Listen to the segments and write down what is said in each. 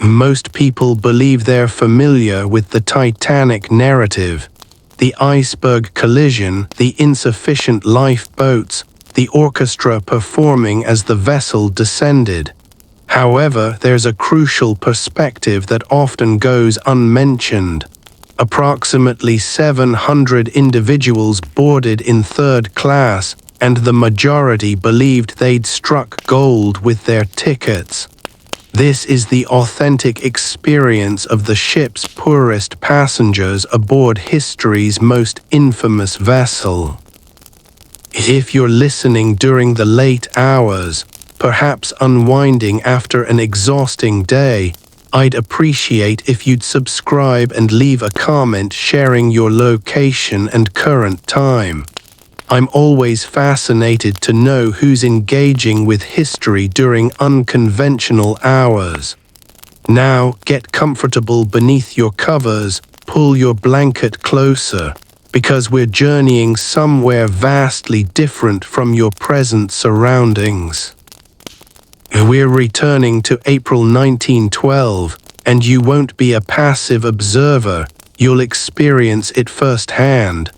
Most people believe they're familiar with the Titanic narrative. The iceberg collision, the insufficient lifeboats, the orchestra performing as the vessel descended. However, there's a crucial perspective that often goes unmentioned. Approximately 700 individuals boarded in third class, and the majority believed they'd struck gold with their tickets. This is the authentic experience of the ship's poorest passengers aboard history's most infamous vessel. If you're listening during the late hours, perhaps unwinding after an exhausting day, I'd appreciate if you'd subscribe and leave a comment sharing your location and current time. I'm always fascinated to know who's engaging with history during unconventional hours. Now, get comfortable beneath your covers, pull your blanket closer, because we're journeying somewhere vastly different from your present surroundings. We're returning to April 1912, and you won't be a passive observer, you'll experience it firsthand.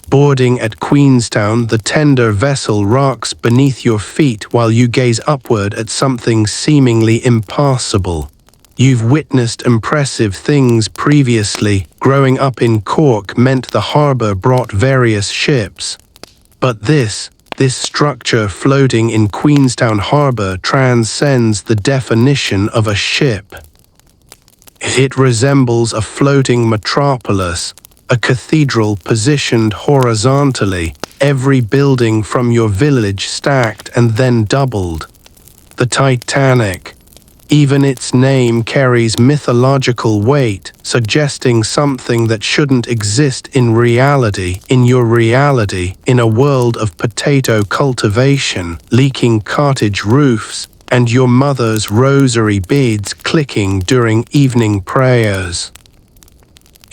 Boarding at Queenstown, the tender vessel rocks beneath your feet while you gaze upward at something seemingly impossible. You've witnessed impressive things previously. Growing up in Cork meant the harbour brought various ships. But this structure floating in Queenstown Harbour transcends the definition of a ship. It resembles a floating metropolis, a cathedral positioned horizontally, every building from your village stacked and then doubled. The Titanic. Even its name carries mythological weight, suggesting something that shouldn't exist in reality, in your reality, in a world of potato cultivation, leaking cottage roofs, and your mother's rosary beads clicking during evening prayers.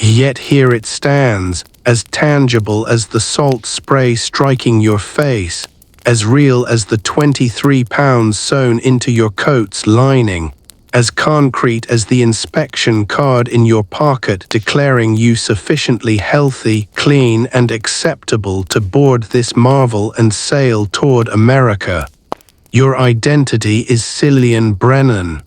Yet here it stands, as tangible as the salt spray striking your face, as real as the 23 pounds sewn into your coat's lining, as concrete as the inspection card in your pocket declaring you sufficiently healthy, clean, and acceptable to board this marvel and sail toward America. Your identity is Cillian Brennan.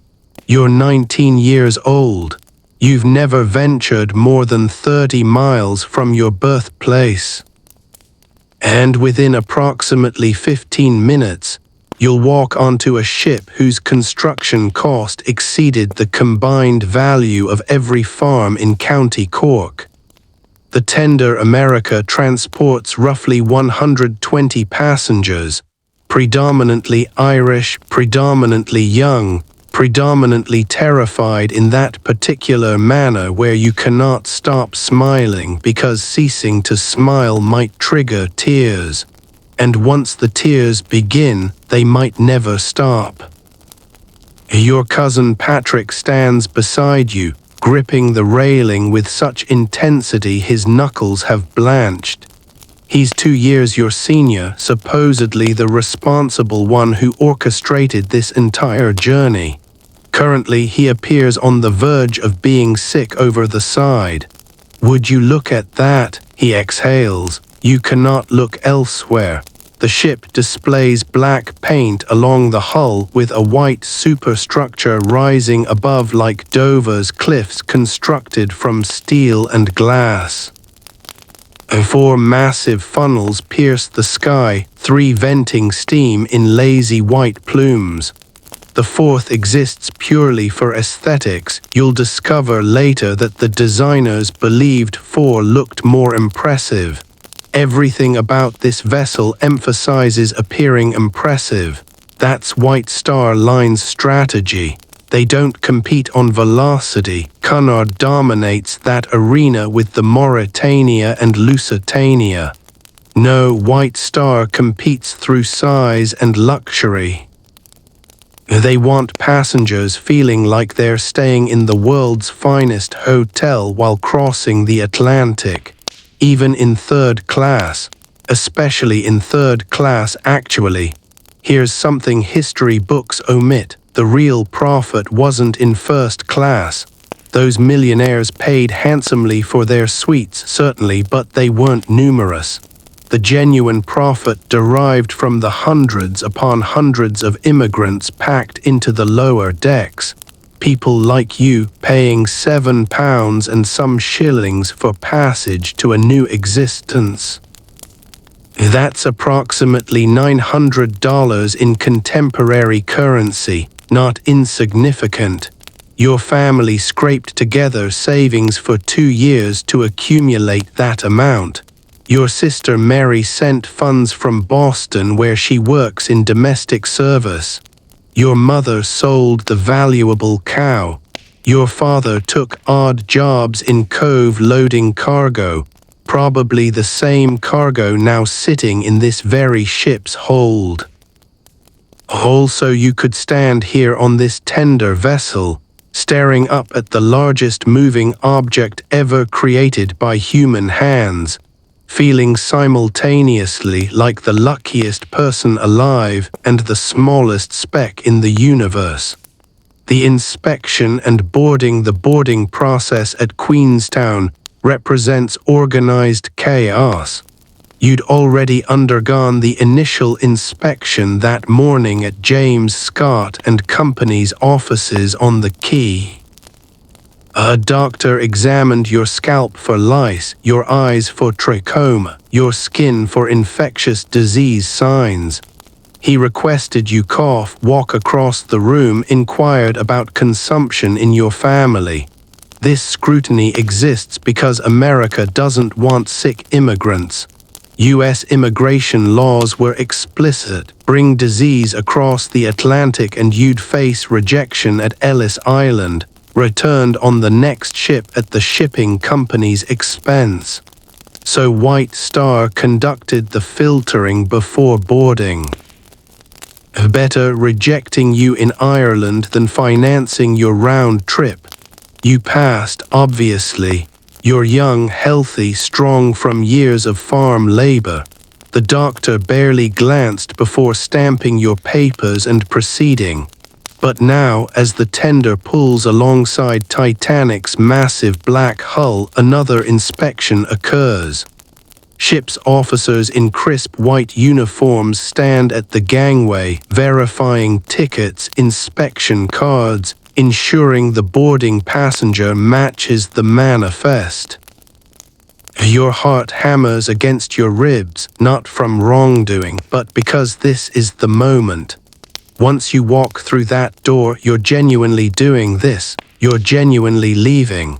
You're 19 years old. You've never ventured more than 30 miles from your birthplace. And within approximately 15 minutes, you'll walk onto a ship whose construction cost exceeded the combined value of every farm in County Cork. The tender America transports roughly 120 passengers, predominantly Irish, predominantly young, predominantly terrified in that particular manner where you cannot stop smiling because ceasing to smile might trigger tears. And once the tears begin, they might never stop. Your cousin Patrick stands beside you, gripping the railing with such intensity his knuckles have blanched. He's 2 years your senior, supposedly the responsible one who orchestrated this entire journey. Currently, he appears on the verge of being sick over the side. Would you look at that? He exhales. You cannot look elsewhere. The ship displays black paint along the hull with a white superstructure rising above like Dover's cliffs constructed from steel and glass. 4 massive funnels pierce the sky, 3 venting steam in lazy white plumes. The 4th exists purely for aesthetics. You'll discover later that the designers believed 4 looked more impressive. Everything about this vessel emphasizes appearing impressive. That's White Star Line's strategy. They don't compete on velocity. Cunard dominates that arena with the Mauretania and Lusitania. No, White Star competes through size and luxury. They want passengers feeling like they're staying in the world's finest hotel while crossing the Atlantic. Even in third class, especially in third class actually. Here's something history books omit. The real profit wasn't in first class. Those millionaires paid handsomely for their suites, certainly, but they weren't numerous. The genuine profit derived from the hundreds upon hundreds of immigrants packed into the lower decks. People like you paying £7 and some shillings for passage to a new existence. That's approximately $900 in contemporary currency, not insignificant. Your family scraped together savings for 2 years to accumulate that amount. Your sister Mary sent funds from Boston, where she works in domestic service. Your mother sold the valuable cow. Your father took odd jobs in Cove loading cargo, probably the same cargo now sitting in this very ship's hold. Also, you could stand here on this tender vessel, staring up at the largest moving object ever created by human hands, feeling simultaneously like the luckiest person alive and the smallest speck in the universe. The inspection and the boarding process at Queenstown represents organized chaos. You'd already undergone the initial inspection that morning at James Scott and Company's offices on the quay. A doctor examined your scalp for lice, your eyes for trachoma, your skin for infectious disease signs. He requested you cough, walk across the room, inquired about consumption in your family. This scrutiny exists because America doesn't want sick immigrants. U.S. immigration laws were explicit: bring disease across the Atlantic and you'd face rejection at Ellis Island, returned on the next ship at the shipping company's expense. So White Star conducted the filtering before boarding. Better rejecting you in Ireland than financing your round trip. You passed, obviously. You're young, healthy, strong from years of farm labor. The doctor barely glanced before stamping your papers and proceeding. But now, as the tender pulls alongside Titanic's massive black hull, another inspection occurs. Ship's officers in crisp white uniforms stand at the gangway, verifying tickets, inspection cards, ensuring the boarding passenger matches the manifest. Your heart hammers against your ribs, not from wrongdoing, but because this is the moment. Once you walk through that door, you're genuinely doing this. You're genuinely leaving.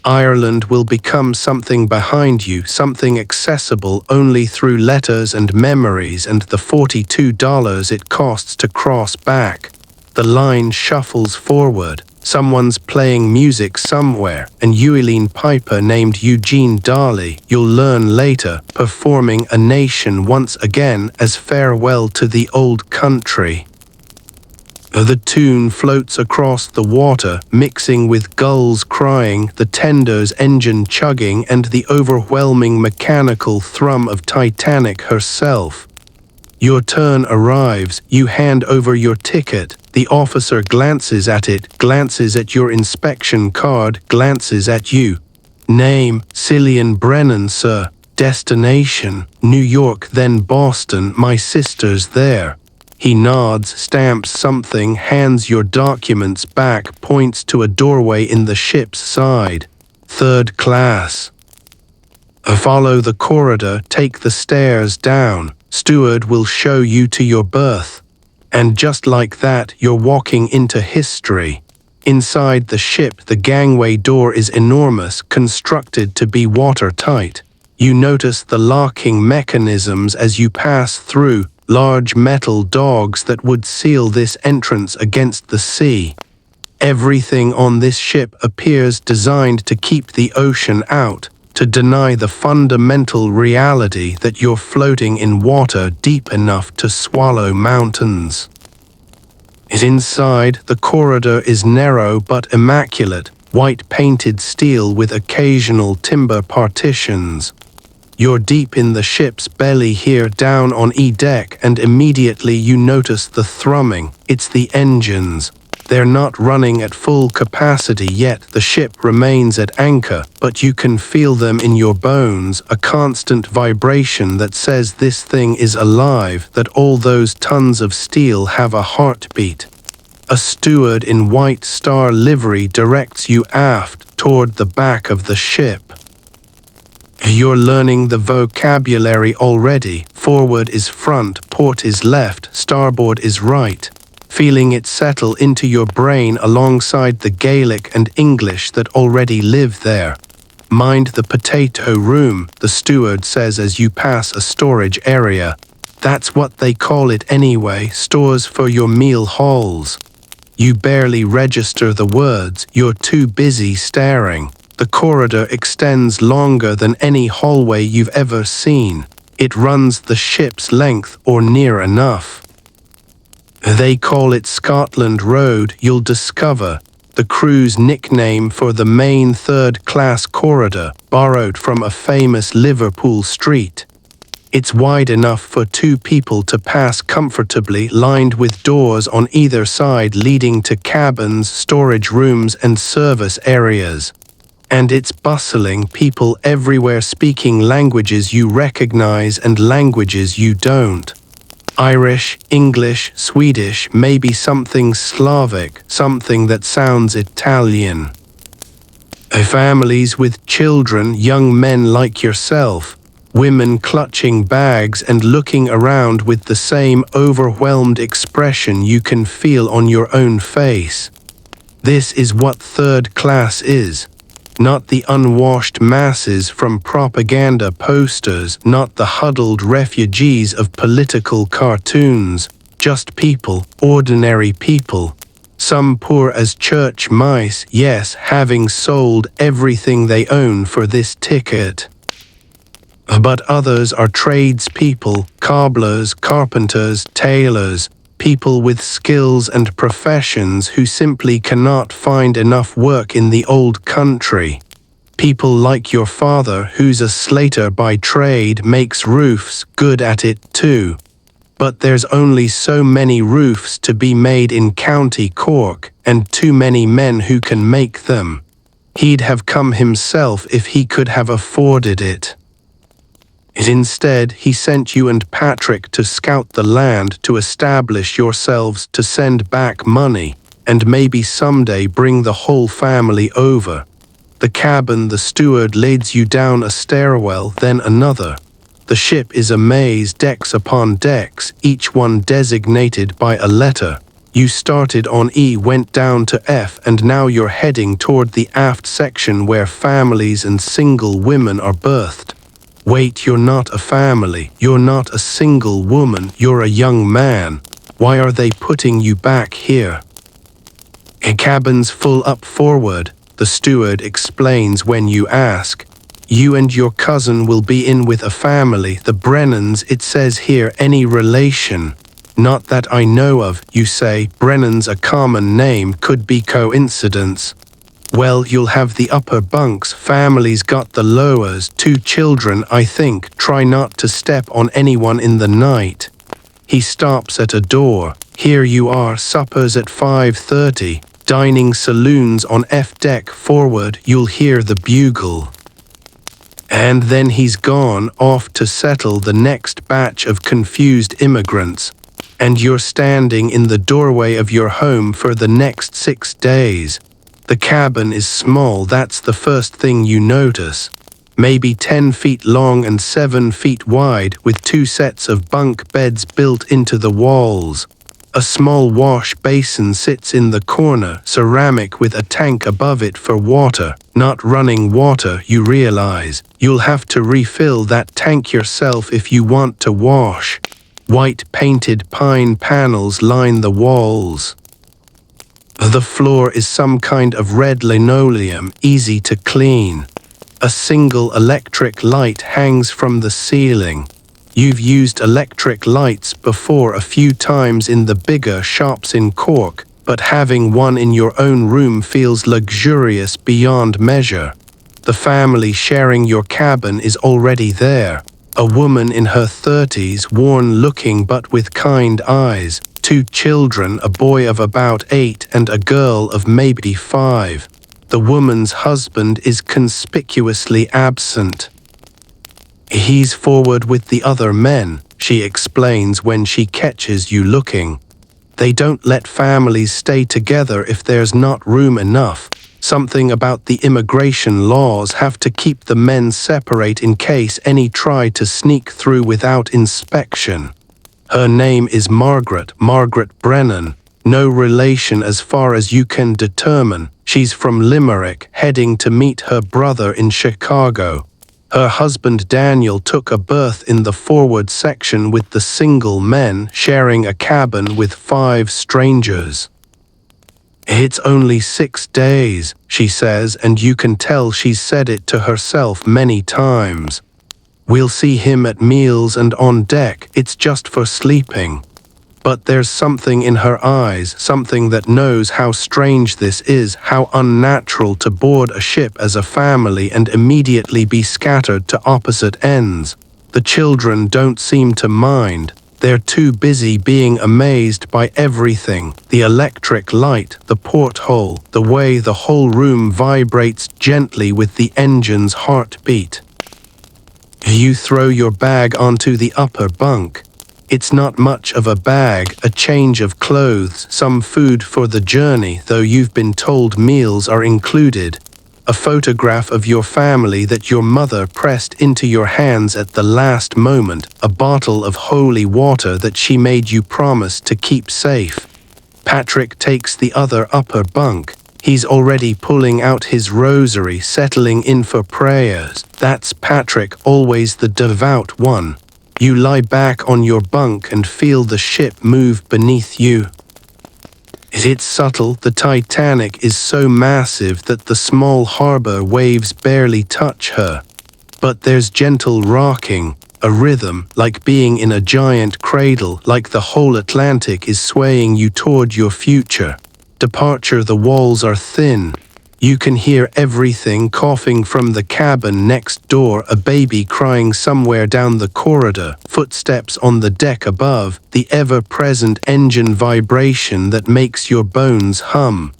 Ireland will become something behind you, something accessible only through letters and memories and the $42 it costs to cross back. The line shuffles forward. Someone's playing music somewhere, and Uilleann Piper named Eugene Darley, you'll learn later, performing A Nation once again as farewell to the old country. The tune floats across the water, mixing with gulls crying, the tender's engine chugging, and the overwhelming mechanical thrum of Titanic herself. Your turn arrives, you hand over your ticket, the officer glances at it, glances at your inspection card, glances at you. Name, Cillian Brennan, sir. Destination, New York, then Boston, my sister's there. He nods, stamps something, hands your documents back, points to a doorway in the ship's side. Third class. Follow the corridor, take the stairs down. Steward will show you to your berth. And just like that, you're walking into history. Inside the ship, the gangway door is enormous, constructed to be watertight. You notice the locking mechanisms as you pass through, large metal dogs that would seal this entrance against the sea. Everything on this ship appears designed to keep the ocean out, to deny the fundamental reality that you're floating in water deep enough to swallow mountains. Inside, the corridor is narrow but immaculate, white painted steel with occasional timber partitions. You're deep in the ship's belly here down on E-deck, and immediately you notice the thrumming. It's the engines. They're not running at full capacity yet. The ship remains at anchor, but you can feel them in your bones, a constant vibration that says this thing is alive, that all those tons of steel have a heartbeat. A steward in White Star livery directs you aft toward the back of the ship. You're learning the vocabulary already. Forward is front, port is left, starboard is right. Feeling it settle into your brain alongside the Gaelic and English that already live there. Mind the potato room, the steward says as you pass a storage area. That's what they call it anyway, stores for your meal halls. You barely register the words, you're too busy staring. The corridor extends longer than any hallway you've ever seen. It runs the ship's length or near enough. They call it Scotland Road, you'll discover, the crew's nickname for the main third-class corridor, borrowed from a famous Liverpool street. It's wide enough for two people to pass comfortably, lined with doors on either side leading to cabins, storage rooms, and service areas. And it's bustling, people everywhere speaking languages you recognize and languages you don't. Irish, English, Swedish, maybe something Slavic, something that sounds Italian. Families with children, young men like yourself, women clutching bags and looking around with the same overwhelmed expression you can feel on your own face. This is what third class is. Not the unwashed masses from propaganda posters, not the huddled refugees of political cartoons, just people, ordinary people. Some poor as church mice, yes, having sold everything they own for this ticket. But others are tradespeople, cobblers, carpenters, tailors, people with skills and professions who simply cannot find enough work in the old country. People like your father, who's a slater by trade, makes roofs, good at it too. But there's only so many roofs to be made in County Cork, and too many men who can make them. He'd have come himself if he could have afforded it. Instead, he sent you and Patrick to scout the land, to establish yourselves, to send back money, and maybe someday bring the whole family over. The cabin, the steward leads you down a stairwell, then another. The ship is a maze, decks upon decks, each one designated by a letter. You started on E, went down to F, and now you're heading toward the aft section where families and single women are berthed. Wait, you're not a family, you're not a single woman, you're a young man. Why are they putting you back here? A cabin's full up forward, the steward explains when you ask. You and your cousin will be in with a family, the Brennans, it says here, any relation. Not that I know of, you say. Brennan's a common name, could be coincidence. Well, you'll have the upper bunks, family's got the lowers, 2 children, I think. Try not to step on anyone in the night. He stops at a door. Here you are, suppers at 5:30, dining saloons on F-deck forward, you'll hear the bugle. And then he's gone off to settle the next batch of confused immigrants. And you're standing in the doorway of your home for the next 6 days. The cabin is small, that's the first thing you notice. Maybe 10 feet long and 7 feet wide, with 2 sets of bunk beds built into the walls. A small wash basin sits in the corner, ceramic with a tank above it for water. Not running water, you realize. You'll have to refill that tank yourself if you want to wash. White painted pine panels line the walls. The floor is some kind of red linoleum, easy to clean. A single electric light hangs from the ceiling. You've used electric lights before a few times in the bigger shops in Cork, but having one in your own room feels luxurious beyond measure. The family sharing your cabin is already there. A woman in her 30s, worn-looking but with kind eyes. 2 children, a boy of about 8 and a girl of maybe 5. The woman's husband is conspicuously absent. He's forward with the other men, she explains when she catches you looking. They don't let families stay together if there's not room enough. Something about the immigration laws have to keep the men separate in case any try to sneak through without inspection. Her name is Margaret Brennan. No relation as far as you can determine. She's from Limerick, heading to meet her brother in Chicago. Her husband Daniel took a berth in the forward section with the single men, sharing a cabin with 5 strangers. It's only 6 days, she says, and you can tell she's said it to herself many times. We'll see him at meals and on deck, it's just for sleeping. But there's something in her eyes, something that knows how strange this is, how unnatural to board a ship as a family and immediately be scattered to opposite ends. The children don't seem to mind. They're too busy being amazed by everything, the electric light, the porthole, the way the whole room vibrates gently with the engine's heartbeat. You throw your bag onto the upper bunk. It's not much of a bag, a change of clothes, some food for the journey, though you've been told meals are included. A photograph of your family that your mother pressed into your hands at the last moment, a bottle of holy water that she made you promise to keep safe. Patrick takes the other upper bunk. He's already pulling out his rosary, settling in for prayers. That's Patrick, always the devout one. You lie back on your bunk and feel the ship move beneath you. It's subtle. The Titanic is so massive that the small harbor waves barely touch her. But there's gentle rocking, a rhythm, like being in a giant cradle, like the whole Atlantic is swaying you toward your future. Departure, the walls are thin. You can hear everything coughing from the cabin next door, a baby crying somewhere down the corridor, footsteps on the deck above, the ever-present engine vibration that makes your bones hum.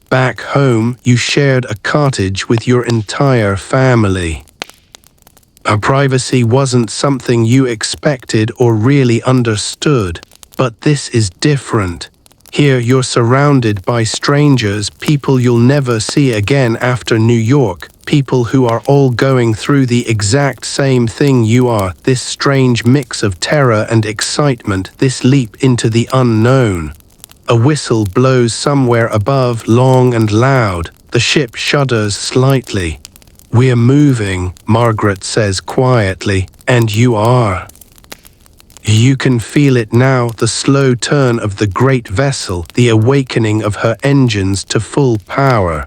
Back home, you shared a cottage with your entire family. Our privacy wasn't something you expected or really understood, but this is different. Here you're surrounded by strangers, people you'll never see again after New York, people who are all going through the exact same thing you are, this strange mix of terror and excitement, this leap into the unknown. A whistle blows somewhere above, long and loud. The ship shudders slightly. We're moving, Margaret says quietly, and you are. You can feel it now, the slow turn of the great vessel, the awakening of her engines to full power.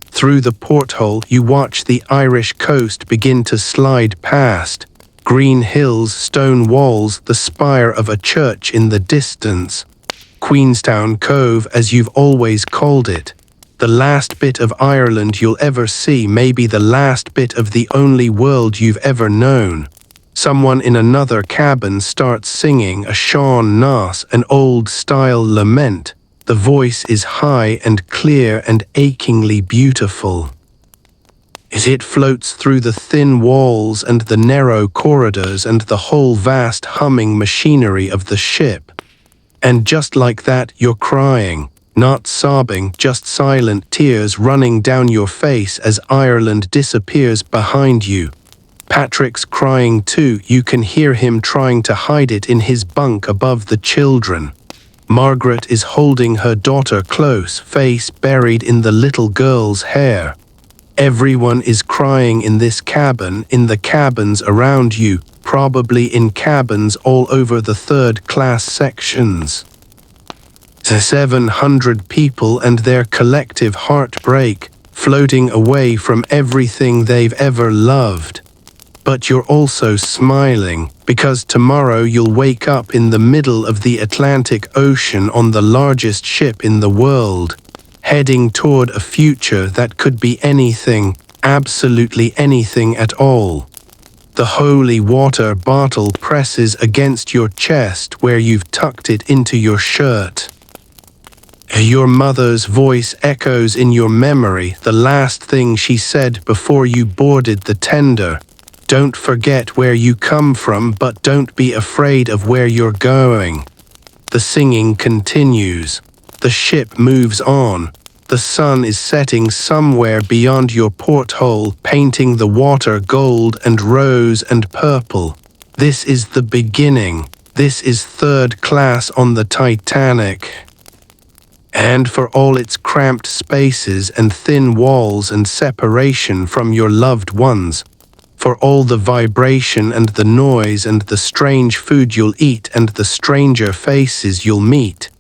Through the porthole, you watch the Irish coast begin to slide past. Green hills, stone walls, the spire of a church in the distance. Queenstown Cove, as you've always called it. The last bit of Ireland you'll ever see, maybe the last bit of the only world you've ever known. Someone in another cabin starts singing a Sean Nas, an old-style lament. The voice is high and clear and achingly beautiful. It floats through the thin walls and the narrow corridors and the whole vast humming machinery of the ship. And just like that, you're crying. Not sobbing, just silent tears running down your face as Ireland disappears behind you. Patrick's crying too, you can hear him trying to hide it in his bunk above the children. Margaret is holding her daughter close, face buried in the little girl's hair. Everyone is crying in this cabin, in the cabins around you, probably in cabins all over the third-class sections. 700 people and their collective heartbreak, floating away from everything they've ever loved. But you're also smiling, because tomorrow you'll wake up in the middle of the Atlantic Ocean on the largest ship in the world, heading toward a future that could be anything, Absolutely anything at all. The holy water bottle presses against your chest where you've tucked it into your shirt. Your mother's voice echoes in your memory, the last thing she said before you boarded the tender. Don't forget where you come from, but don't be afraid of where you're going. The singing continues. The ship moves on. The sun is setting somewhere beyond your porthole, painting the water gold and rose and purple. This is the beginning. This is third class on the Titanic. And for all its cramped spaces and thin walls and separation from your loved ones, for all the vibration and the noise and the strange food you'll eat and the stranger faces you'll meet,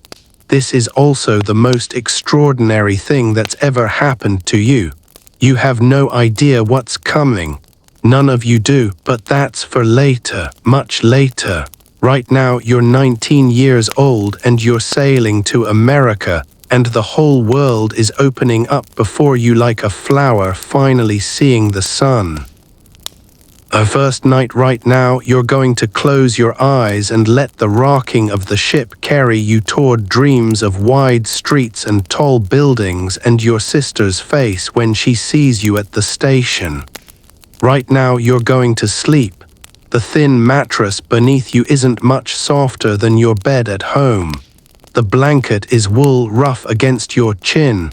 this is also the most extraordinary thing that's ever happened to you. You have no idea what's coming. None of you do, but that's for later, much later. Right now you're 19 years old and you're sailing to America, and the whole world is opening up before you like a flower finally seeing the sun. A first night right now, you're going to close your eyes and let the rocking of the ship carry you toward dreams of wide streets and tall buildings and your sister's face when she sees you at the station. Right now you're going to sleep. The thin mattress beneath you isn't much softer than your bed at home. The blanket is wool rough against your chin.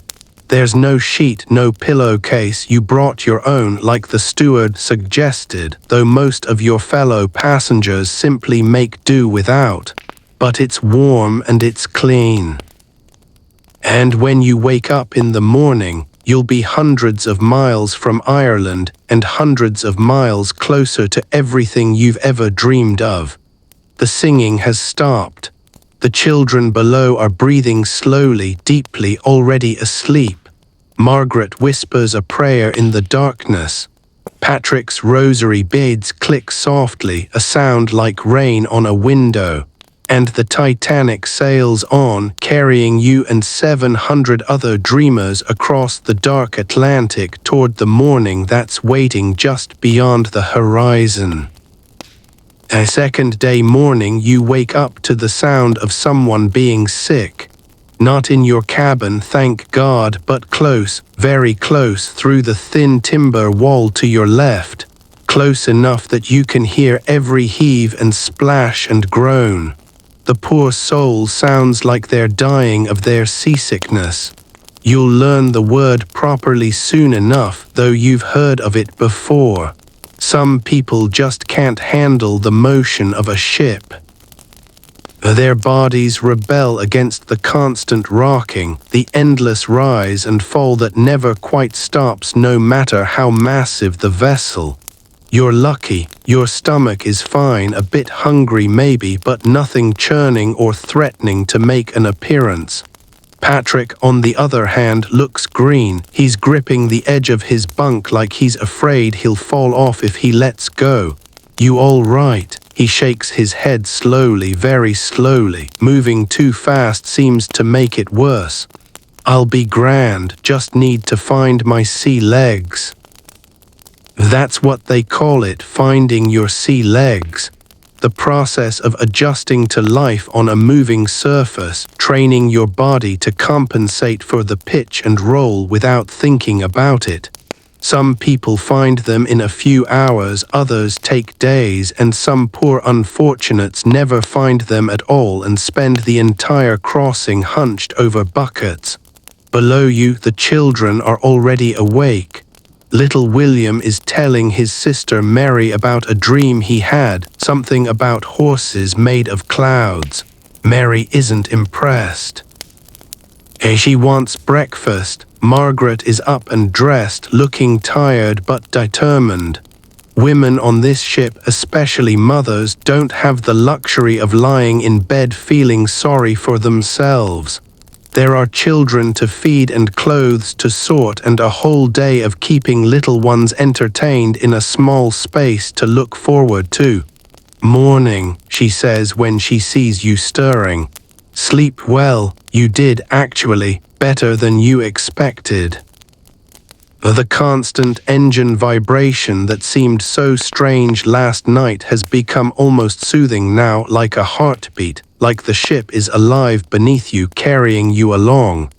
There's no sheet, no pillowcase. You brought your own like the steward suggested, though most of your fellow passengers simply make do without. But it's warm and it's clean. And when you wake up in the morning, you'll be hundreds of miles from Ireland and hundreds of miles closer to everything you've ever dreamed of. The singing has stopped. The children below are breathing slowly, deeply, already asleep. Margaret whispers a prayer in the darkness. Patrick's rosary beads click softly, a sound like rain on a window. And the Titanic sails on, carrying you and 700 other dreamers across the dark Atlantic toward the morning that's waiting just beyond the horizon. A second day morning, you wake up to the sound of someone being sick. Not in your cabin, thank God, but close, very close, through the thin timber wall to your left. Close enough that you can hear every heave and splash and groan. The poor soul sounds like they're dying of their seasickness. You'll learn the word properly soon enough, though you've heard of it before. Some people just can't handle the motion of a ship. Their bodies rebel against the constant rocking, the endless rise and fall that never quite stops no matter how massive the vessel. You're lucky, your stomach is fine, a bit hungry maybe, but nothing churning or threatening to make an appearance. Patrick, on the other hand, looks green. He's gripping the edge of his bunk like he's afraid he'll fall off if he lets go. You all right? He shakes his head slowly, very slowly. Moving too fast seems to make it worse. I'll be grand, just need to find my sea legs. That's what they call it, finding your sea legs. The process of adjusting to life on a moving surface, training your body to compensate for the pitch and roll without thinking about it. Some people find them in a few hours, others take days, and some poor unfortunates never find them at all and spend the entire crossing hunched over buckets. Below you, the children are already awake. Little William is telling his sister Mary about a dream he had, something about horses made of clouds. Mary isn't impressed. She wants breakfast. Margaret is up and dressed, looking tired but determined. Women on this ship, especially mothers, don't have the luxury of lying in bed feeling sorry for themselves. There are children to feed and clothes to sort and a whole day of keeping little ones entertained in a small space to look forward to. Morning, she says when she sees you stirring. Sleep well, you did actually, better than you expected. The constant engine vibration that seemed so strange last night has become almost soothing now, like a heartbeat, like the ship is alive beneath you, carrying you along.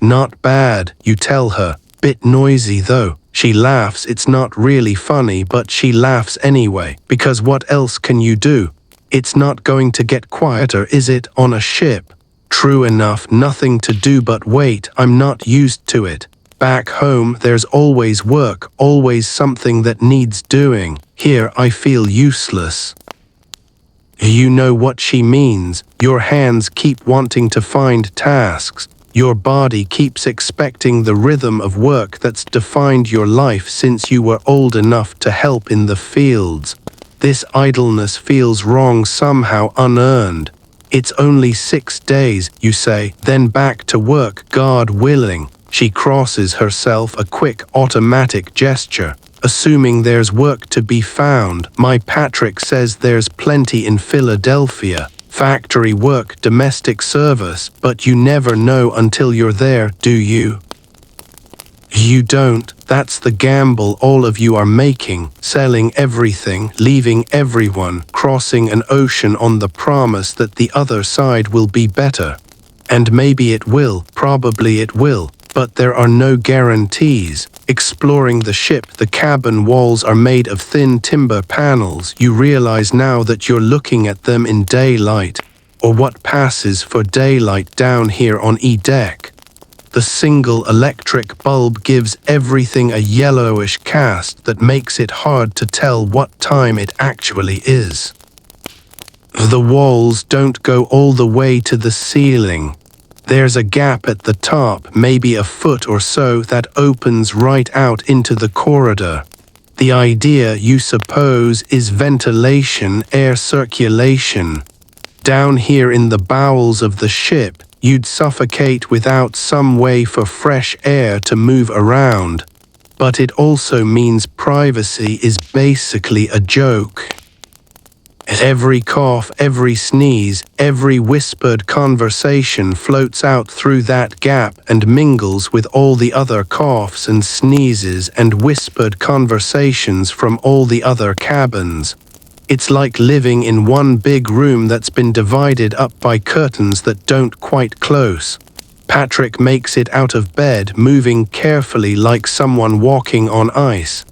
Not bad, you tell her. Bit noisy though. She laughs. It's not really funny, but she laughs anyway, because what else can you do? It's not going to get quieter, is it, on a ship? True enough, nothing to do but wait. I'm not used to it. Back home, there's always work, always something that needs doing. Here, I feel useless. You know what she means. Your hands keep wanting to find tasks. Your body keeps expecting the rhythm of work that's defined your life since you were old enough to help in the fields. This idleness feels wrong, somehow unearned. It's only 6 days, you say, then back to work, God willing. She crosses herself, a quick automatic gesture. Assuming there's work to be found, my Patrick says there's plenty in Philadelphia. Factory work, domestic service, but you never know until you're there, do you? You don't. That's the gamble all of you are making, selling everything, leaving everyone, crossing an ocean on the promise that the other side will be better. And maybe it will, probably it will, but there are no guarantees. Exploring the ship, the cabin walls are made of thin timber panels. You realize now that you're looking at them in daylight, or what passes for daylight down here on E-deck. The single electric bulb gives everything a yellowish cast that makes it hard to tell what time it actually is. The walls don't go all the way to the ceiling. There's a gap at the top, maybe a foot or so, that opens right out into the corridor. The idea, you suppose, is ventilation, air circulation. Down here in the bowels of the ship, you'd suffocate without some way for fresh air to move around. But it also means privacy is basically a joke. Every cough, every sneeze, every whispered conversation floats out through that gap and mingles with all the other coughs and sneezes and whispered conversations from all the other cabins. It's like living in one big room that's been divided up by curtains that don't quite close. Patrick makes it out of bed, moving carefully like someone walking on ice.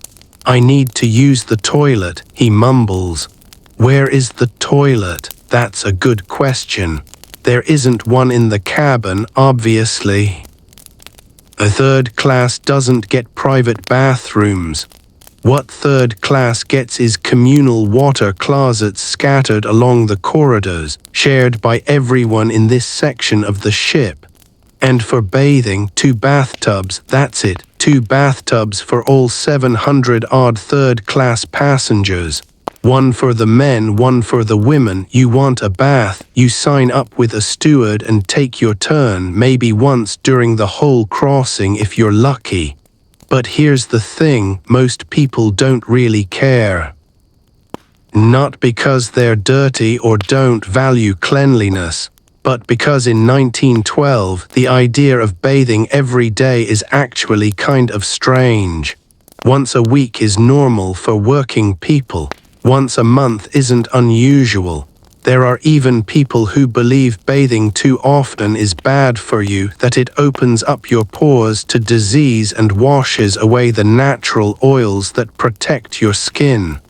I need to use the toilet, he mumbles. Where is the toilet? That's a good question. There isn't one in the cabin, obviously. A third class doesn't get private bathrooms. What third class gets is communal water closets scattered along the corridors, shared by everyone in this section of the ship. And for bathing, 2 bathtubs, that's it, 2 bathtubs for all 700-odd third-class passengers. One for the men, one for the women. You want a bath, you sign up with a steward and take your turn, maybe once during the whole crossing if you're lucky. But here's the thing, most people don't really care. Not because they're dirty or don't value cleanliness, but because in 1912 the idea of bathing every day is actually kind of strange. Once a week is normal for working people. Once a month isn't unusual. There are even people who believe bathing too often is bad for you, that it opens up your pores to disease and washes away the natural oils that protect your skin.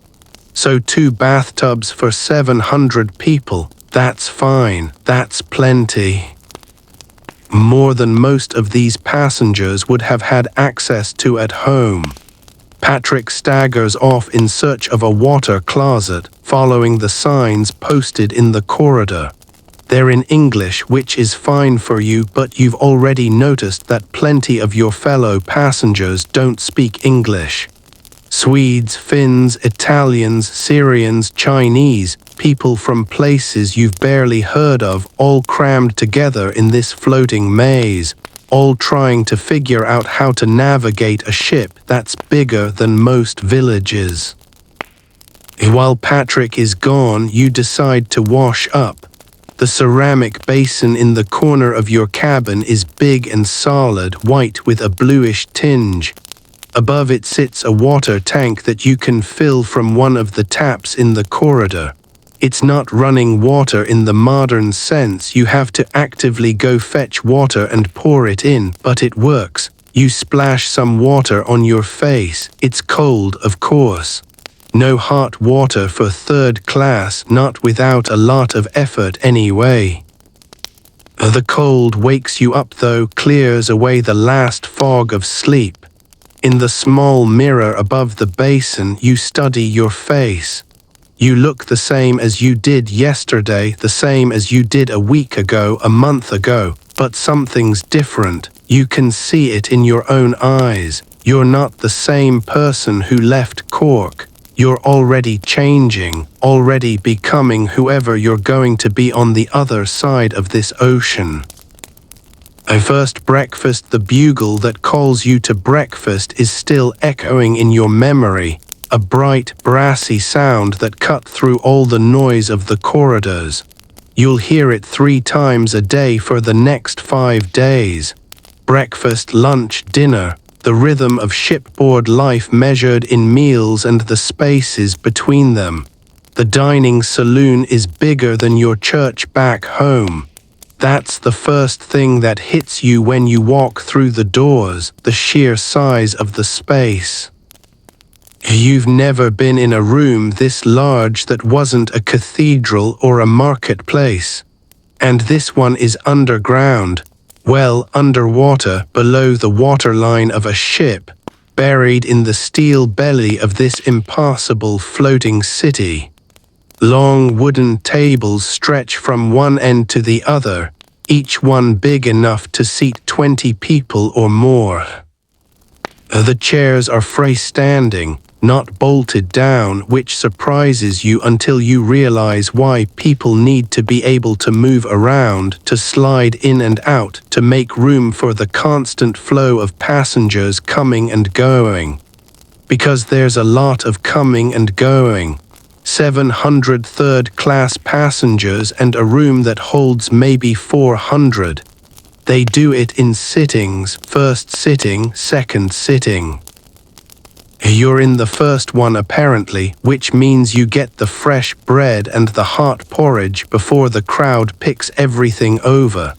So 2 bathtubs for 700 people, that's fine, that's plenty. More than most of these passengers would have had access to at home. Patrick staggers off in search of a water closet, following the signs posted in the corridor. They're in English, which is fine for you, but you've already noticed that plenty of your fellow passengers don't speak English. Swedes, Finns, Italians, Syrians, Chinese, people from places you've barely heard of, all crammed together in this floating maze. All trying to figure out how to navigate a ship that's bigger than most villages. While Patrick is gone, you decide to wash up. The ceramic basin in the corner of your cabin is big and solid, white with a bluish tinge. Above it sits a water tank that you can fill from one of the taps in the corridor. It's not running water in the modern sense. You have to actively go fetch water and pour it in, but it works. You splash some water on your face. It's cold, of course. No hot water for third class, not without a lot of effort anyway. The cold wakes you up though, clears away the last fog of sleep. In the small mirror above the basin, you study your face. You look the same as you did yesterday, the same as you did a week ago, a month ago, but something's different. You can see it in your own eyes. You're not the same person who left Cork. You're already changing, already becoming whoever you're going to be on the other side of this ocean. A first breakfast, the bugle that calls you to breakfast is still echoing in your memory, a bright, brassy sound that cut through all the noise of the corridors. You'll hear it 3 times a day for the next 5 days. Breakfast, lunch, dinner, the rhythm of shipboard life measured in meals and the spaces between them. The dining saloon is bigger than your church back home. That's the first thing that hits you when you walk through the doors, the sheer size of the space. You've never been in a room this large that wasn't a cathedral or a marketplace. And this one is underground, well, underwater, below the waterline of a ship, buried in the steel belly of this impossible floating city. Long wooden tables stretch from one end to the other, each one big enough to seat 20 people or more. The chairs are freestanding, not bolted down, which surprises you until you realize why people need to be able to move around, to slide in and out, to make room for the constant flow of passengers coming and going. Because there's a lot of coming and going. 700 third-class passengers and a room that holds maybe 400. They do it in sittings, first sitting, second sitting. You're in the first one apparently, which means you get the fresh bread and the hot porridge before the crowd picks everything over.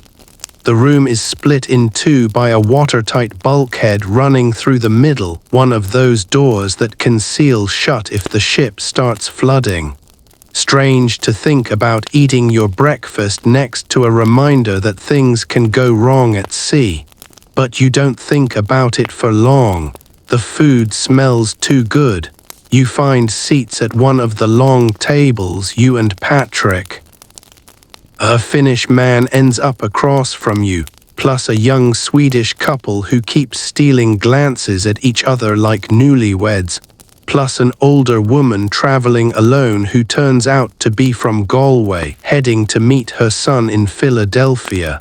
The room is split in 2 by a watertight bulkhead running through the middle, one of those doors that can seal shut if the ship starts flooding. Strange to think about eating your breakfast next to a reminder that things can go wrong at sea. But you don't think about it for long. The food smells too good. You find seats at one of the long tables, you and Patrick. A Finnish man ends up across from you, plus a young Swedish couple who keep stealing glances at each other like newlyweds, plus an older woman traveling alone who turns out to be from Galway, heading to meet her son in Philadelphia.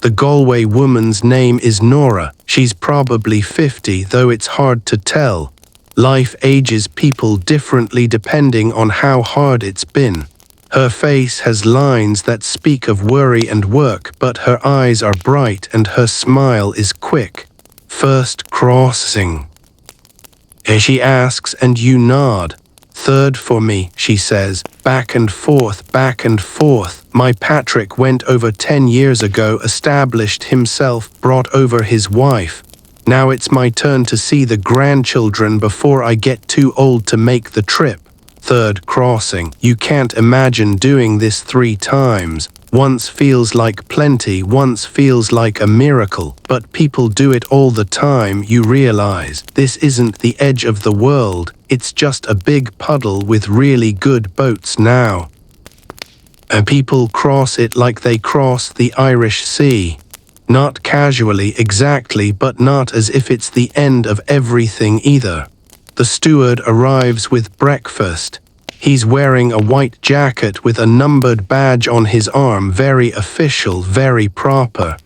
The Galway woman's name is Nora. She's probably 50, though it's hard to tell. Life ages people differently depending on how hard it's been. Her face has lines that speak of worry and work, but her eyes are bright and her smile is quick. First crossing. She asks and you nod. Third for me, she says, back and forth, back and forth. My Patrick went over 10 years ago, established himself, brought over his wife. Now it's my turn to see the grandchildren before I get too old to make the trip. Third crossing. You can't imagine doing this 3 times. Once feels like plenty, once feels like a miracle, but people do it all the time. You realize this isn't the edge of the world, it's just a big puddle with really good boats now. And people cross it like they cross the Irish Sea. Not casually exactly, but not as if it's the end of everything either. The steward arrives with breakfast. He's wearing a white jacket with a numbered badge on his arm, very official, very proper.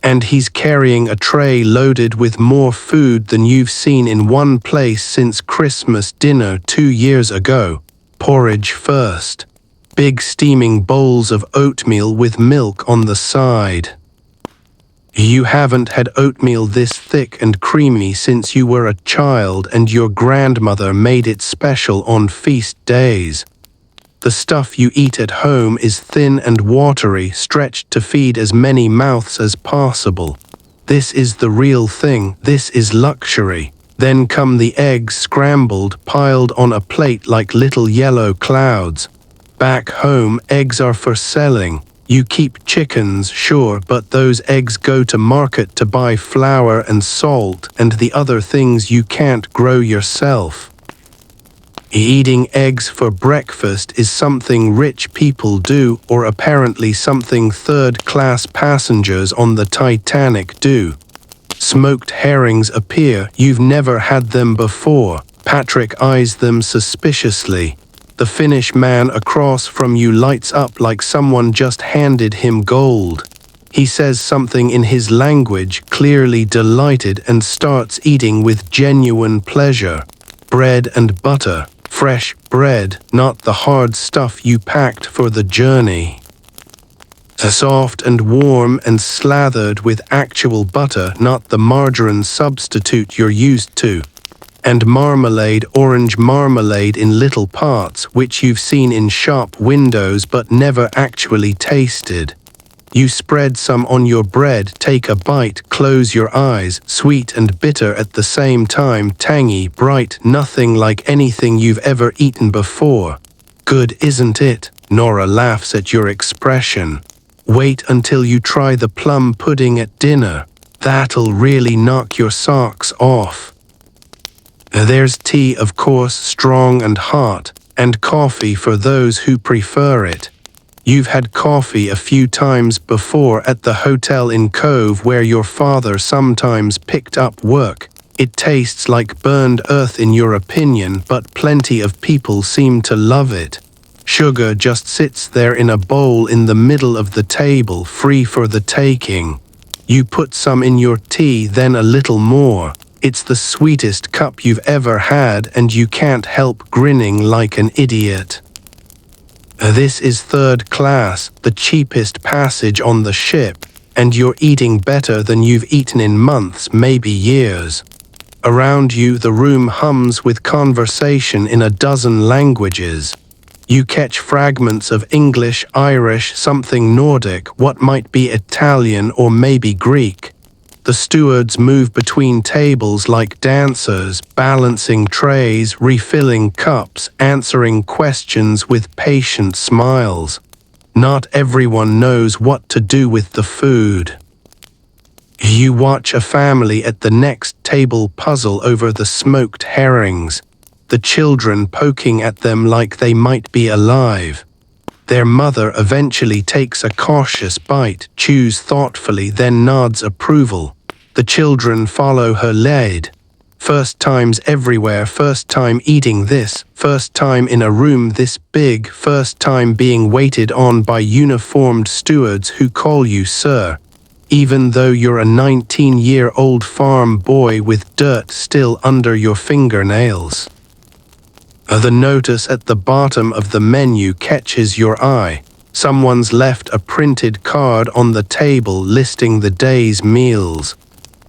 And he's carrying a tray loaded with more food than you've seen in one place since Christmas dinner 2 years ago. Porridge first. Big steaming bowls of oatmeal with milk on the side. You haven't had oatmeal this thick and creamy since you were a child, and your grandmother made it special on feast days. The stuff you eat at home is thin and watery, stretched to feed as many mouths as possible. This is the real thing, this is luxury. Then come the eggs, scrambled, piled on a plate like little yellow clouds. Back home, eggs are for selling. You keep chickens, sure, but those eggs go to market to buy flour and salt and the other things you can't grow yourself. Eating eggs for breakfast is something rich people do, or apparently something third-class passengers on the Titanic do. Smoked herrings appear. You've never had them before. Patrick eyes them suspiciously. The Finnish man across from you lights up like someone just handed him gold. He says something in his language, clearly delighted, and starts eating with genuine pleasure. Bread and butter. Fresh bread, not the hard stuff you packed for the journey. Soft and warm and slathered with actual butter, not the margarine substitute you're used to. And marmalade, orange marmalade in little pots, which you've seen in shop windows but never actually tasted. You spread some on your bread, take a bite, close your eyes, sweet and bitter at the same time, tangy, bright, nothing like anything you've ever eaten before. Good, isn't it? Nora laughs at your expression. Wait until you try the plum pudding at dinner. That'll really knock your socks off. There's tea, of course, strong and hot, and coffee for those who prefer it. You've had coffee a few times before at the hotel in Cove where your father sometimes picked up work. It tastes like burned earth in your opinion, but plenty of people seem to love it. Sugar just sits there in a bowl in the middle of the table, free for the taking. You put some in your tea, then a little more. It's the sweetest cup you've ever had, and you can't help grinning like an idiot. This is third class, the cheapest passage on the ship, and you're eating better than you've eaten in months, maybe years. Around you, the room hums with conversation in a dozen languages. You catch fragments of English, Irish, something Nordic, what might be Italian or maybe Greek. The stewards move between tables like dancers, balancing trays, refilling cups, answering questions with patient smiles. Not everyone knows what to do with the food. You watch a family at the next table puzzle over the smoked herrings, the children poking at them like they might be alive. Their mother eventually takes a cautious bite, chews thoughtfully, then nods approval. The children follow her lead. First times everywhere, first time eating this, first time in a room this big, first time being waited on by uniformed stewards who call you sir, even though you're a 19-year-old farm boy with dirt still under your fingernails. The notice at the bottom of the menu catches your eye. Someone's left a printed card on the table listing the day's meals.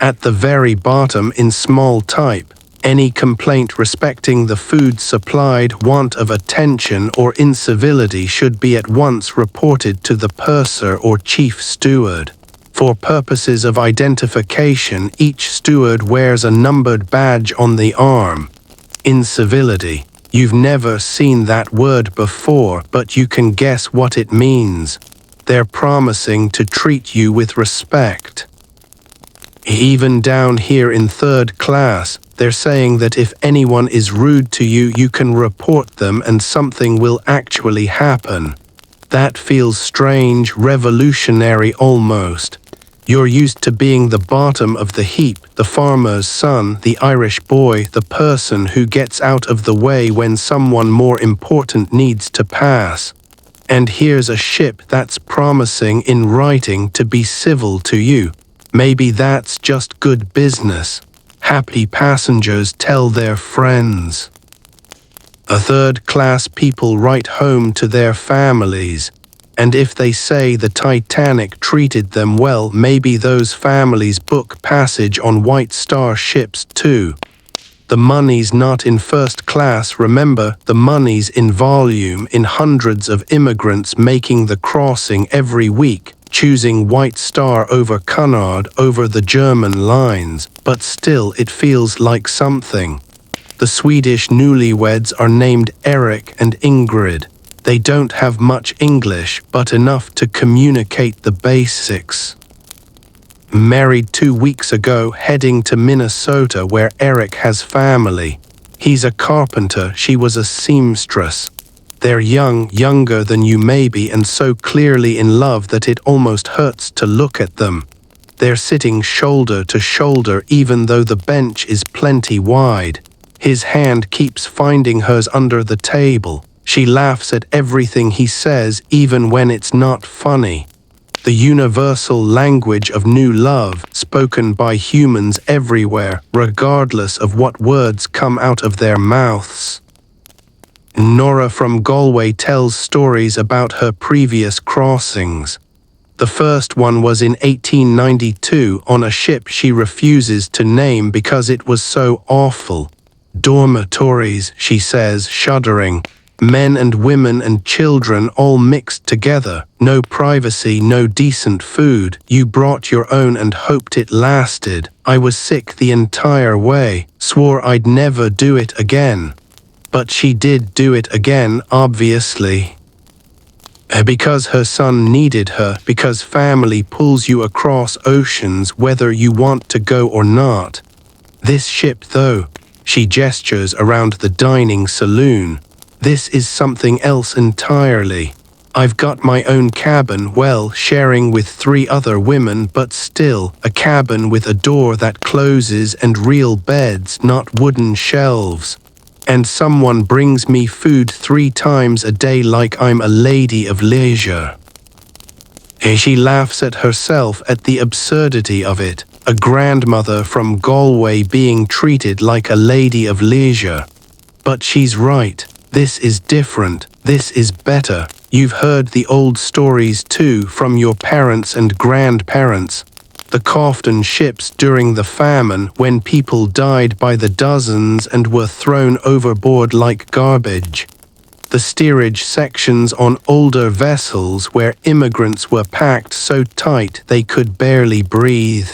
At the very bottom in small type, any complaint respecting the food supplied, want of attention, or incivility should be at once reported to the purser or chief steward. For purposes of identification, each steward wears a numbered badge on the arm. Incivility. You've never seen that word before, but you can guess what it means. They're promising to treat you with respect. Even down here in third class, they're saying that if anyone is rude to you, you can report them and something will actually happen. That feels strange, revolutionary almost. You're used to being the bottom of the heap, the farmer's son, the Irish boy, the person who gets out of the way when someone more important needs to pass. And here's a ship that's promising in writing to be civil to you. Maybe that's just good business. Happy passengers tell their friends. A third-class people write home to their families. And if they say the Titanic treated them well, maybe those families book passage on White Star ships too. The money's not in first class, remember, the money's in volume, in hundreds of immigrants making the crossing every week, choosing White Star over Cunard over the German lines, but still it feels like something. The Swedish newlyweds are named Eric and Ingrid. They don't have much English, but enough to communicate the basics. Married 2 weeks ago, heading to Minnesota where Eric has family. He's a carpenter, she was a seamstress. They're young, younger than you maybe, and so clearly in love that it almost hurts to look at them. They're sitting shoulder to shoulder even though the bench is plenty wide. His hand keeps finding hers under the table. She laughs at everything he says even when it's not funny. The universal language of new love, spoken by humans everywhere, regardless of what words come out of their mouths. Nora from Galway tells stories about her previous crossings. The first one was in 1892 on a ship she refuses to name because it was so awful. Dormitories, she says, shuddering. Men and women and children all mixed together. No privacy, no decent food. You brought your own and hoped it lasted. I was sick the entire way. Swore I'd never do it again. But she did do it again, obviously. Because her son needed her, because family pulls you across oceans whether you want to go or not. This ship, though, she gestures around the dining saloon. This is something else entirely. I've got my own cabin, well, sharing with 3 other women, but still, a cabin with a door that closes and real beds, not wooden shelves. And someone brings me food 3 times a day like I'm a lady of leisure. She laughs at herself at the absurdity of it. A grandmother from Galway being treated like a lady of leisure. But she's right. This is different. This is better. You've heard the old stories too from your parents and grandparents. The Cofton ships during the famine when people died by the dozens and were thrown overboard like garbage. The steerage sections on older vessels where immigrants were packed so tight they could barely breathe.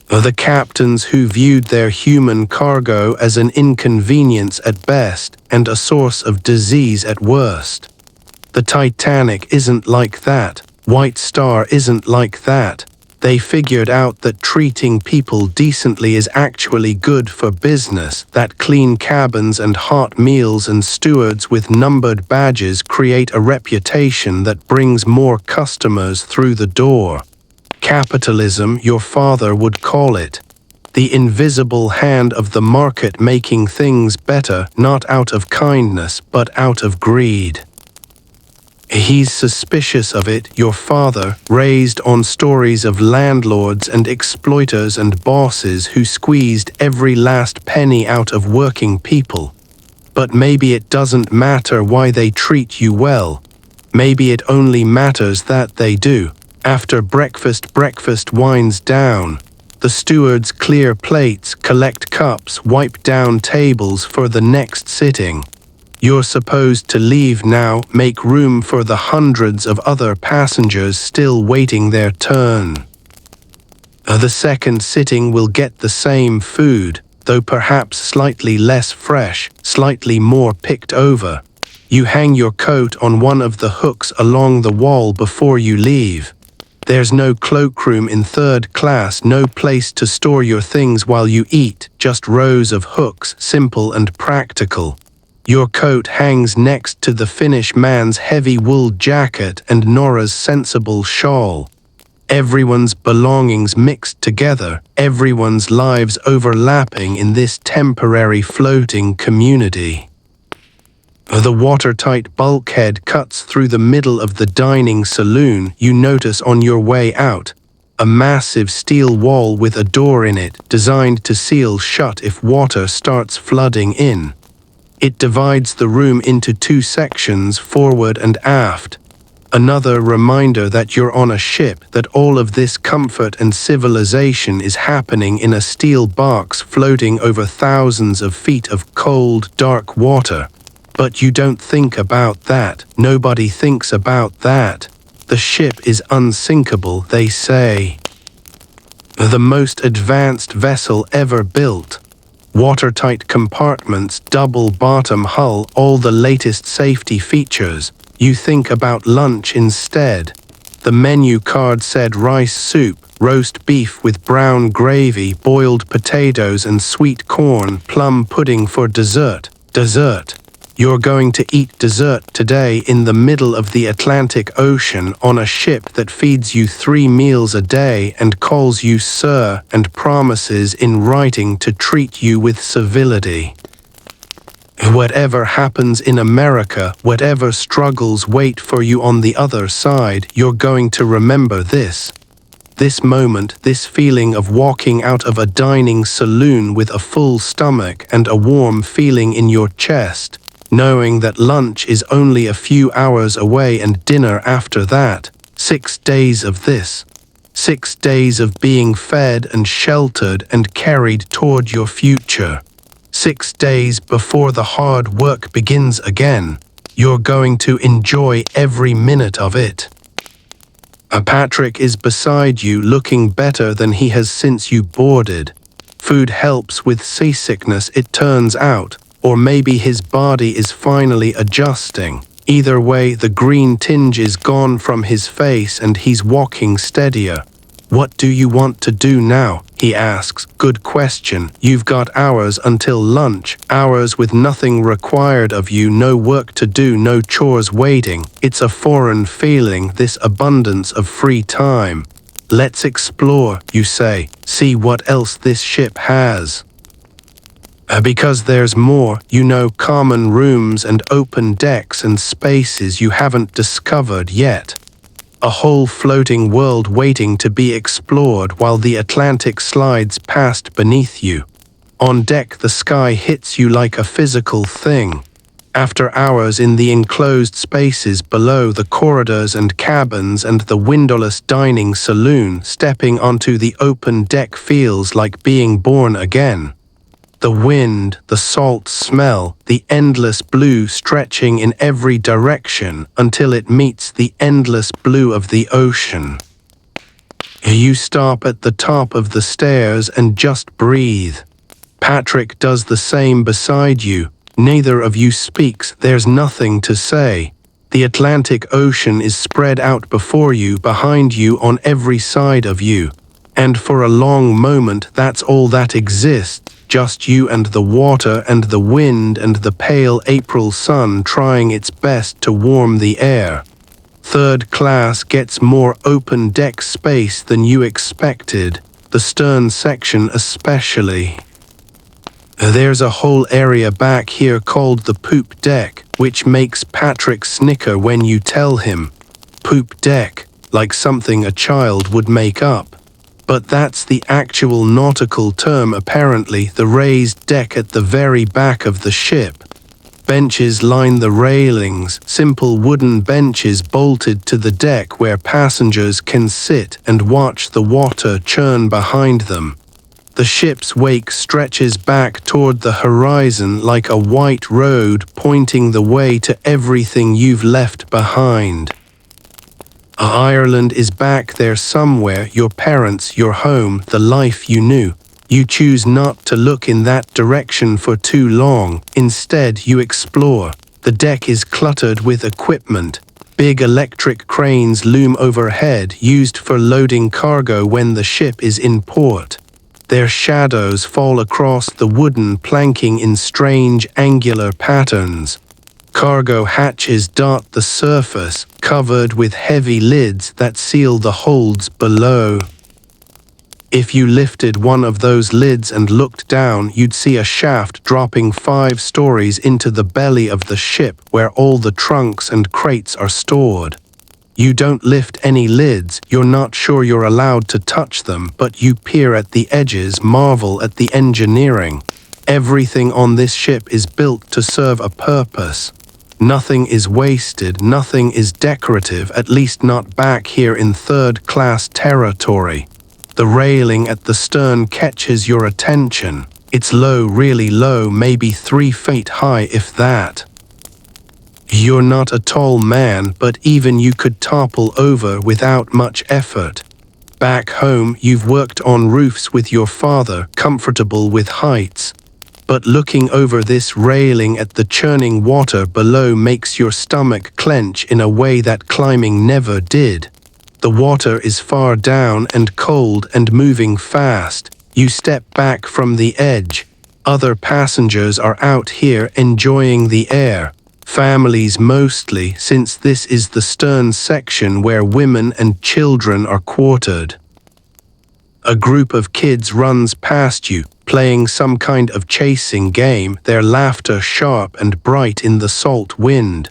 The captains who viewed their human cargo as an inconvenience at best and a source of disease at worst. The Titanic isn't like that. White Star isn't like that. They figured out that treating people decently is actually good for business, that clean cabins and hot meals and stewards with numbered badges create a reputation that brings more customers through the door. Capitalism, your father would call it. The invisible hand of the market making things better, not out of kindness, but out of greed. He's suspicious of it, your father, raised on stories of landlords and exploiters and bosses who squeezed every last penny out of working people. But maybe it doesn't matter why they treat you well. Maybe it only matters that they do. After breakfast winds down. The stewards clear plates, collect cups, wipe down tables for the next sitting. You're supposed to leave now, make room for the hundreds of other passengers still waiting their turn. The second sitting will get the same food, though perhaps slightly less fresh, slightly more picked over. You hang your coat on one of the hooks along the wall before you leave. There's no cloakroom in third class, no place to store your things while you eat, just rows of hooks, simple and practical. Your coat hangs next to the Finnish man's heavy wool jacket and Nora's sensible shawl. Everyone's belongings mixed together, everyone's lives overlapping in this temporary floating community. The watertight bulkhead cuts through the middle of the dining saloon you notice on your way out. A massive steel wall with a door in it, designed to seal shut if water starts flooding in. It divides the room into 2 sections, forward and aft. Another reminder that you're on a ship, that all of this comfort and civilization is happening in a steel box floating over thousands of feet of cold, dark water. But you don't think about that. Nobody thinks about that. The ship is unsinkable, they say. The most advanced vessel ever built. Watertight compartments, double bottom hull, all the latest safety features. You think about lunch instead. The menu card said rice soup, roast beef with brown gravy, boiled potatoes and sweet corn, plum pudding for dessert. Dessert. You're going to eat dessert today in the middle of the Atlantic Ocean on a ship that feeds you 3 meals a day and calls you sir and promises in writing to treat you with civility. Whatever happens in America, whatever struggles wait for you on the other side, you're going to remember this. This moment, this feeling of walking out of a dining saloon with a full stomach and a warm feeling in your chest, knowing that lunch is only a few hours away and dinner after that. 6 days of this. 6 days of being fed and sheltered and carried toward your future. 6 days before the hard work begins again. You're going to enjoy every minute of it. Patrick is beside you, looking better than he has since you boarded. Food helps with seasickness, it turns out, or maybe his body is finally adjusting. Either way, the green tinge is gone from his face and he's walking steadier. What do you want to do now? He asks. Good question. You've got hours until lunch, hours with nothing required of you, no work to do, no chores waiting. It's a foreign feeling, this abundance of free time. Let's explore, you say. See what else this ship has. Because there's more, you know, common rooms and open decks and spaces you haven't discovered yet. A whole floating world waiting to be explored while the Atlantic slides past beneath you. On deck, the sky hits you like a physical thing. After hours in the enclosed spaces below, the corridors and cabins and the windowless dining saloon, stepping onto the open deck feels like being born again. The wind, the salt smell, the endless blue stretching in every direction until it meets the endless blue of the ocean. You stop at the top of the stairs and just breathe. Patrick does the same beside you. Neither of you speaks, there's nothing to say. The Atlantic Ocean is spread out before you, behind you, on every side of you. And for a long moment, that's all that exists. Just you and the water and the wind and the pale April sun trying its best to warm the air. Third class gets more open deck space than you expected, the stern section especially. There's a whole area back here called the poop deck, which makes Patrick snicker when you tell him. Poop deck, like something a child would make up. But that's the actual nautical term apparently, the raised deck at the very back of the ship. Benches line the railings, simple wooden benches bolted to the deck where passengers can sit and watch the water churn behind them. The ship's wake stretches back toward the horizon like a white road pointing the way to everything you've left behind. Ireland is back there somewhere, your parents, your home, the life you knew. You choose not to look in that direction for too long. Instead, you explore. The deck is cluttered with equipment. Big electric cranes loom overhead, used for loading cargo when the ship is in port. Their shadows fall across the wooden planking in strange angular patterns. Cargo hatches dot the surface, covered with heavy lids that seal the holds below. If you lifted one of those lids and looked down, you'd see a shaft dropping 5 stories into the belly of the ship where all the trunks and crates are stored. You don't lift any lids, you're not sure you're allowed to touch them, but you peer at the edges, marvel at the engineering. Everything on this ship is built to serve a purpose. Nothing is wasted, nothing is decorative, at least not back here in third-class territory. The railing at the stern catches your attention. It's low, really low, maybe 3 feet high if that. You're not a tall man, but even you could topple over without much effort. Back home, you've worked on roofs with your father, comfortable with heights. But looking over this railing at the churning water below makes your stomach clench in a way that climbing never did. The water is far down and cold and moving fast. You step back from the edge. Other passengers are out here enjoying the air. Families mostly, since this is the stern section where women and children are quartered. A group of kids runs past you, playing some kind of chasing game, their laughter sharp and bright in the salt wind.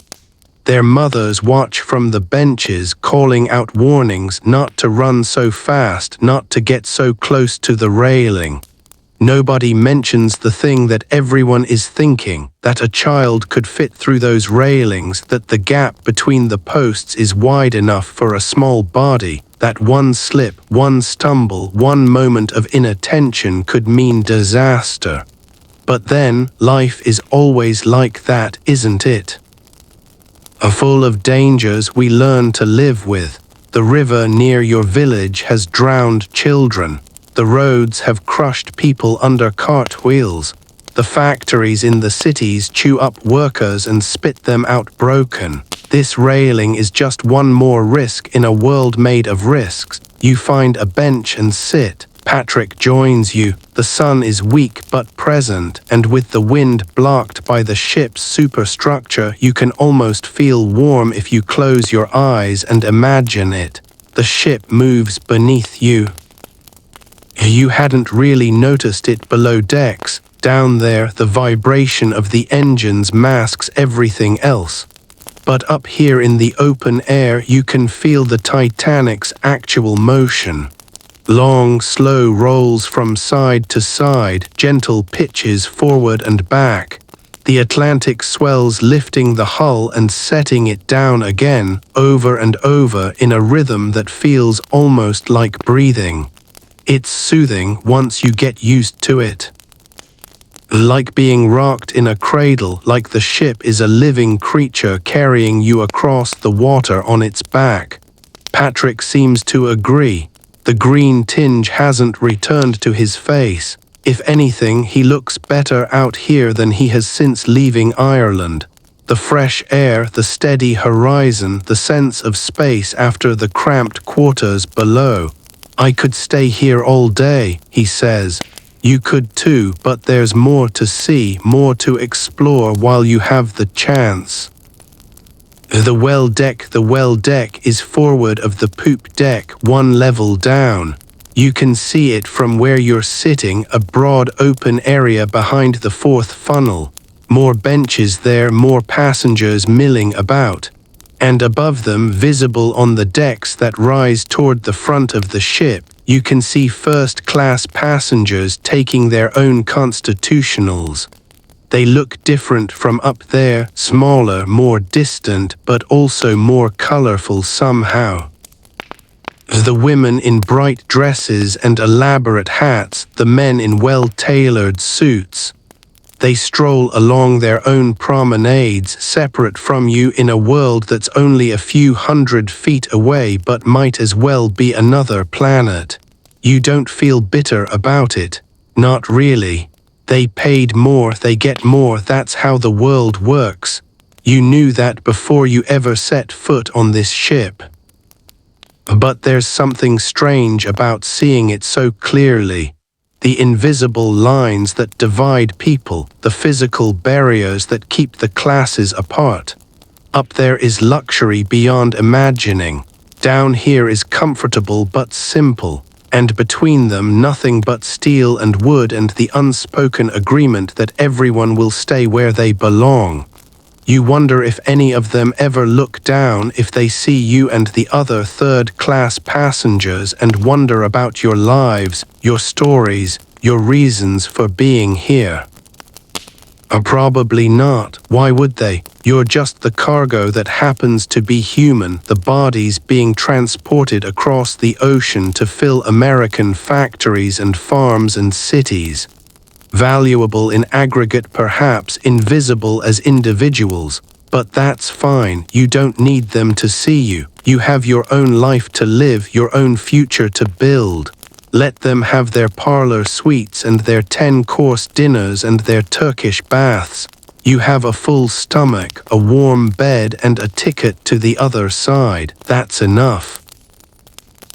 Their mothers watch from the benches, calling out warnings not to run so fast, not to get so close to the railing. Nobody mentions the thing that everyone is thinking, that a child could fit through those railings, that the gap between the posts is wide enough for a small body, that one slip, one stumble, one moment of inattention could mean disaster. But then, life is always like that, isn't it? Full of dangers we learn to live with. The river near your village has drowned children. The roads have crushed people under cartwheels. The factories in the cities chew up workers and spit them out broken. This railing is just one more risk in a world made of risks. You find a bench and sit. Patrick joins you. The sun is weak but present, and with the wind blocked by the ship's superstructure, you can almost feel warm if you close your eyes and imagine it. The ship moves beneath you. You hadn't really noticed it below decks. Down there, the vibration of the engines masks everything else. But up here in the open air, you can feel the Titanic's actual motion. Long, slow rolls from side to side, gentle pitches forward and back. The Atlantic swells lifting the hull and setting it down again, over and over in a rhythm that feels almost like breathing. It's soothing once you get used to it. Like being rocked in a cradle, like the ship is a living creature carrying you across the water on its back. Patrick seems to agree. The green tinge hasn't returned to his face. If anything, he looks better out here than he has since leaving Ireland. The fresh air, the steady horizon, the sense of space after the cramped quarters below. I could stay here all day, he says. You could too, but there's more to see, more to explore while you have the chance. The well deck is forward of the poop deck, one level down. You can see it from where you're sitting, a broad open area behind the fourth funnel. More benches there, more passengers milling about. And above them, visible on the decks that rise toward the front of the ship, you can see first-class passengers taking their own constitutionals. They look different from up there, smaller, more distant, but also more colorful somehow. The women in bright dresses and elaborate hats, the men in well-tailored suits. They stroll along their own promenades, separate from you in a world that's only a few hundred feet away but might as well be another planet. You don't feel bitter about it. Not really. They paid more, they get more, that's how the world works. You knew that before you ever set foot on this ship. But there's something strange about seeing it so clearly. The invisible lines that divide people, the physical barriers that keep the classes apart. Up there is luxury beyond imagining. Down here is comfortable but simple. And between them nothing but steel and wood and the unspoken agreement that everyone will stay where they belong. You wonder if any of them ever look down if they see you and the other third-class passengers and wonder about your lives, your stories, your reasons for being here. Probably not. Why would they? You're just the cargo that happens to be human, the bodies being transported across the ocean to fill American factories and farms and cities. Valuable in aggregate, perhaps invisible as individuals, but that's fine. You don't need them to see you. You have your own life to live, your own future to build. Let them have their parlor suites and their 10-course dinners and their Turkish baths. You have a full stomach, a warm bed, and a ticket to the other side. That's enough.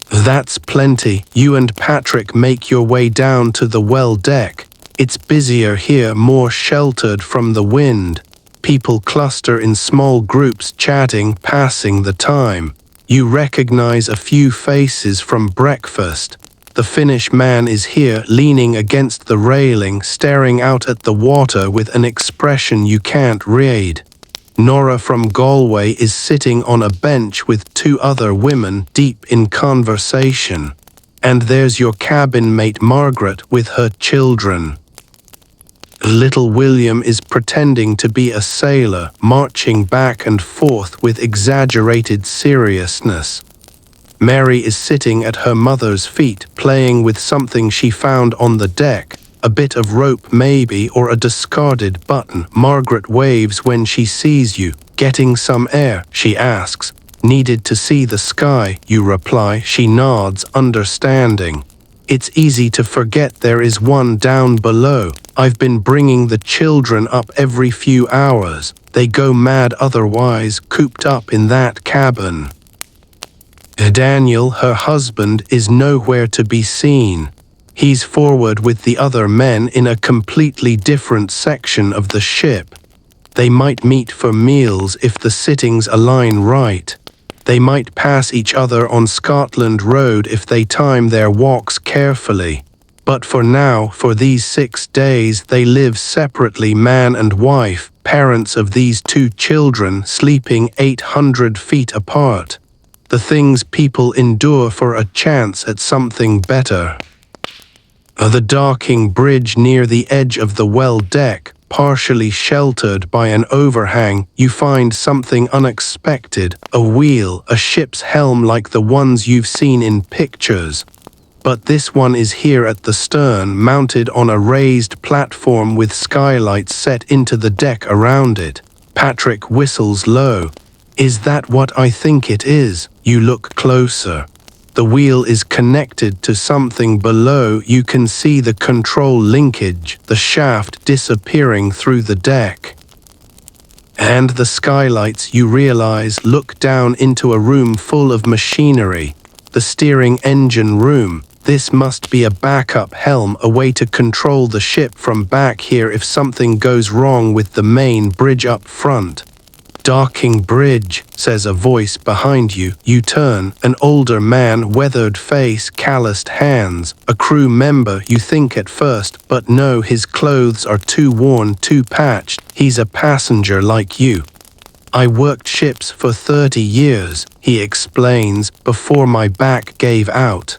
That's plenty. You and Patrick make your way down to the well deck. It's busier here, more sheltered from the wind. People cluster in small groups, chatting, passing the time. You recognize a few faces from breakfast. The Finnish man is here, leaning against the railing, staring out at the water with an expression you can't read. Nora from Galway is sitting on a bench with 2 other women, deep in conversation. And there's your cabin mate Margaret with her children. Little William is pretending to be a sailor, marching back and forth with exaggerated seriousness. Mary is sitting at her mother's feet, playing with something she found on the deck, a bit of rope maybe, or a discarded button. Margaret waves when she sees you. Getting some air, she asks. Needed to see the sky, you reply. She nods, understanding. It's easy to forget there is one down below. I've been bringing the children up every few hours. They go mad otherwise, cooped up in that cabin. Daniel, her husband, is nowhere to be seen. He's forward with the other men in a completely different section of the ship. They might meet for meals if the sittings align right. They might pass each other on Scotland Road if they time their walks carefully. But for now, for these 6 days, they live separately, man and wife, parents of these 2 children, sleeping 800 feet apart. The things people endure for a chance at something better. The docking bridge near the edge of the well deck, partially sheltered by an overhang, you find something unexpected, a wheel, a ship's helm like the ones you've seen in pictures. But this one is here at the stern, mounted on a raised platform with skylights set into the deck around it. Patrick whistles low. Is that what I think it is? You look closer. The wheel is connected to something below. You can see the control linkage, the shaft disappearing through the deck. And the skylights, you realize, look down into a room full of machinery. The steering engine room. This must be a backup helm, a way to control the ship from back here if something goes wrong with the main bridge up front. Docking bridge, says a voice behind you. You turn, an older man, weathered face, calloused hands, a crew member you think at first, but no, his clothes are too worn, too patched. He's a passenger like you. I worked ships for 30 years, he explains, before my back gave out.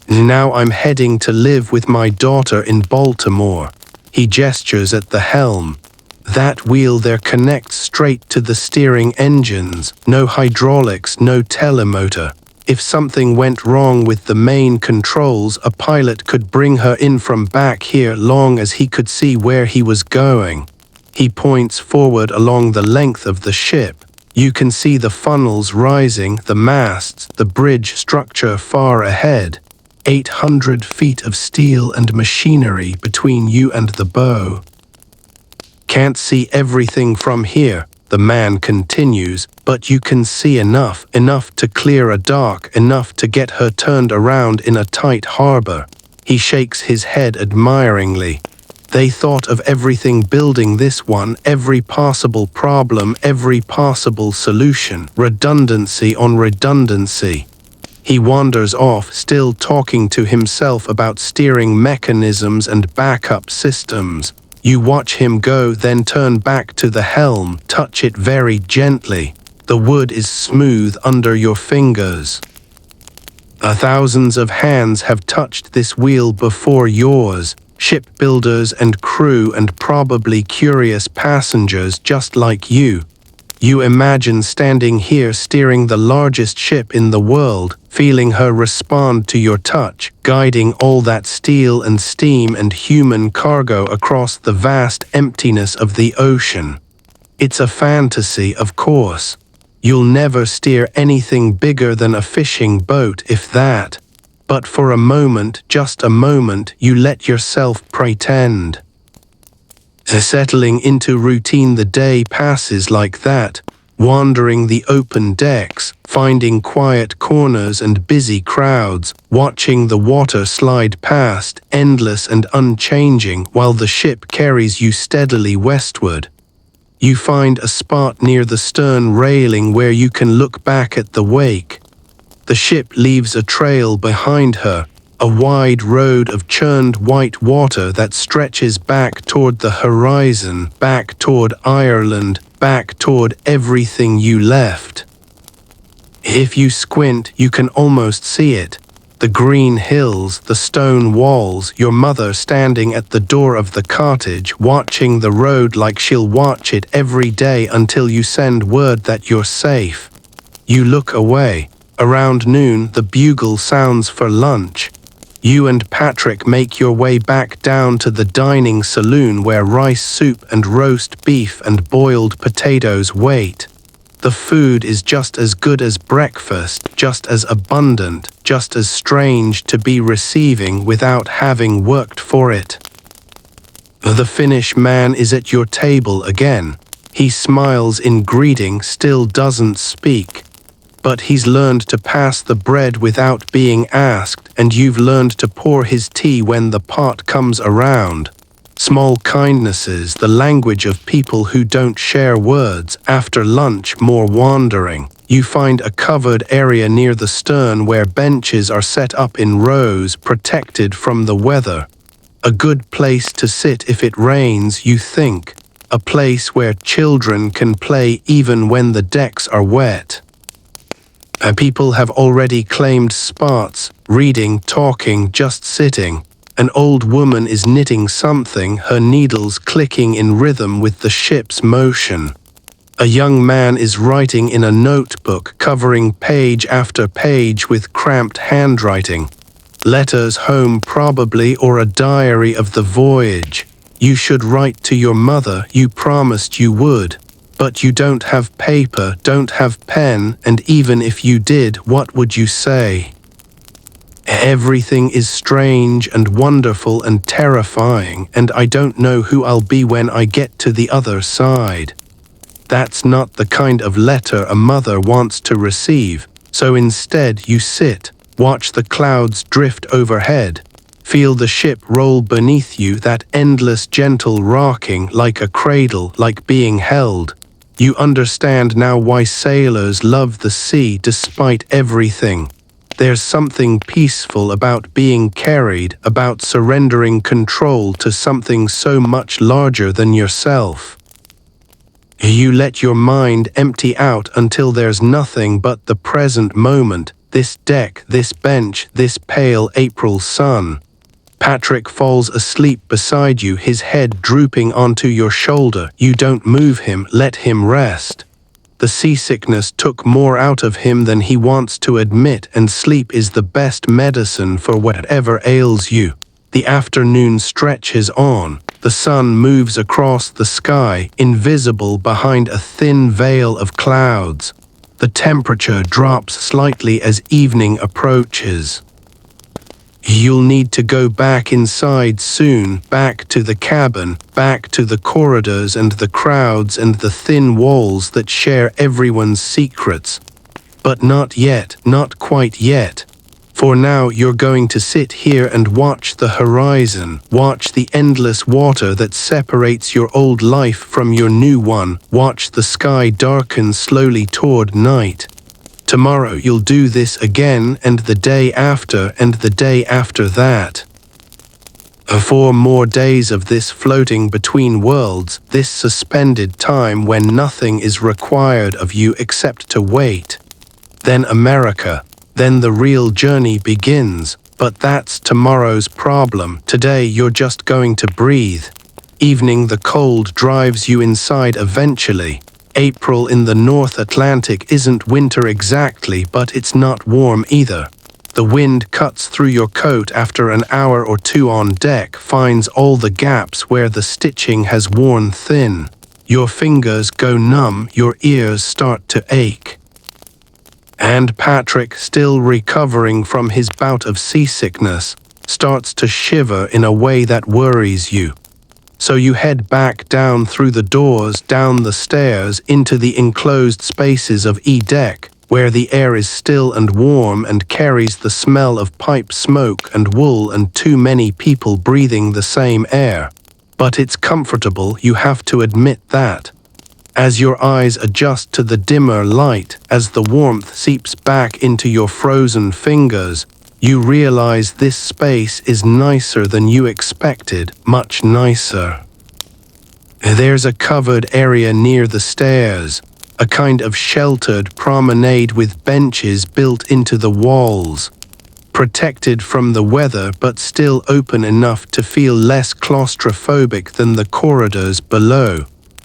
Now I'm heading to live with my daughter in Baltimore. He gestures at the helm. That wheel there connects straight to the steering engines. No hydraulics, no telemotor. If something went wrong with the main controls, a pilot could bring her in from back here long as he could see where he was going. He points forward along the length of the ship. You can see the funnels rising, the masts, the bridge structure far ahead. 800 feet of steel and machinery between you and the bow. Can't see everything from here, the man continues, but you can see enough to clear a dock, enough to get her turned around in a tight harbor. He shakes his head admiringly. They thought of everything building this one, every possible problem, every possible solution, redundancy on redundancy. He wanders off, still talking to himself about steering mechanisms and backup systems. You watch him go, then turn back to the helm, touch it very gently. The wood is smooth under your fingers. Thousands of hands have touched this wheel before yours. shipbuilders and crew and probably curious passengers just like you. You imagine standing here steering the largest ship in the world, feeling her respond to your touch, guiding all that steel and steam and human cargo across the vast emptiness of the ocean. It's a fantasy, of course. You'll never steer anything bigger than a fishing boat, if that. But for a moment, just a moment, you let yourself pretend. Settling into routine, the day passes like that, wandering the open decks, finding quiet corners and busy crowds, watching the water slide past, endless and unchanging, while the ship carries you steadily westward. You find a spot near the stern railing where you can look back at the wake. The ship leaves a trail behind her, a wide road of churned white water that stretches back toward the horizon, back toward Ireland, back toward everything you left. If you squint, you can almost see it. The green hills, the stone walls, your mother standing at the door of the cottage, watching the road like she'll watch it every day until you send word that you're safe. You look away. Around noon, the bugle sounds for lunch. You and Patrick make your way back down to the dining saloon where rice soup and roast beef and boiled potatoes wait. The food is just as good as breakfast, just as abundant, just as strange to be receiving without having worked for it. The Finnish man is at your table again. He smiles in greeting, still doesn't speak. But he's learned to pass the bread without being asked, and you've learned to pour his tea when the pot comes around. Small kindnesses, the language of people who don't share words. After lunch, more wandering. You find a covered area near the stern where benches are set up in rows, protected from the weather. A good place to sit if it rains, you think. A place where children can play even when the decks are wet. People have already claimed spots, reading, talking, just sitting. An old woman is knitting something, her needles clicking in rhythm with the ship's motion. A young man is writing in a notebook, covering page after page with cramped handwriting. Letters home probably, or a diary of the voyage. You should write to your mother, you promised you would. But you don't have paper, don't have pen, and even if you did, what would you say? Everything is strange and wonderful and terrifying, and I don't know who I'll be when I get to the other side. That's not the kind of letter a mother wants to receive, so instead you sit, watch the clouds drift overhead, feel the ship roll beneath you, that endless gentle rocking, like a cradle, like being held. You understand now why sailors love the sea despite everything. There's something peaceful about being carried, about surrendering control to something so much larger than yourself. You let your mind empty out until there's nothing but the present moment, this deck, this bench, this pale April sun. Patrick falls asleep beside you, his head drooping onto your shoulder. You don't move him, let him rest. The seasickness took more out of him than he wants to admit, and sleep is the best medicine for whatever ails you. The afternoon stretches on. The sun moves across the sky, invisible behind a thin veil of clouds. The temperature drops slightly as evening approaches. You'll need to go back inside soon, back to the cabin, back to the corridors and the crowds and the thin walls that share everyone's secrets. But not yet, not quite yet. For now you're going to sit here and watch the horizon, watch the endless water that separates your old life from your new one, watch the sky darken slowly toward night. Tomorrow you'll do this again, and the day after, and the day after that. 4 more days of this floating between worlds, this suspended time when nothing is required of you except to wait. Then America, then the real journey begins. But that's tomorrow's problem. Today you're just going to breathe. Evening, the cold drives you inside eventually. April in the North Atlantic isn't winter exactly, but it's not warm either. The wind cuts through your coat after an hour or two on deck, finds all the gaps where the stitching has worn thin. Your fingers go numb, your ears start to ache. And Patrick, still recovering from his bout of seasickness, starts to shiver in a way that worries you. So you head back down through the doors, down the stairs, into the enclosed spaces of E-deck, where the air is still and warm and carries the smell of pipe smoke and wool and too many people breathing the same air. But it's comfortable, you have to admit that. As your eyes adjust to the dimmer light, as the warmth seeps back into your frozen fingers, you realize this space is nicer than you expected, much nicer. There's a covered area near the stairs, a kind of sheltered promenade with benches built into the walls, protected from the weather but still open enough to feel less claustrophobic than the corridors below.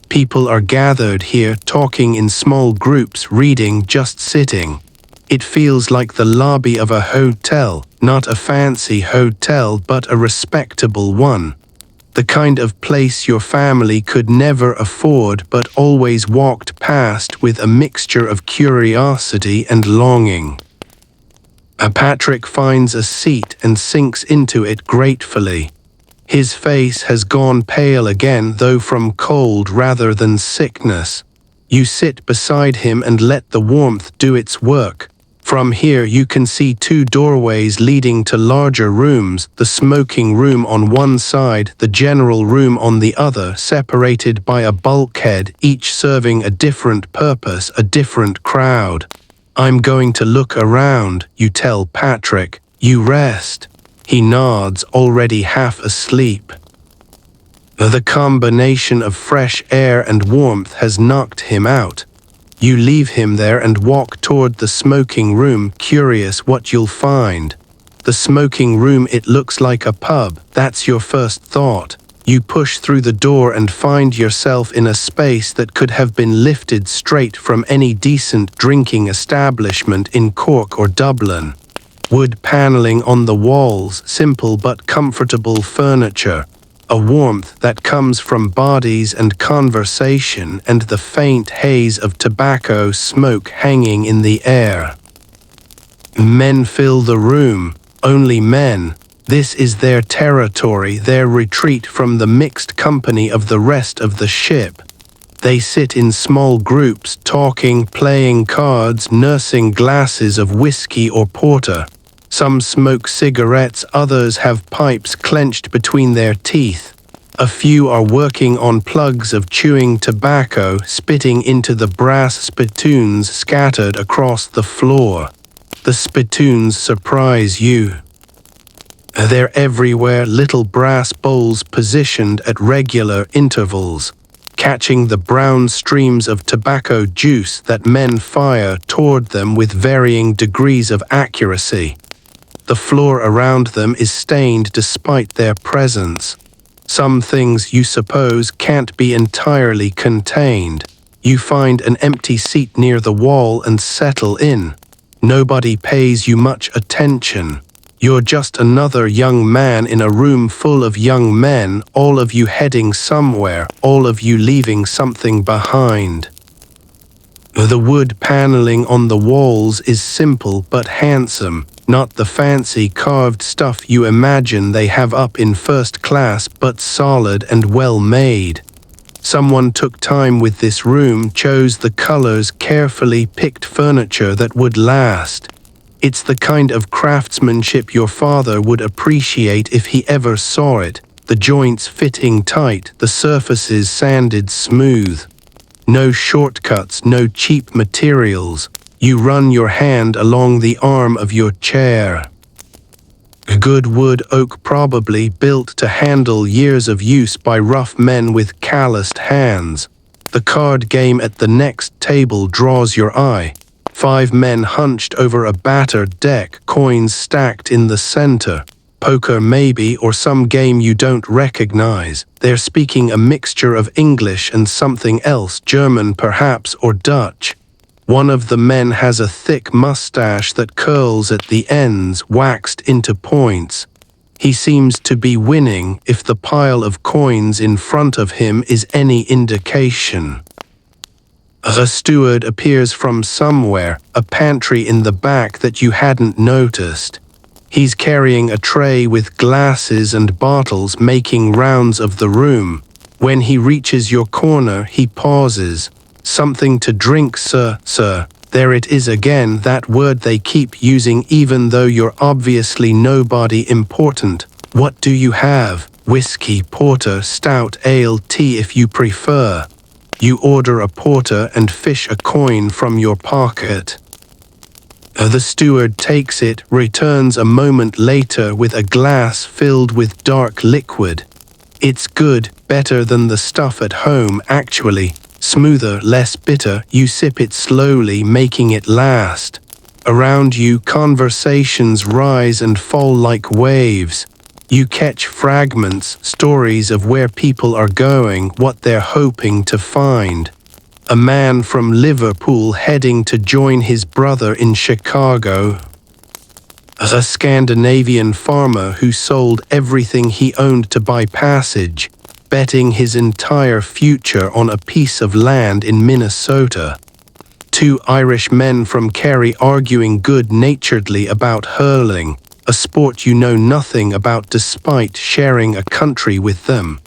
People are gathered here, talking in small groups, reading, just sitting. It feels like the lobby of a hotel, not a fancy hotel but a respectable one. The kind of place your family could never afford but always walked past with a mixture of curiosity and longing. Patrick finds a seat and sinks into it gratefully. His face has gone pale again, though from cold rather than sickness. You sit beside him and let the warmth do its work. From here you can see two doorways leading to larger rooms, the smoking room on one side, the general room on the other, separated by a bulkhead, each serving a different purpose, a different crowd. I'm going to look around, you tell Patrick. You rest. He nods, already half asleep. The combination of fresh air and warmth has knocked him out. You leave him there and walk toward the smoking room, curious what you'll find. The smoking room, it looks like a pub, that's your first thought. You push through the door and find yourself in a space that could have been lifted straight from any decent drinking establishment in Cork or Dublin. Wood paneling on the walls, simple but comfortable furniture. A warmth that comes from bodies and conversation and the faint haze of tobacco smoke hanging in the air. Men fill the room, only men. This is their territory, their retreat from the mixed company of the rest of the ship. They sit in small groups, talking, playing cards, nursing glasses of whiskey or porter. Some smoke cigarettes, others have pipes clenched between their teeth. A few are working on plugs of chewing tobacco, spitting into the brass spittoons scattered across the floor. The spittoons surprise you. They're everywhere, little brass bowls positioned at regular intervals, catching the brown streams of tobacco juice that men fire toward them with varying degrees of accuracy. The floor around them is stained despite their presence. Some things, you suppose, can't be entirely contained. You find an empty seat near the wall and settle in. Nobody pays you much attention. You're just another young man in a room full of young men, all of you heading somewhere, all of you leaving something behind. The wood paneling on the walls is simple but handsome, not the fancy carved stuff you imagine they have up in first class, but solid and well made. Someone took time with this room, chose the colors, carefully picked furniture that would last. It's the kind of craftsmanship your father would appreciate if he ever saw it, the joints fitting tight, the surfaces sanded smooth. No shortcuts, no cheap materials. You run your hand along the arm of your chair. Good wood, oak, probably built to handle years of use by rough men with calloused hands. The card game at the next table draws your eye. 5 men hunched over a battered deck, coins stacked in the center. Poker maybe, or some game you don't recognize. They're speaking a mixture of English and something else, German perhaps, or Dutch. One of the men has a thick mustache that curls at the ends, waxed into points. He seems to be winning, if the pile of coins in front of him is any indication. A steward appears from somewhere, a pantry in the back that you hadn't noticed. He's carrying a tray with glasses and bottles, making rounds of the room. When he reaches your corner, he pauses. "Something to drink, sir, sir." There it is again, that word they keep using even though you're obviously nobody important. "What do you have?" "Whiskey, porter, stout, ale, tea if you prefer." You order a porter and fish a coin from your pocket. The steward takes it, returns a moment later with a glass filled with dark liquid. It's good, better than the stuff at home actually. Smoother, less bitter. You sip it slowly, making it last. Around you, conversations rise and fall like waves. You catch fragments, stories of where people are going, what they're hoping to find. A man from Liverpool heading to join his brother in Chicago. A Scandinavian farmer who sold everything he owned to buy passage, betting his entire future on a piece of land in Minnesota. 2 Irish men from Kerry arguing good-naturedly about hurling, a sport you know nothing about despite sharing a country with them.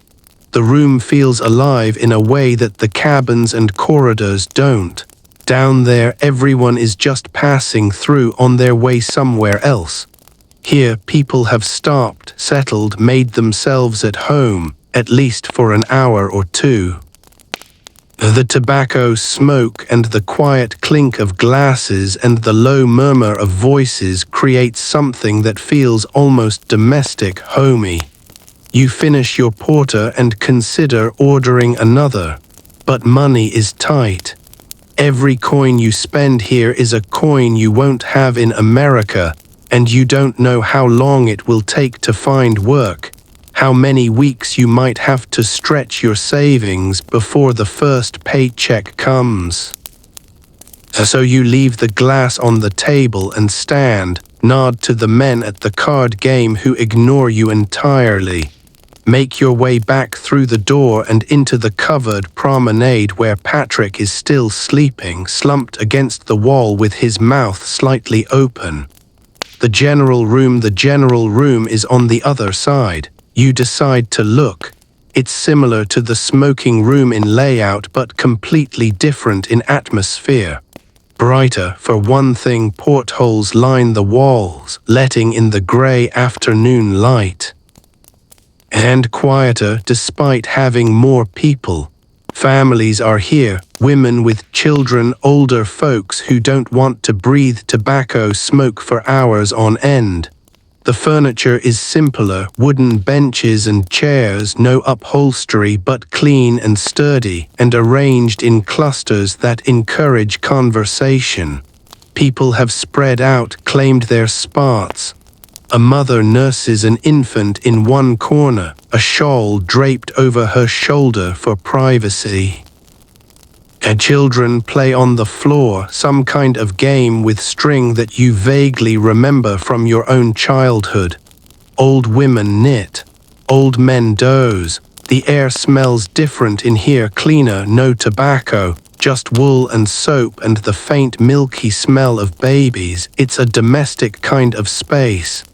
The room feels alive in a way that the cabins and corridors don't. Down there, everyone is just passing through on their way somewhere else. Here, people have stopped, settled, made themselves at home, at least for an hour or two. The tobacco smoke and the quiet clink of glasses and the low murmur of voices create something that feels almost domestic, homey. You finish your porter and consider ordering another. But money is tight. Every coin you spend here is a coin you won't have in America, and you don't know how long it will take to find work, how many weeks you might have to stretch your savings before the first paycheck comes. So you leave the glass on the table and stand, nod to the men at the card game who ignore you entirely. Make your way back through the door and into the covered promenade where Patrick is still sleeping, slumped against the wall with his mouth slightly open. The general room is on the other side. You decide to look. It's similar to the smoking room in layout but completely different in atmosphere. Brighter, for one thing, portholes line the walls, letting in the grey afternoon light. And quieter despite having more people. Families are here, women with children, older folks who don't want to breathe tobacco smoke for hours on end. The furniture is simpler, wooden benches and chairs, no upholstery but clean and sturdy, and arranged in clusters that encourage conversation. People have spread out, claimed their spots. A mother nurses an infant in one corner, a shawl draped over her shoulder for privacy. Children play on the floor, some kind of game with string that you vaguely remember from your own childhood. Old women knit. Old men doze. The air smells different in here, cleaner, no tobacco, just wool and soap and the faint milky smell of babies. It's a domestic kind of space.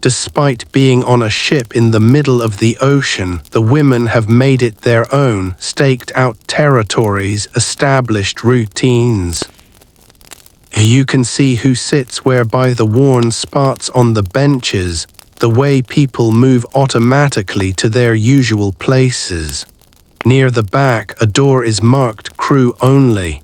Despite being on a ship in the middle of the ocean, the women have made it their own, staked out territories, established routines. You can see who sits where by the worn spots on the benches, the way people move automatically to their usual places. Near the back, a door is marked crew only.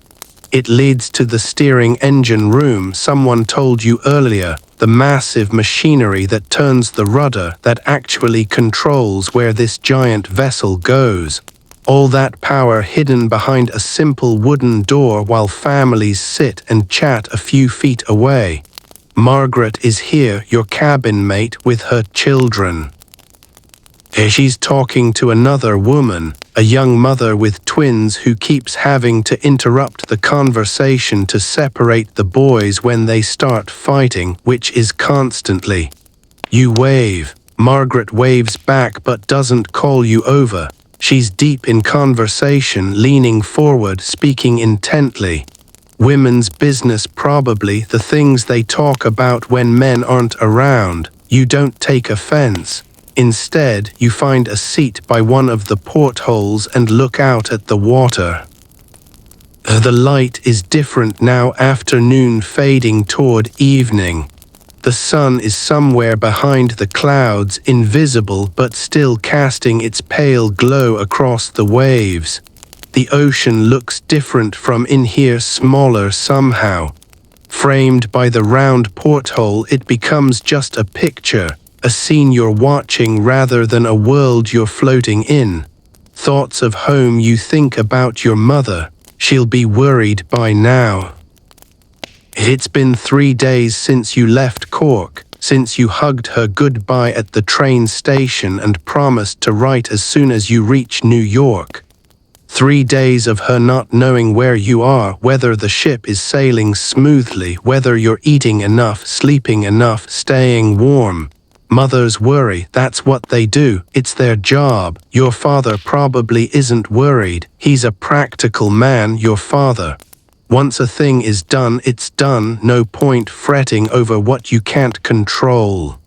It leads to the steering engine room someone told you earlier, the massive machinery that turns the rudder that actually controls where this giant vessel goes. All that power hidden behind a simple wooden door while families sit and chat a few feet away. Margaret is here, your cabin mate, with her children. She's talking to another woman, a young mother with twins who keeps having to interrupt the conversation to separate the boys when they start fighting, which is constantly. You wave. Margaret waves back but doesn't call you over. She's deep in conversation, leaning forward, speaking intently. Women's business probably, the things they talk about when men aren't around. You don't take offense. Instead, you find a seat by one of the portholes and look out at the water. The light is different now, afternoon fading toward evening. The sun is somewhere behind the clouds, invisible but still casting its pale glow across the waves. The ocean looks different from in here, smaller somehow. Framed by the round porthole, it becomes just a picture. A scene you're watching rather than a world you're floating in. Thoughts of home, you think about your mother. She'll be worried by now. It's been 3 days since you left Cork, since you hugged her goodbye at the train station and promised to write as soon as you reach New York. 3 days of her not knowing where you are, whether the ship is sailing smoothly, whether you're eating enough, sleeping enough, staying warm. Mothers worry, that's what they do, it's their job. Your father probably isn't worried, he's a practical man, your father. Once a thing is done, it's done, no point fretting over what you can't control.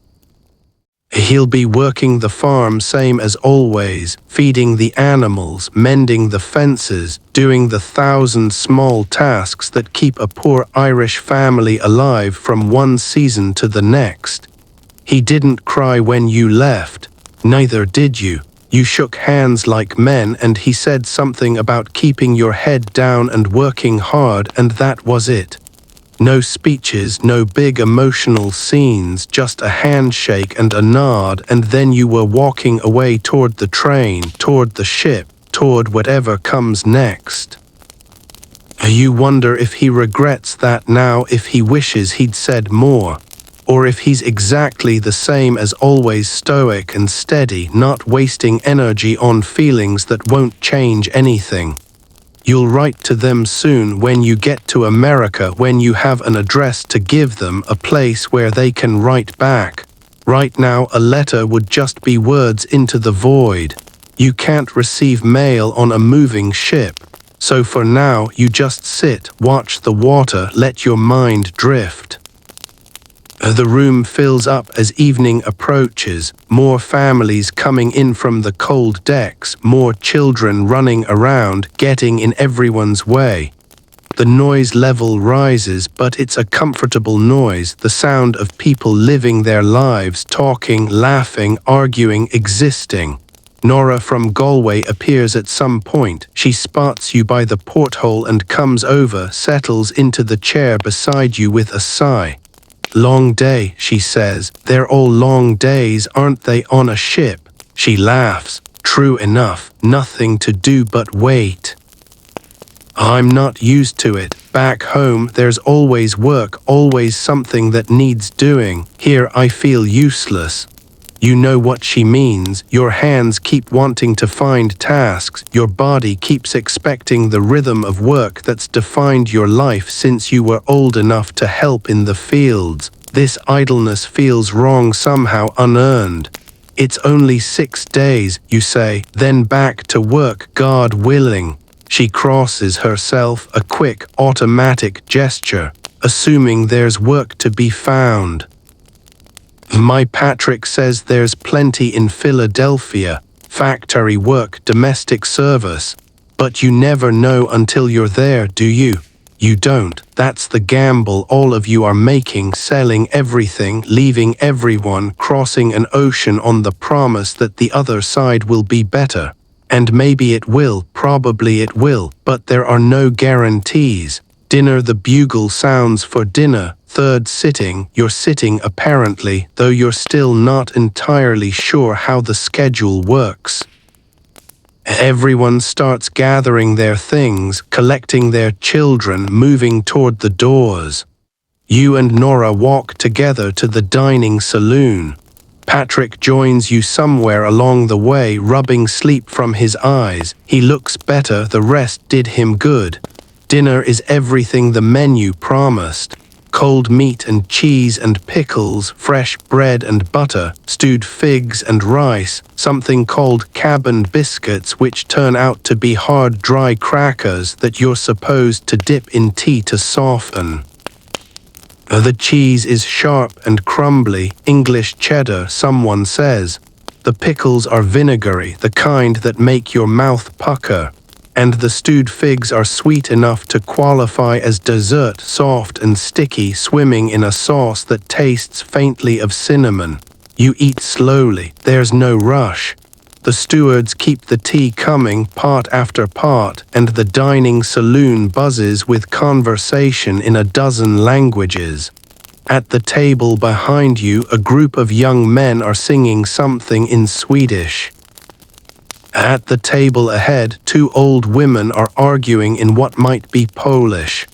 He'll be working the farm same as always, feeding the animals, mending the fences, doing the 1,000 small tasks that keep a poor Irish family alive from one season to the next. He didn't cry when you left, neither did you. You shook hands like men and he said something about keeping your head down and working hard, and that was it. No speeches, no big emotional scenes, just a handshake and a nod, and then you were walking away toward the train, toward the ship, toward whatever comes next. You wonder if he regrets that now, if he wishes he'd said more. Or if he's exactly the same as always, stoic and steady, not wasting energy on feelings that won't change anything. You'll write to them soon when you get to America, when you have an address to give them, a place where they can write back. Right now, a letter would just be words into the void. You can't receive mail on a moving ship. So for now, you just sit, watch the water, let your mind drift. The room fills up as evening approaches, more families coming in from the cold decks, more children running around, getting in everyone's way. The noise level rises, but it's a comfortable noise, the sound of people living their lives, talking, laughing, arguing, existing. Nora from Galway appears at some point. She spots you by the porthole and comes over, settles into the chair beside you with a sigh. Long day, she says. They're all long days, aren't they, on a ship? She laughs. True enough, nothing to do but wait. I'm not used to it. Back home, there's always work, always something that needs doing. Here I feel useless. You know what she means. Your hands keep wanting to find tasks. Your body keeps expecting the rhythm of work that's defined your life since you were old enough to help in the fields. This idleness feels wrong, somehow unearned. It's only 6 days, you say, then back to work, God willing. She crosses herself, a quick, automatic gesture, assuming there's work to be found. My Patrick says there's plenty in Philadelphia, factory work, domestic service. But you never know until you're there, do you? You don't. That's the gamble all of you are making, selling everything, leaving everyone, crossing an ocean on the promise that the other side will be better. And maybe it will, probably it will, but there are no guarantees. Dinner, the bugle sounds for dinner. Third sitting, you're sitting apparently, though you're still not entirely sure how the schedule works. Everyone starts gathering their things, collecting their children, moving toward the doors. You and Nora walk together to the dining saloon. Patrick joins you somewhere along the way, rubbing sleep from his eyes. He looks better, the rest did him good. Dinner is everything the menu promised. Cold meat and cheese and pickles, fresh bread and butter, stewed figs and rice, something called cabin biscuits, which turn out to be hard, dry crackers that you're supposed to dip in tea to soften. The cheese is sharp and crumbly, English cheddar, someone says. The pickles are vinegary, the kind that make your mouth pucker. And the stewed figs are sweet enough to qualify as dessert, soft and sticky, swimming in a sauce that tastes faintly of cinnamon. You eat slowly, there's no rush. The stewards keep the tea coming, pot after pot, and the dining saloon buzzes with conversation in a dozen languages. At the table behind you, a group of young men are singing something in Swedish. At the table ahead, two old women are arguing in what might be Polish.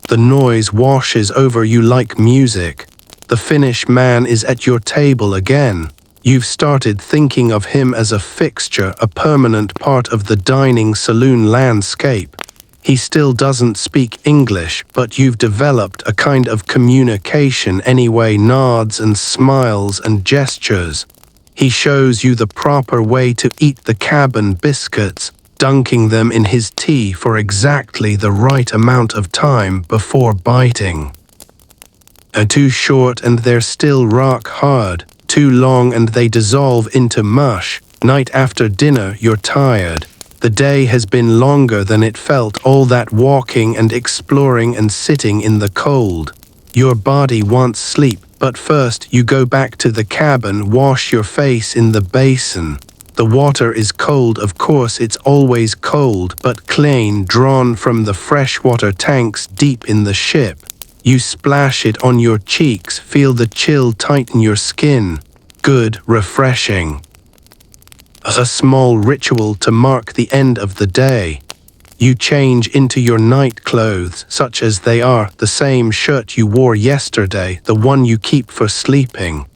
The noise washes over you like music. The Finnish man is at your table again. You've started thinking of him as a fixture, a permanent part of the dining saloon landscape. He still doesn't speak English, but you've developed a kind of communication anyway, nods and smiles and gestures. He shows you the proper way to eat the cabin biscuits, dunking them in his tea for exactly the right amount of time before biting. Too short and they're still rock hard, too long and they dissolve into mush. Night after dinner, you're tired. The day has been longer than it felt, all that walking and exploring and sitting in the cold. Your body wants sleep, but first you go back to the cabin, wash your face in the basin. The water is cold, of course it's always cold, but clean, drawn from the freshwater tanks deep in the ship. You splash it on your cheeks, feel the chill tighten your skin. Good, refreshing. A small ritual to mark the end of the day. You change into your night clothes, such as they are, the same shirt you wore yesterday, the one you keep for sleeping.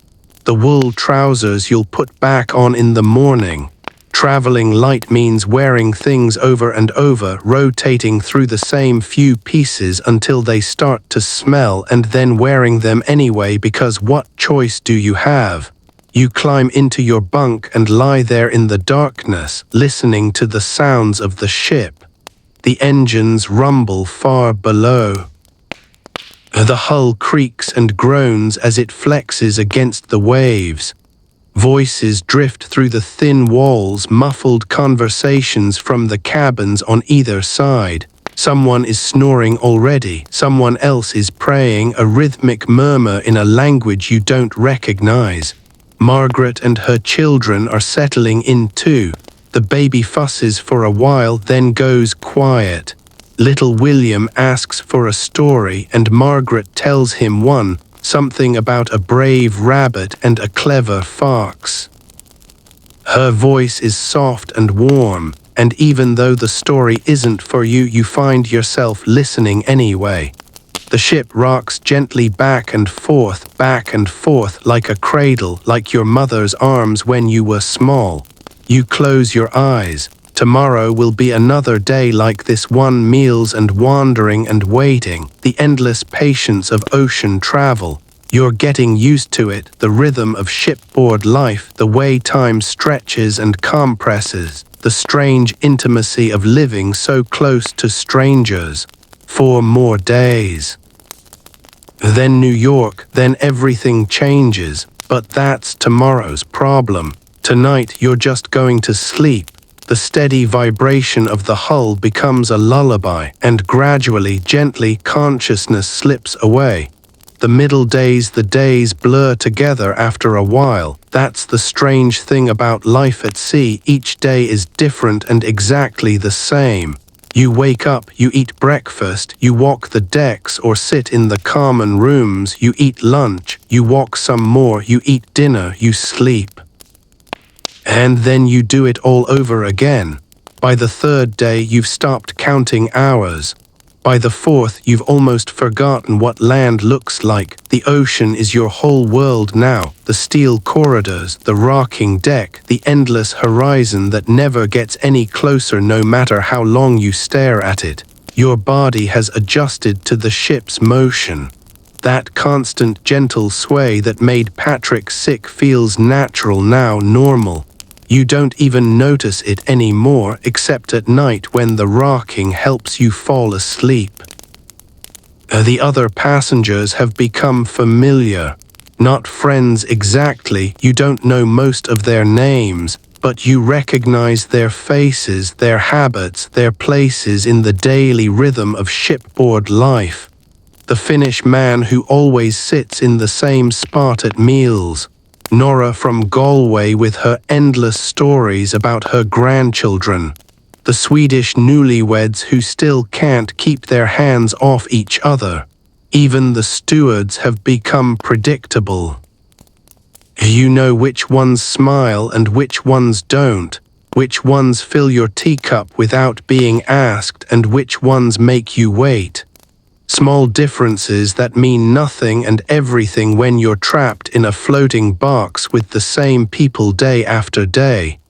The wool trousers you'll put back on in the morning. Traveling light means wearing things over and over, rotating through the same few pieces until they start to smell, and then wearing them anyway, because what choice do you have? You climb into your bunk and lie there in the darkness, listening to the sounds of the ship. The engines rumble far below. The hull creaks and groans as it flexes against the waves. Voices drift through the thin walls, muffled conversations from the cabins on either side. Someone is snoring already, someone else is praying, a rhythmic murmur in a language you don't recognize. Margaret and her children are settling in too. The baby fusses for a while, then goes quiet. Little William asks for a story, and Margaret tells him one, something about a brave rabbit and a clever fox. Her voice is soft and warm, and even though the story isn't for you, you find yourself listening anyway. The ship rocks gently back and forth, like a cradle, like your mother's arms when you were small. You close your eyes. Tomorrow will be another day like this one, meals and wandering and waiting, the endless patience of ocean travel. You're getting used to it, the rhythm of shipboard life, the way time stretches and compresses, the strange intimacy of living so close to strangers. 4 more days. Then New York, then everything changes, but that's tomorrow's problem. Tonight you're just going to sleep. The steady vibration of the hull becomes a lullaby, and gradually, gently, consciousness slips away. The middle days, the days blur together after a while. That's the strange thing about life at sea. Each day is different and exactly the same. You wake up, you eat breakfast, you walk the decks or sit in the common rooms, you eat lunch, you walk some more, you eat dinner, you sleep. And then you do it all over again. By the third day, you've stopped counting hours. By the fourth, you've almost forgotten what land looks like. The ocean is your whole world now. The steel corridors, the rocking deck, the endless horizon that never gets any closer no matter how long you stare at it. Your body has adjusted to the ship's motion. That constant gentle sway that made Patrick sick feels natural now, normal. You don't even notice it anymore except at night when the rocking helps you fall asleep. The other passengers have become familiar. Not friends exactly, you don't know most of their names, but you recognize their faces, their habits, their places in the daily rhythm of shipboard life. The Finnish man who always sits in the same spot at meals. Nora from Galway with her endless stories about her grandchildren. The Swedish newlyweds who still can't keep their hands off each other. Even the stewards have become predictable. You know which ones smile and which ones don't, which ones fill your teacup without being asked and which ones make you wait. Small differences that mean nothing and everything when you're trapped in a floating box with the same people day after day.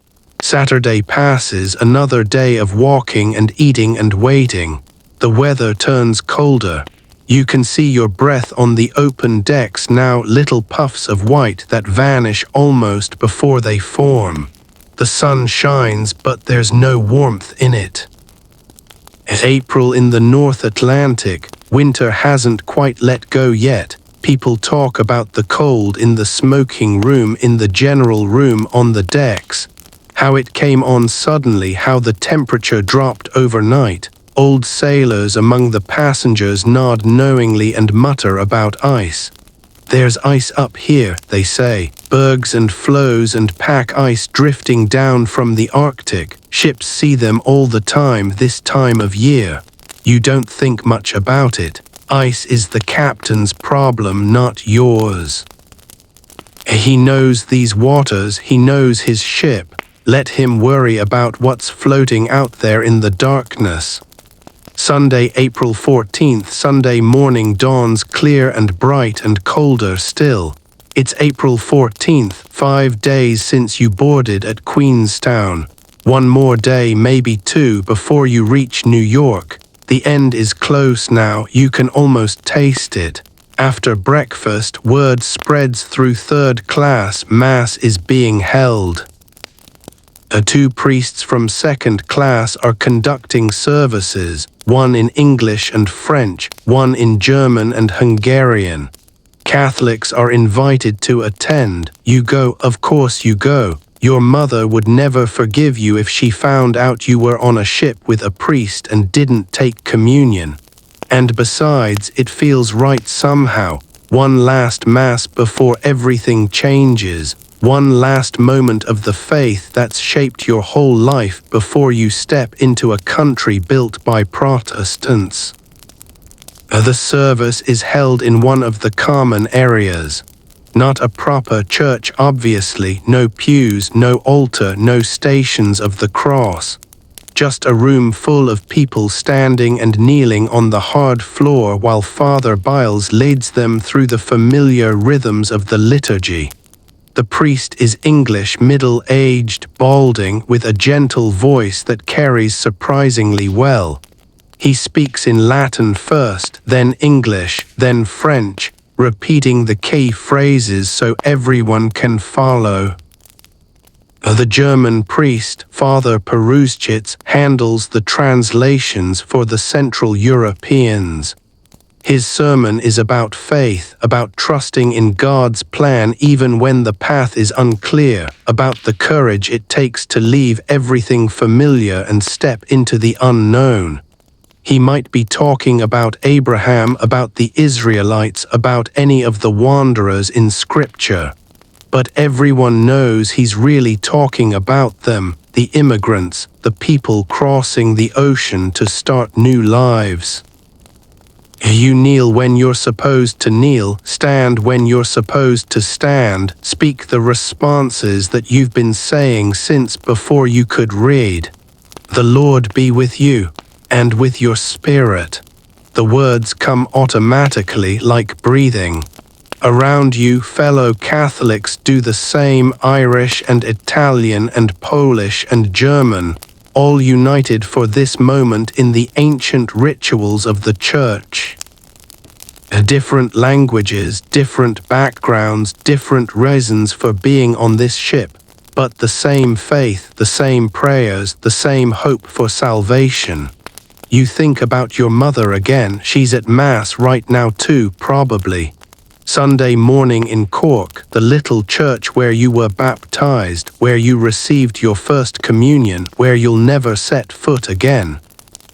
Saturday passes, another day of walking and eating and waiting. The weather turns colder. You can see your breath on the open decks now, little puffs of white that vanish almost before they form. The sun shines, but there's no warmth in it. April in the North Atlantic. Winter hasn't quite let go yet. People talk about the cold in the smoking room, in the general room, on the decks. How it came on suddenly, how the temperature dropped overnight. Old sailors among the passengers nod knowingly and mutter about ice. There's ice up here, they say. Bergs and floes and pack ice drifting down from the Arctic. Ships see them all the time this time of year. You don't think much about it. Ice is the captain's problem, not yours. He knows these waters, he knows his ship. Let him worry about what's floating out there in the darkness. Sunday, April 14th, Sunday morning dawns clear and bright and colder still. It's April 14th, 5 days since you boarded at Queenstown. One more day, maybe two, before you reach New York. The end is close now, you can almost taste it. After breakfast, word spreads through third class, Mass is being held. Two priests from second class are conducting services, one in English and French, one in German and Hungarian. Catholics are invited to attend. You go, of course you go. Your mother would never forgive you if she found out you were on a ship with a priest and didn't take communion. And besides, it feels right somehow. One last Mass before everything changes. One last moment of the faith that's shaped your whole life before you step into a country built by Protestants. The service is held in one of the common areas. Not a proper church, obviously, no pews, no altar, no stations of the cross. Just a room full of people standing and kneeling on the hard floor while Father Biles leads them through the familiar rhythms of the liturgy. The priest is English, middle-aged, balding, with a gentle voice that carries surprisingly well. He speaks in Latin first, then English, then French, repeating the key phrases so everyone can follow. The German priest, Father Peruschitz, handles the translations for the Central Europeans. His sermon is about faith, about trusting in God's plan even when the path is unclear, about the courage it takes to leave everything familiar and step into the unknown. He might be talking about Abraham, about the Israelites, about any of the wanderers in Scripture. But everyone knows he's really talking about them, the immigrants, the people crossing the ocean to start new lives. You kneel when you're supposed to kneel, stand when you're supposed to stand, speak the responses that you've been saying since before you could read. The Lord be with you, and with your spirit. The words come automatically like breathing. Around you, fellow Catholics do the same. Irish and Italian and Polish and German, all united for this moment in the ancient rituals of the Church. Different languages, different backgrounds, different reasons for being on this ship, but the same faith, the same prayers, the same hope for salvation. You think about your mother again. She's at Mass right now too, probably. Sunday morning in Cork, the little church where you were baptized, where you received your first communion, where you'll never set foot again.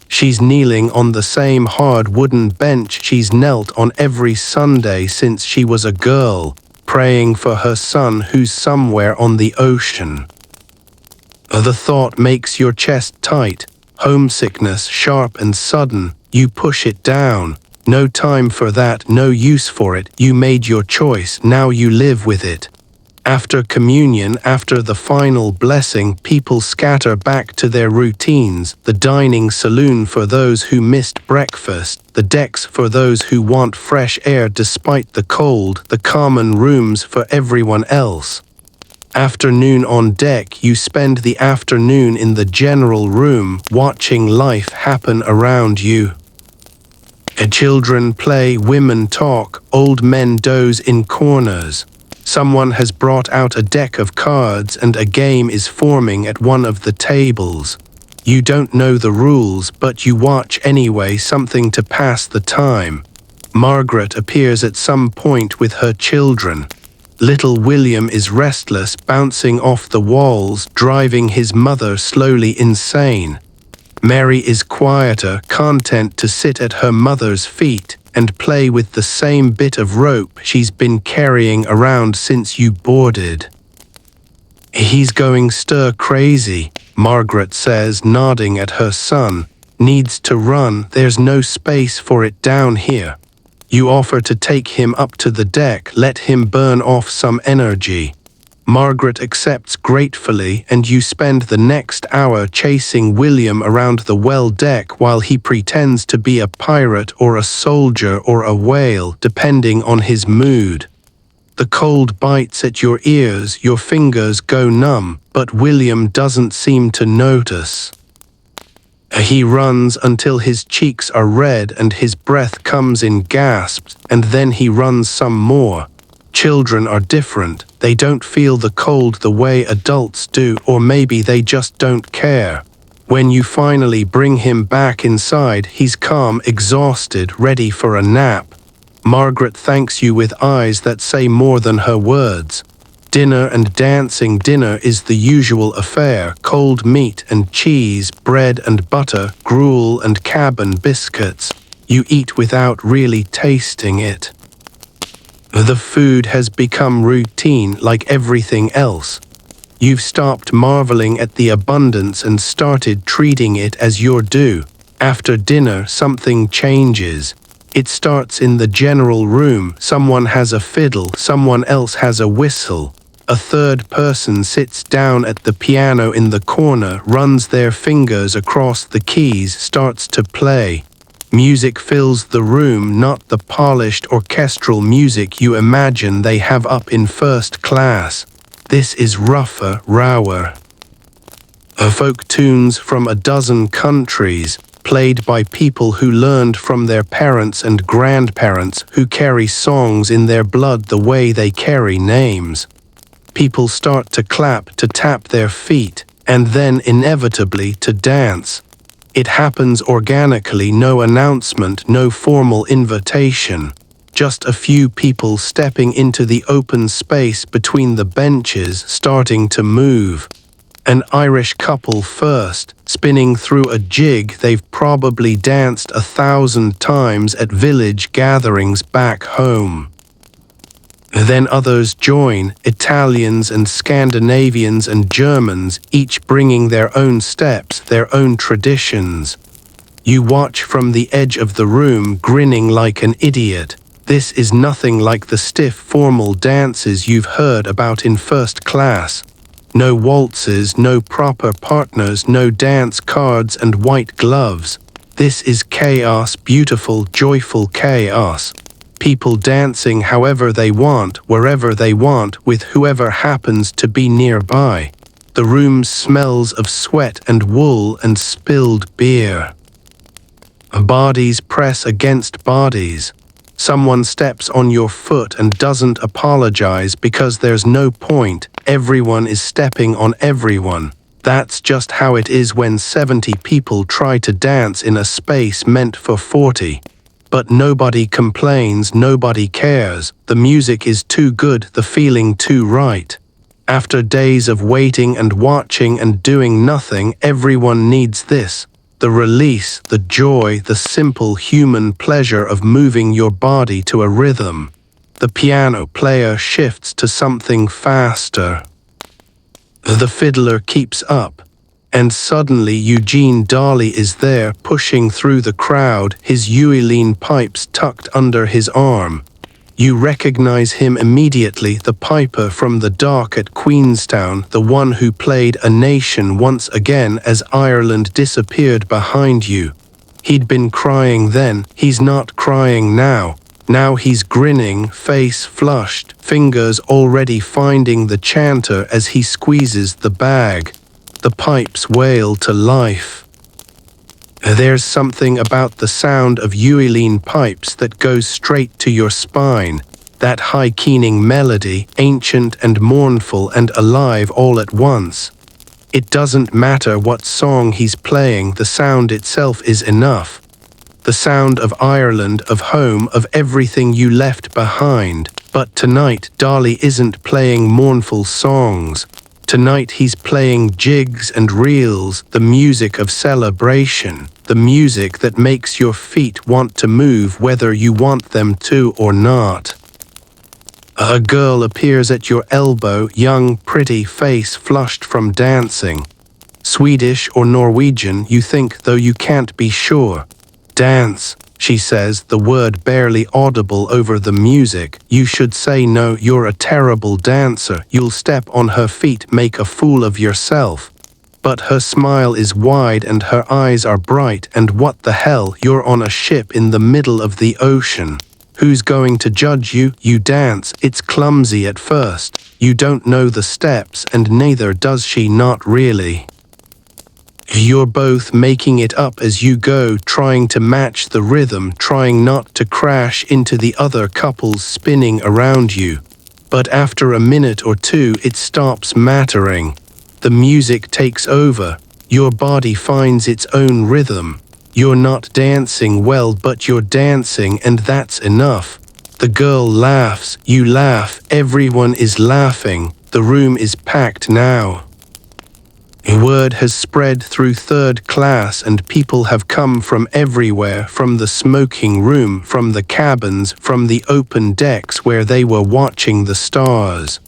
She's kneeling on the same hard wooden bench she's knelt on every Sunday since she was a girl, praying for her son who's somewhere on the ocean. The thought makes your chest tight, homesickness sharp and sudden. You push it down. No time for that, no use for it. You made your choice, now you live with it. After communion, after the final blessing, people scatter back to their routines, the dining saloon for those who missed breakfast, the decks for those who want fresh air despite the cold, the common rooms for everyone else. Afternoon on deck, you spend the afternoon in the general room, watching life happen around you. Children play, women talk, old men doze in corners. Someone has brought out a deck of cards and a game is forming at one of the tables. You don't know the rules, but you watch anyway, something to pass the time. Margaret appears at some point with her children. Little William is restless, bouncing off the walls, driving his mother slowly insane. Mary is quieter, content to sit at her mother's feet and play with the same bit of rope she's been carrying around since you boarded. He's going stir crazy, Margaret says, nodding at her son. Needs to run, there's no space for it down here. You offer to take him up to the deck, let him burn off some energy. Margaret accepts gratefully, and you spend the next hour chasing William around the well deck while he pretends to be a pirate or a soldier or a whale, depending on his mood. The cold bites at your ears, your fingers go numb, but William doesn't seem to notice. He runs until his cheeks are red and his breath comes in gasps, and then he runs some more. Children are different. They don't feel the cold the way adults do, or maybe they just don't care. When you finally bring him back inside, he's calm, exhausted, ready for a nap. Margaret thanks you with eyes that say more than her words. Dinner and dancing. Dinner is the usual affair: cold meat and cheese, bread and butter, gruel and cabin biscuits. You eat without really tasting it. The food has become routine, like everything else. You've stopped marveling at the abundance and started treating it as your due. After dinner, something changes. It starts in the general room. Someone has a fiddle, someone else has a whistle. A third person sits down at the piano in the corner, runs their fingers across the keys, starts to play. Music fills the room, not the polished orchestral music you imagine they have up in first class. This is rougher, rawer. Folk tunes from a dozen countries, played by people who learned from their parents and grandparents, who carry songs in their blood the way they carry names. People start to clap, to tap their feet, and then inevitably to dance. It happens organically, no announcement, no formal invitation. Just a few people stepping into the open space between the benches, starting to move. An Irish couple first, spinning through a jig they've probably danced 1,000 times at village gatherings back home. Then others join, Italians and Scandinavians and Germans, each bringing their own steps, their own traditions. You watch from the edge of the room, grinning like an idiot. This is nothing like the stiff, formal dances you've heard about in first class. No waltzes, no proper partners, no dance cards and white gloves. This is chaos, beautiful, joyful chaos. People dancing however they want, wherever they want, with whoever happens to be nearby. The room smells of sweat and wool and spilled beer. Bodies press against bodies. Someone steps on your foot and doesn't apologize because there's no point. Everyone is stepping on everyone. That's just how it is when 70 people try to dance in a space meant for 40. But nobody complains, nobody cares. The music is too good, the feeling too right. After days of waiting and watching and doing nothing, everyone needs this. The release, the joy, the simple human pleasure of moving your body to a rhythm. The piano player shifts to something faster. The fiddler keeps up. And suddenly Eugene Dali is there, pushing through the crowd, his ukulele pipes tucked under his arm. You recognize him immediately, the piper from the dock at Queenstown, the one who played A Nation once again as Ireland disappeared behind you. He'd been crying then, he's not crying now. Now he's grinning, face flushed, fingers already finding the chanter as he squeezes the bag. The pipes wail to life. There's something about the sound of ukulele pipes that goes straight to your spine. That high-keening melody, ancient and mournful and alive all at once. It doesn't matter what song he's playing, the sound itself is enough. The sound of Ireland, of home, of everything you left behind. But tonight, Dali isn't playing mournful songs. Tonight he's playing jigs and reels, the music of celebration, the music that makes your feet want to move whether you want them to or not. A girl appears at your elbow, young, pretty face flushed from dancing. Swedish or Norwegian, you think, though you can't be sure. Dance, she says, the word barely audible over the music. You should say no, you're a terrible dancer. You'll step on her feet, make a fool of yourself. But her smile is wide and her eyes are bright, and what the hell, you're on a ship in the middle of the ocean. Who's going to judge you? You dance, it's clumsy at first. You don't know the steps, and neither does she, not really. You're both making it up as you go, trying to match the rhythm, trying not to crash into the other couples spinning around you. But after a minute or two, it stops mattering. The music takes over. Your body finds its own rhythm. You're not dancing well, but you're dancing, and that's enough. The girl laughs, you laugh, everyone is laughing. The room is packed now. Word has spread through third class and people have come from everywhere, from the smoking room, from the cabins, from the open decks where they were watching the stars.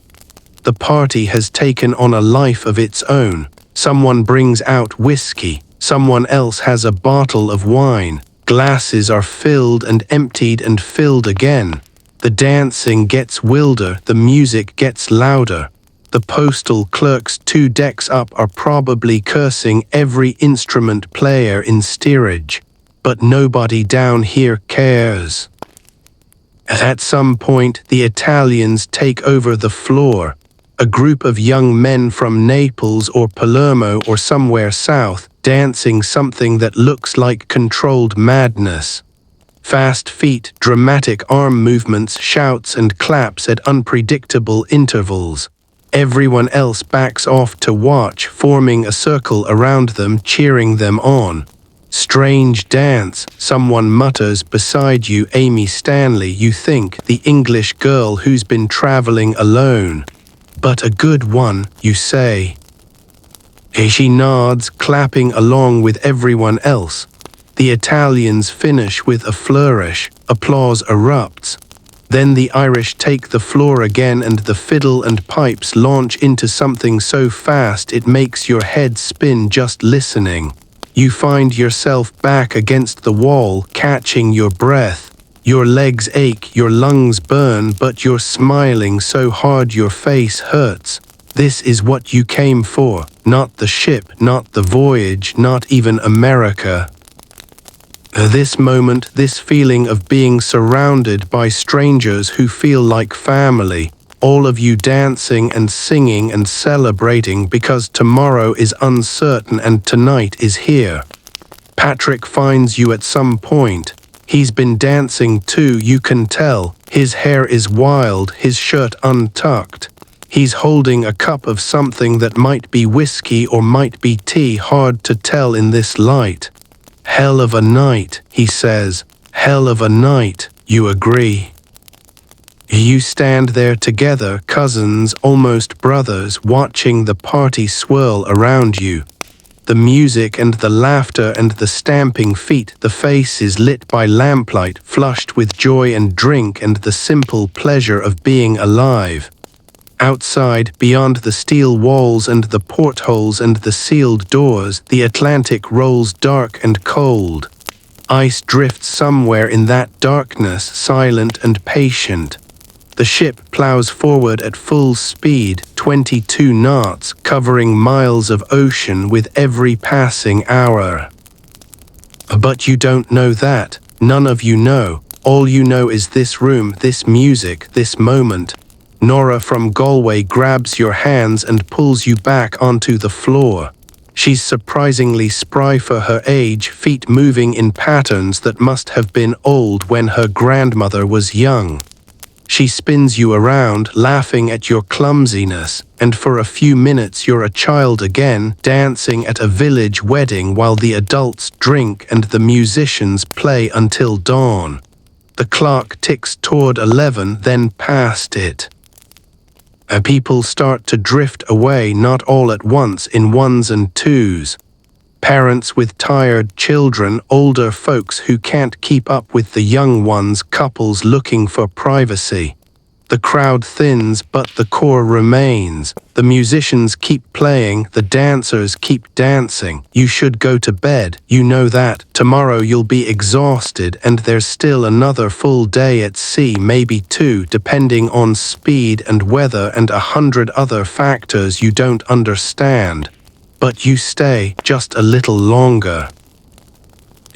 The party has taken on a life of its own. Someone brings out whiskey, someone else has a bottle of wine. Glasses are filled and emptied and filled again. The dancing gets wilder, the music gets louder. The postal clerks 2 decks up are probably cursing every instrument player in steerage. But nobody down here cares. At some point, the Italians take over the floor. A group of young men from Naples or Palermo or somewhere south, dancing something that looks like controlled madness. Fast feet, dramatic arm movements, shouts and claps at unpredictable intervals. Everyone else backs off to watch, forming a circle around them, cheering them on. Strange dance, someone mutters beside you, Amy Stanley, you think, the English girl who's been traveling alone. But a good one, you say. She nods, clapping along with everyone else. The Italians finish with a flourish, applause erupts. Then the Irish take the floor again and the fiddle and pipes launch into something so fast it makes your head spin just listening. You find yourself back against the wall, catching your breath. Your legs ache, your lungs burn, but you're smiling so hard your face hurts. This is what you came for, not the ship, not the voyage, not even America. This moment, this feeling of being surrounded by strangers who feel like family, all of you dancing and singing and celebrating because tomorrow is uncertain and tonight is here. Patrick finds you at some point. He's been dancing too, you can tell. His hair is wild, his shirt untucked. He's holding a cup of something that might be whiskey or might be tea, hard to tell in this light. Hell of a night, he says. Hell of a night, you agree. You stand there together, cousins, almost brothers, watching the party swirl around you. The music and the laughter and the stamping feet, the faces lit by lamplight, flushed with joy and drink and the simple pleasure of being alive. Outside, beyond the steel walls and the portholes and the sealed doors, the Atlantic rolls dark and cold. Ice drifts somewhere in that darkness, silent and patient. The ship plows forward at full speed, 22 knots, covering miles of ocean with every passing hour. But you don't know that. None of you know. All you know is this room, this music, this moment. Nora from Galway grabs your hands and pulls you back onto the floor. She's surprisingly spry for her age, feet moving in patterns that must have been old when her grandmother was young. She spins you around, laughing at your clumsiness, and for a few minutes you're a child again, dancing at a village wedding while the adults drink and the musicians play until dawn. The clock ticks toward 11, then past it. People start to drift away, not all at once, in ones and twos. Parents with tired children, older folks who can't keep up with the young ones, couples looking for privacy. The crowd thins, but the core remains. The musicians keep playing, the dancers keep dancing. You should go to bed, you know that. Tomorrow you'll be exhausted and there's still another full day at sea, maybe two, depending on speed and weather and 100 other factors you don't understand. But you stay just a little longer.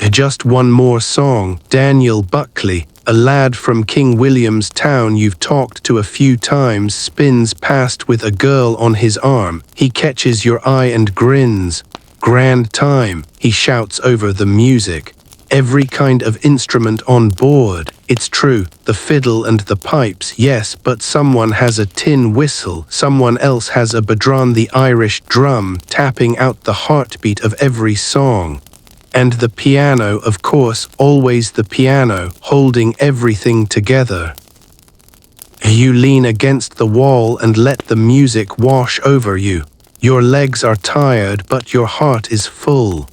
Just one more song. Daniel Buckley, a lad from King William's Town you've talked to a few times, spins past with a girl on his arm. He catches your eye and grins. Grand time, he shouts over the music. Every kind of instrument on board. It's true, the fiddle and the pipes, yes, but someone has a tin whistle, someone else has a badron, the Irish drum, tapping out the heartbeat of every song. And the piano, of course, always the piano, holding everything together. You lean against the wall and let the music wash over you. Your legs are tired, but your heart is full.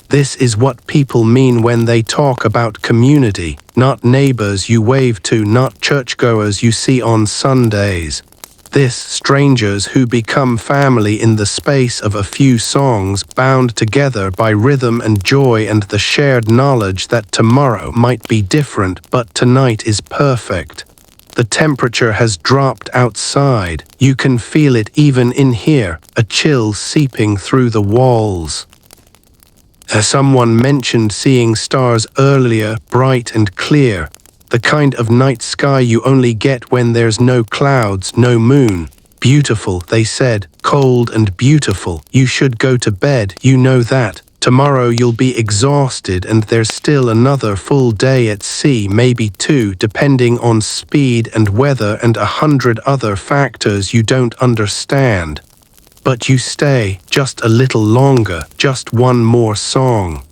This is what people mean when they talk about community, not neighbors you wave to, not churchgoers you see on Sundays. This, strangers who become family in the space of a few songs, bound together by rhythm and joy and the shared knowledge that tomorrow might be different, but tonight is perfect. The temperature has dropped outside. You can feel it even in here, a chill seeping through the walls. Someone mentioned seeing stars earlier, bright and clear. The kind of night sky you only get when there's no clouds, no moon. Beautiful, they said, cold and beautiful. You should go to bed, you know that. Tomorrow you'll be exhausted and there's still another full day at sea, maybe two, depending on speed and weather and 100 other factors you don't understand. But you stay just a little longer, just one more song.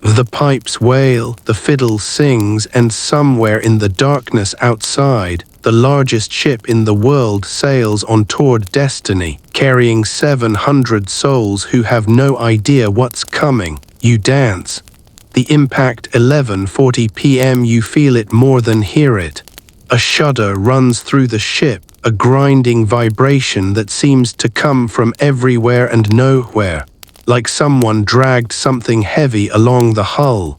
The pipes wail, the fiddle sings, and somewhere in the darkness outside, the largest ship in the world sails on toward destiny, carrying 700 souls who have no idea what's coming. You dance. The impact 11:40 p.m. You feel it more than hear it. A shudder runs through the ship, a grinding vibration that seems to come from everywhere and nowhere, like someone dragged something heavy along the hull,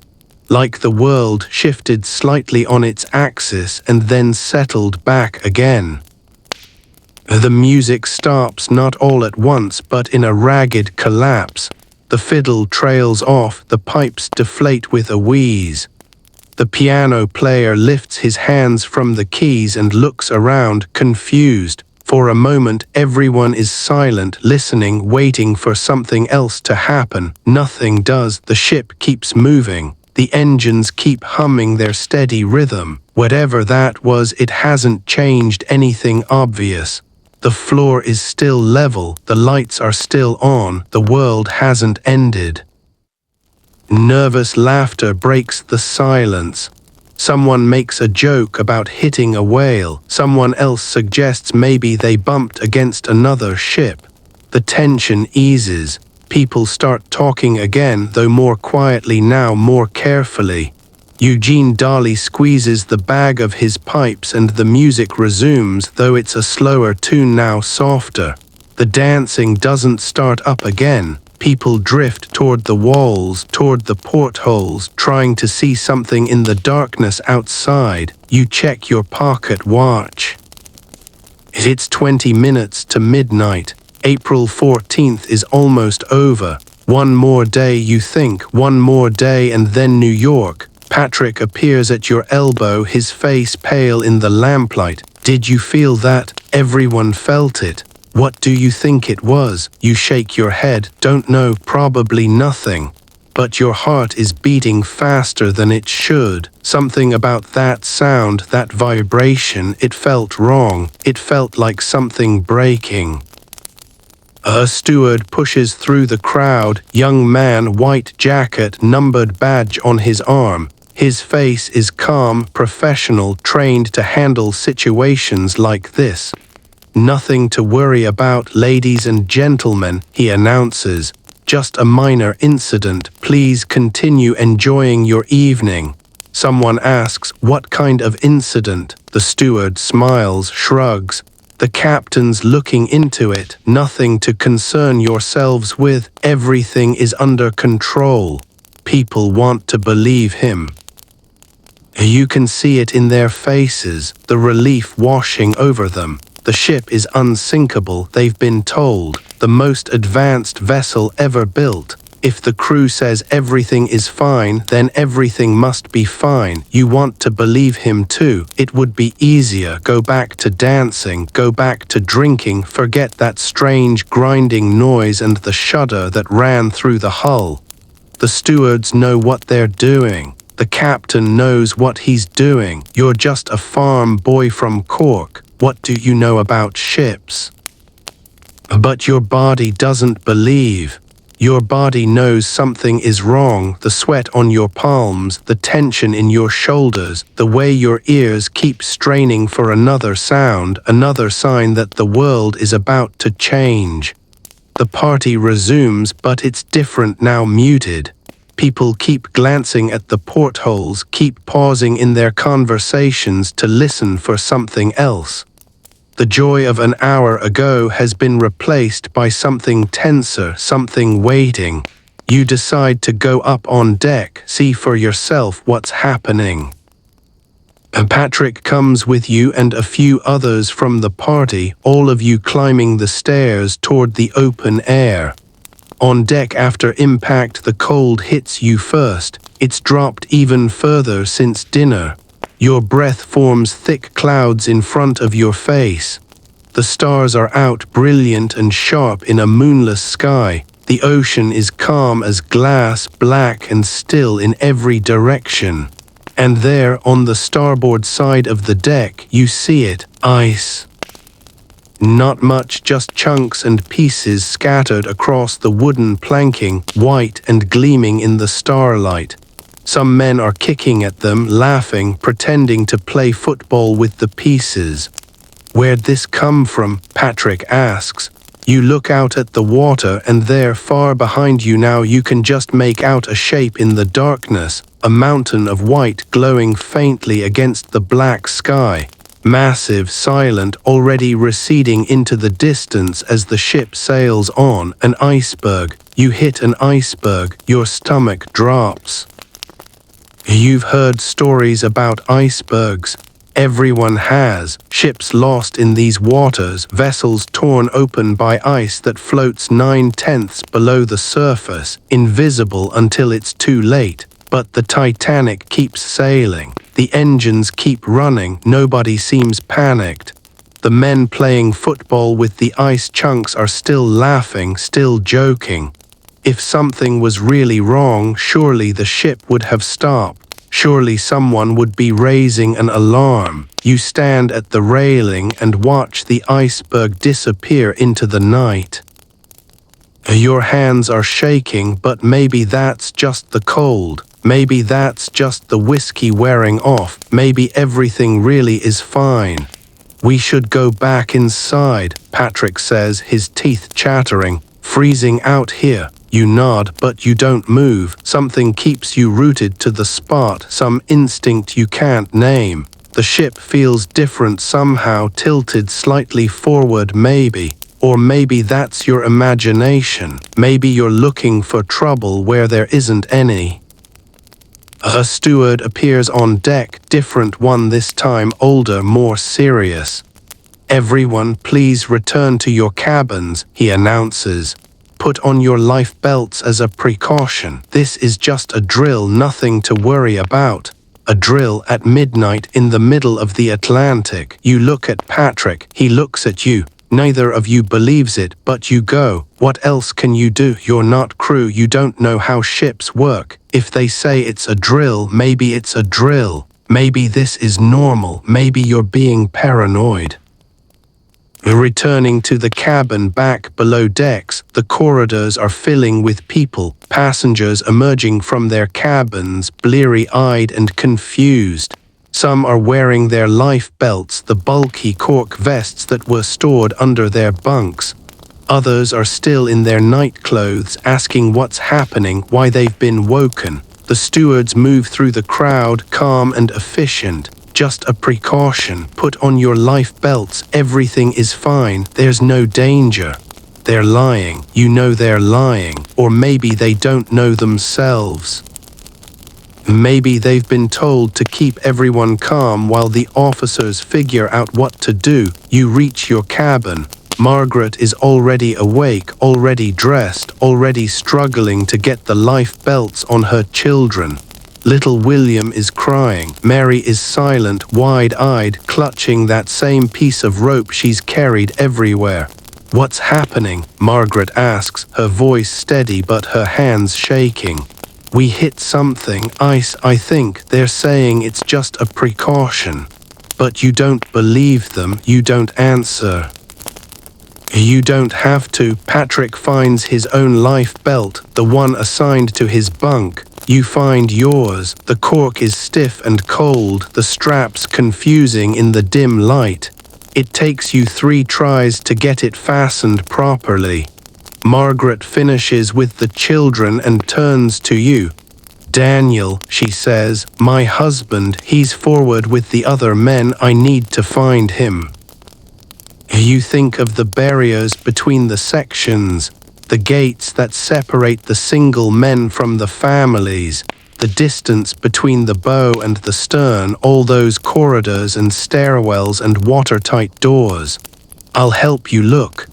like the world shifted slightly on its axis and then settled back again. The music stops not all at once but in a ragged collapse. The fiddle trails off, the pipes deflate with a wheeze. The piano player lifts his hands from the keys and looks around, confused. For a moment everyone is silent, listening, waiting for something else to happen. Nothing does. The ship keeps moving. The engines keep humming their steady rhythm. Whatever that was, it hasn't changed anything obvious. The floor is still level, the lights are still on, the world hasn't ended. Nervous laughter breaks the silence. Someone makes a joke about hitting a whale. Someone else suggests maybe they bumped against another ship. The tension eases. People start talking again, though more quietly now, more carefully. Eugene Darley squeezes the bag of his pipes and the music resumes, though it's a slower tune now, softer. The dancing doesn't start up again. People drift toward the walls, toward the portholes, trying to see something in the darkness outside. You check your pocket watch. It's 20 minutes to midnight. April 14th is almost over. One more day, you think, one more day, and then New York. Patrick appears at your elbow, his face pale in the lamplight. Did you feel that? Everyone felt it. What do you think it was? You shake your head. Don't know, probably nothing. But your heart is beating faster than it should. Something about that sound, that vibration, it felt wrong. It felt like something breaking. A steward pushes through the crowd, young man, white jacket, numbered badge on his arm. His face is calm, professional, trained to handle situations like this. Nothing to worry about, ladies and gentlemen, he announces. Just a minor incident, please continue enjoying your evening. Someone asks, what kind of incident? The steward smiles, shrugs. The captain's looking into it. Nothing to concern yourselves with. Everything is under control. People want to believe him. You can see it in their faces, the relief washing over them. The ship is unsinkable, they've been told. The most advanced vessel ever built. If the crew says everything is fine, then everything must be fine. You want to believe him too. It would be easier. Go back to dancing, go back to drinking, forget that strange grinding noise and the shudder that ran through the hull. The stewards know what they're doing. The captain knows what he's doing. You're just a farm boy from Cork. What do you know about ships? But your body doesn't believe. Your body knows something is wrong, the sweat on your palms, the tension in your shoulders, the way your ears keep straining for another sound, another sign that the world is about to change. The party resumes, but it's different now, muted. People keep glancing at the portholes, keep pausing in their conversations to listen for something else. The joy of an hour ago has been replaced by something tenser, something waiting. You decide to go up on deck, see for yourself what's happening. Patrick comes with you and a few others from the party, all of you climbing the stairs toward the open air. On deck after impact, the cold hits you first. It's dropped even further since dinner. Your breath forms thick clouds in front of your face. The stars are out, brilliant and sharp in a moonless sky. The ocean is calm as glass, black and still in every direction. And there, on the starboard side of the deck, you see it, ice. Not much, just chunks and pieces scattered across the wooden planking, white and gleaming in the starlight. Some men are kicking at them, laughing, pretending to play football with the pieces. Where'd this come from? Patrick asks. You look out at the water and there, far behind you now, you can just make out a shape in the darkness, a mountain of white glowing faintly against the black sky. Massive, silent, already receding into the distance as the ship sails on. An iceberg. You hit an iceberg, your stomach drops. You've heard stories about icebergs. Everyone has. Ships lost in these waters, vessels torn open by ice that floats 9/10 below the surface, invisible until it's too late. But the Titanic keeps sailing. The engines keep running. Nobody seems panicked. The men playing football with the ice chunks are still laughing, still joking. If something was really wrong, surely the ship would have stopped. Surely someone would be raising an alarm. You stand at the railing and watch the iceberg disappear into the night. Your hands are shaking, but maybe that's just the cold. Maybe that's just the whiskey wearing off. Maybe everything really is fine. We should go back inside, Patrick says, his teeth chattering. Freezing out here. You nod, but you don't move. Something keeps you rooted to the spot, some instinct you can't name. The ship feels different somehow, tilted slightly forward maybe. Or maybe that's your imagination. Maybe you're looking for trouble where there isn't any. A steward appears on deck, different one this time, older, more serious. Everyone, please return to your cabins, he announces. Put on your life belts as a precaution. This is just a drill, nothing to worry about. A drill at midnight in the middle of the Atlantic. You look at Patrick, he looks at you. Neither of you believes it, but you go. What else can you do? You're not crew, you don't know how ships work. If they say it's a drill, maybe it's a drill. Maybe this is normal, maybe you're being paranoid. Returning to the cabin back below decks, the corridors are filling with people, passengers emerging from their cabins, bleary-eyed and confused. Some are wearing their life belts, the bulky cork vests that were stored under their bunks. Others are still in their night clothes, asking what's happening, why they've been woken. The stewards move through the crowd, calm and efficient. Just a precaution. Put on your life belts. Everything is fine. There's no danger. They're lying. You know they're lying. Or maybe they don't know themselves. Maybe they've been told to keep everyone calm while the officers figure out what to do. You reach your cabin. Margaret is already awake, already dressed, already struggling to get the life belts on her children. Little William is crying. Mary is silent, wide-eyed, clutching that same piece of rope she's carried everywhere. What's happening? Margaret asks, her voice steady but her hands shaking. We hit something, ice, I think. They're saying it's just a precaution. But you don't believe them, you don't answer. You don't have to. Patrick finds his own life belt, the one assigned to his bunk. You find yours. The cork is stiff and cold, the straps confusing in the dim light. It takes you 3 tries to get it fastened properly. Margaret finishes with the children and turns to you. Daniel, she says, my husband, he's forward with the other men, I need to find him. You think of the barriers between the sections, the gates that separate the single men from the families, the distance between the bow and the stern, all those corridors and stairwells and watertight doors. I'll help you look.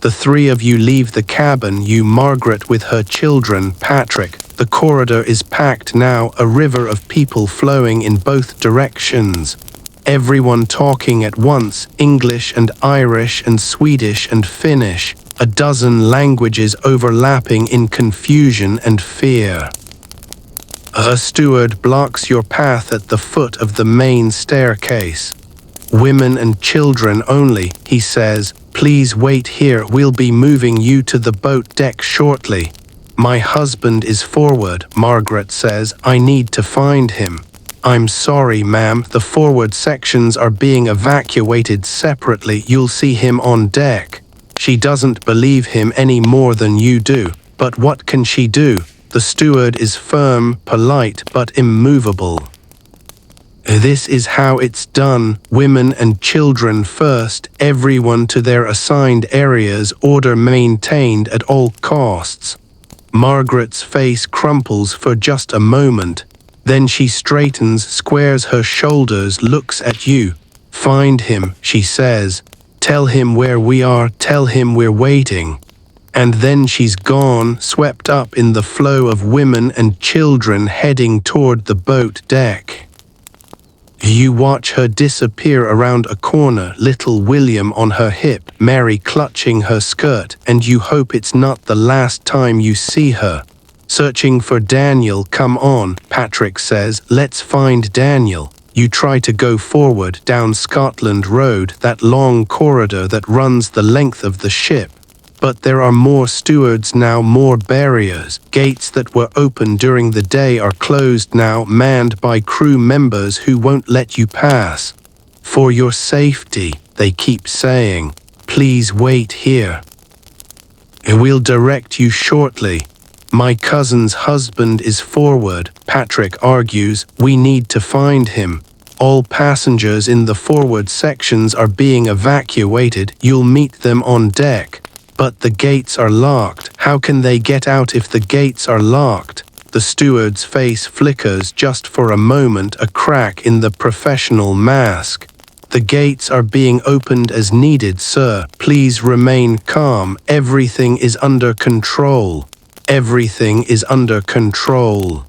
The 3 of you leave the cabin, you, Margaret with her children, Patrick. The corridor is packed now, a river of people flowing in both directions. Everyone talking at once, English and Irish and Swedish and Finnish, a dozen languages overlapping in confusion and fear. A steward blocks your path at the foot of the main staircase. Women and children only, he says. Please wait here, we'll be moving you to the boat deck shortly. My husband is forward, Margaret says. I need to find him. I'm sorry, ma'am, the forward sections are being evacuated separately. You'll see him on deck. She doesn't believe him any more than you do. But what can she do? The steward is firm, polite, but immovable. This is how it's done. Women and children first, everyone to their assigned areas, order maintained at all costs. Margaret's face crumples for just a moment. Then she straightens, squares her shoulders, looks at you. "Find him," she says. "Tell him where we are, tell him we're waiting." And then she's gone, swept up in the flow of women and children heading toward the boat deck. You watch her disappear around a corner, little William on her hip, Mary clutching her skirt, and you hope it's not the last time you see her. "Searching for Daniel, come on," Patrick says. "Let's find Daniel." You try to go forward down Scotland Road, that long corridor that runs the length of the ship. But there are more stewards now, more barriers. Gates that were open during the day are closed now, manned by crew members who won't let you pass. "For your safety," they keep saying. "Please wait here. We'll direct you shortly." "My cousin's husband is forward," Patrick argues. "We need to find him. All passengers in the forward sections are being evacuated. You'll meet them on deck." "But the gates are locked. How can they get out if the gates are locked?" The steward's face flickers just for a moment, a crack in the professional mask. "The gates are being opened as needed, sir. Please remain calm. Everything is under control. Everything is under control."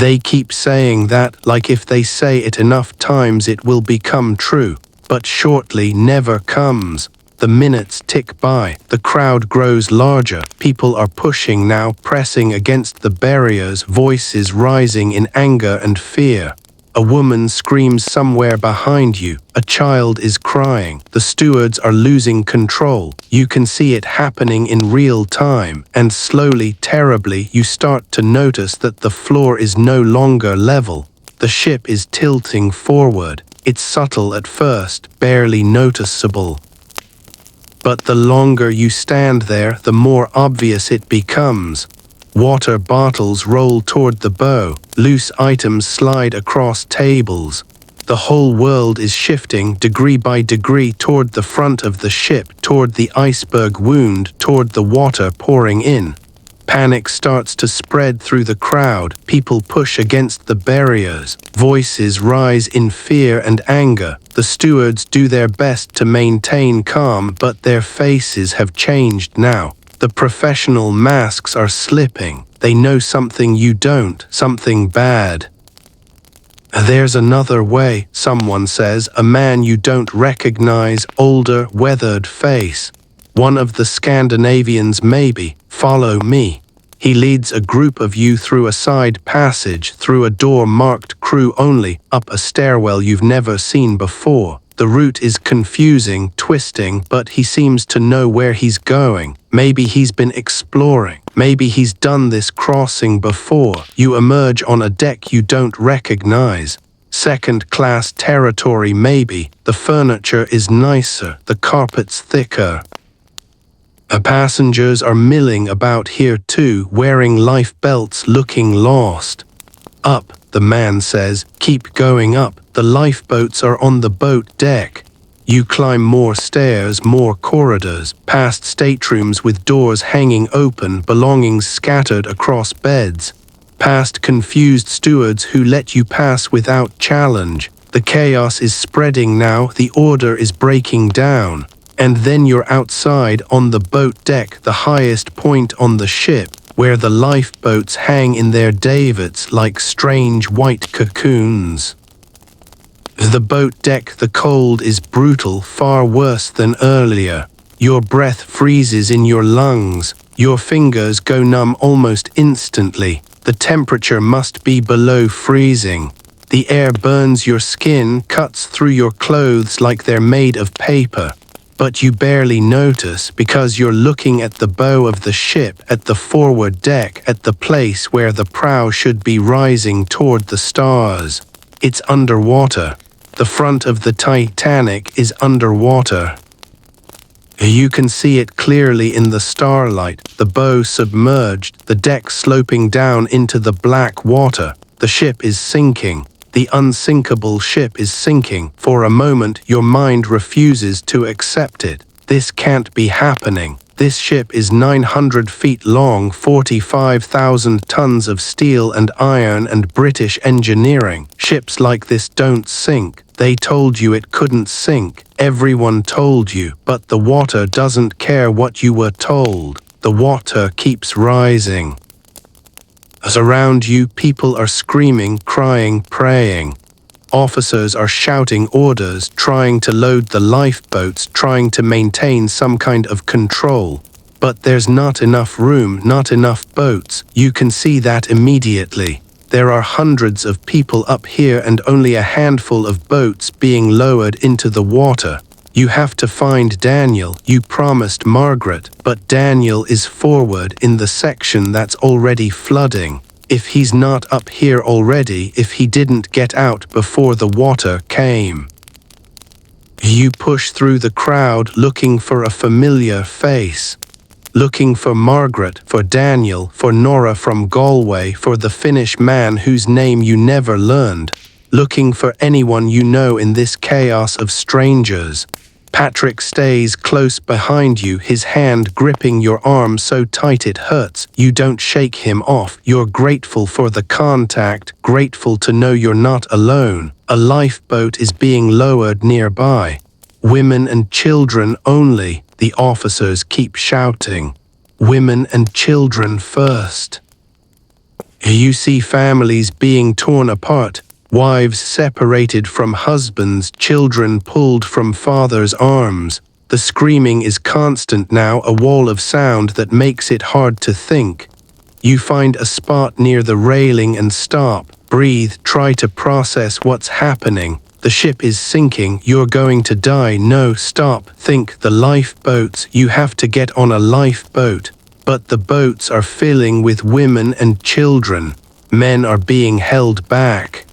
They keep saying that, like if they say it enough times it will become true. But shortly never comes. The minutes tick by, the crowd grows larger, people are pushing now, pressing against the barriers, voices rising in anger and fear. A woman screams somewhere behind you, a child is crying, the stewards are losing control. You can see it happening in real time, and slowly, terribly, you start to notice that the floor is no longer level. The ship is tilting forward. It's subtle at first, barely noticeable. But the longer you stand there, the more obvious it becomes. Water bottles roll toward the bow, loose items slide across tables. The whole world is shifting degree by degree toward the front of the ship, toward the iceberg wound, toward the water pouring in. Panic starts to spread through the crowd, people push against the barriers, voices rise in fear and anger. The stewards do their best to maintain calm, but their faces have changed now. The professional masks are slipping. They know something you don't, something bad. "There's another way," someone says, a man you don't recognize, older, weathered face. One of the Scandinavians maybe. "Follow me." He leads a group of you through a side passage, through a door marked crew only, up a stairwell you've never seen before. The route is confusing, twisting, but he seems to know where he's going. Maybe he's been exploring. Maybe he's done this crossing before. You emerge on a deck you don't recognize. Second-class territory maybe. The furniture is nicer, the carpet's thicker. Passengers are milling about here too, wearing life belts, looking lost. "Up," the man says. "Keep going up. The lifeboats are on the boat deck." You climb more stairs, more corridors, past staterooms with doors hanging open, belongings scattered across beds, past confused stewards who let you pass without challenge. The chaos is spreading now, the order is breaking down. And then you're outside on the boat deck, the highest point on the ship, where the lifeboats hang in their davits like strange white cocoons. The boat deck, the cold is brutal, far worse than earlier. Your breath freezes in your lungs. Your fingers go numb almost instantly. The temperature must be below freezing. The air burns your skin, cuts through your clothes like they're made of paper. But you barely notice because you're looking at the bow of the ship, at the forward deck, at the place where the prow should be rising toward the stars. It's underwater. The front of the Titanic is underwater. You can see it clearly in the starlight, the bow submerged, the deck sloping down into the black water. The ship is sinking. The unsinkable ship is sinking. For a moment, your mind refuses to accept it. This can't be happening. This ship is 900 feet long, 45,000 tons of steel and iron and British engineering. Ships like this don't sink. They told you it couldn't sink. Everyone told you, but the water doesn't care what you were told. The water keeps rising. As around you, people are screaming, crying, praying. Officers are shouting orders, trying to load the lifeboats, trying to maintain some kind of control. But there's not enough room, not enough boats. You can see that immediately. There are hundreds of people up here and only a handful of boats being lowered into the water. You have to find Daniel. You promised Margaret, but Daniel is forward in the section that's already flooding. If he's not up here already, if he didn't get out before the water came. You push through the crowd looking for a familiar face. Looking for Margaret, for Daniel, for Nora from Galway, for the Finnish man whose name you never learned. Looking for anyone you know in this chaos of strangers. Patrick stays close behind you, his hand gripping your arm so tight it hurts. You don't shake him off. You're grateful for the contact, grateful to know you're not alone. A lifeboat is being lowered nearby. Women and children only, the officers keep shouting. Women and children first. You see families being torn apart. Wives separated from husbands, children pulled from fathers' arms. The screaming is constant now, a wall of sound that makes it hard to think. You find a spot near the railing and stop, breathe, try to process what's happening. The ship is sinking, you're going to die. No, stop, think, the lifeboats, you have to get on a lifeboat. But the boats are filling with women and children. Men are being held back.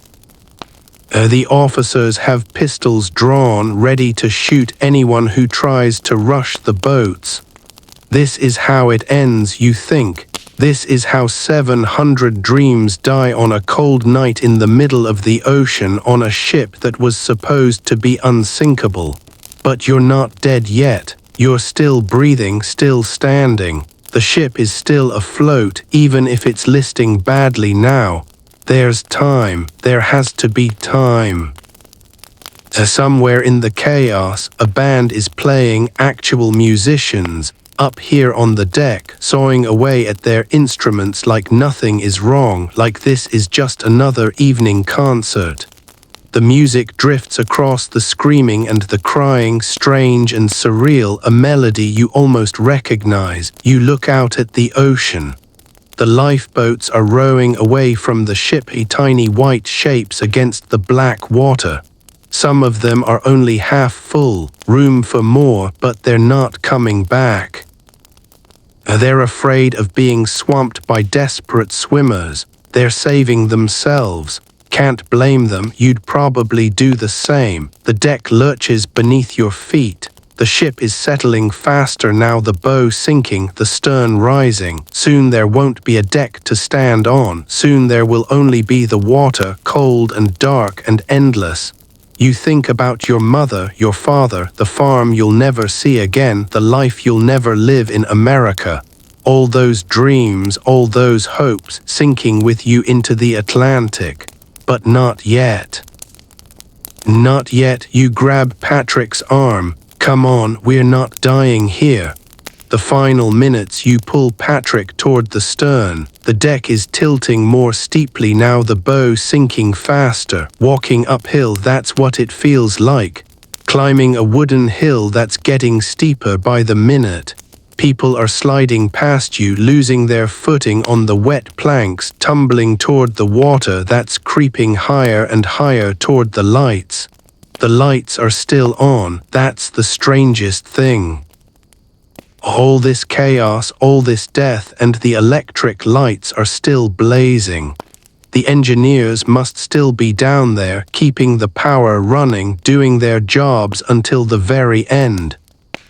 The officers have pistols drawn, ready to shoot anyone who tries to rush the boats. This is how it ends, you think. This is how 700 dreams die on a cold night in the middle of the ocean on a ship that was supposed to be unsinkable. But you're not dead yet. You're still breathing, still standing. The ship is still afloat, even if it's listing badly now. There's time. There has to be time. Somewhere in the chaos, a band is playing, actual musicians, up here on the deck, sawing away at their instruments like nothing is wrong, like this is just another evening concert. The music drifts across the screaming and the crying, strange and surreal, a melody you almost recognize. You look out at the ocean. The lifeboats are rowing away from the ship, tiny white shapes against the black water. Some of them are only half full, room for more, but they're not coming back. They're afraid of being swamped by desperate swimmers. They're saving themselves. Can't blame them, you'd probably do the same. The deck lurches beneath your feet. The ship is settling faster now, the bow sinking, the stern rising. Soon there won't be a deck to stand on. Soon there will only be the water, cold and dark and endless. You think about your mother, your father, the farm you'll never see again, the life you'll never live in America. All those dreams, all those hopes sinking with you into the Atlantic. But not yet. Not yet. You grab Patrick's arm. Come on, we're not dying here. The final minutes, you pull Patrick toward the stern. The deck is tilting more steeply now, the bow sinking faster. Walking uphill, that's what it feels like. Climbing a wooden hill that's getting steeper by the minute. People are sliding past you, losing their footing on the wet planks, tumbling toward the water that's creeping higher and higher toward the lights. The lights are still on, that's the strangest thing. All this chaos, all this death, and the electric lights are still blazing. The engineers must still be down there, keeping the power running, doing their jobs until the very end.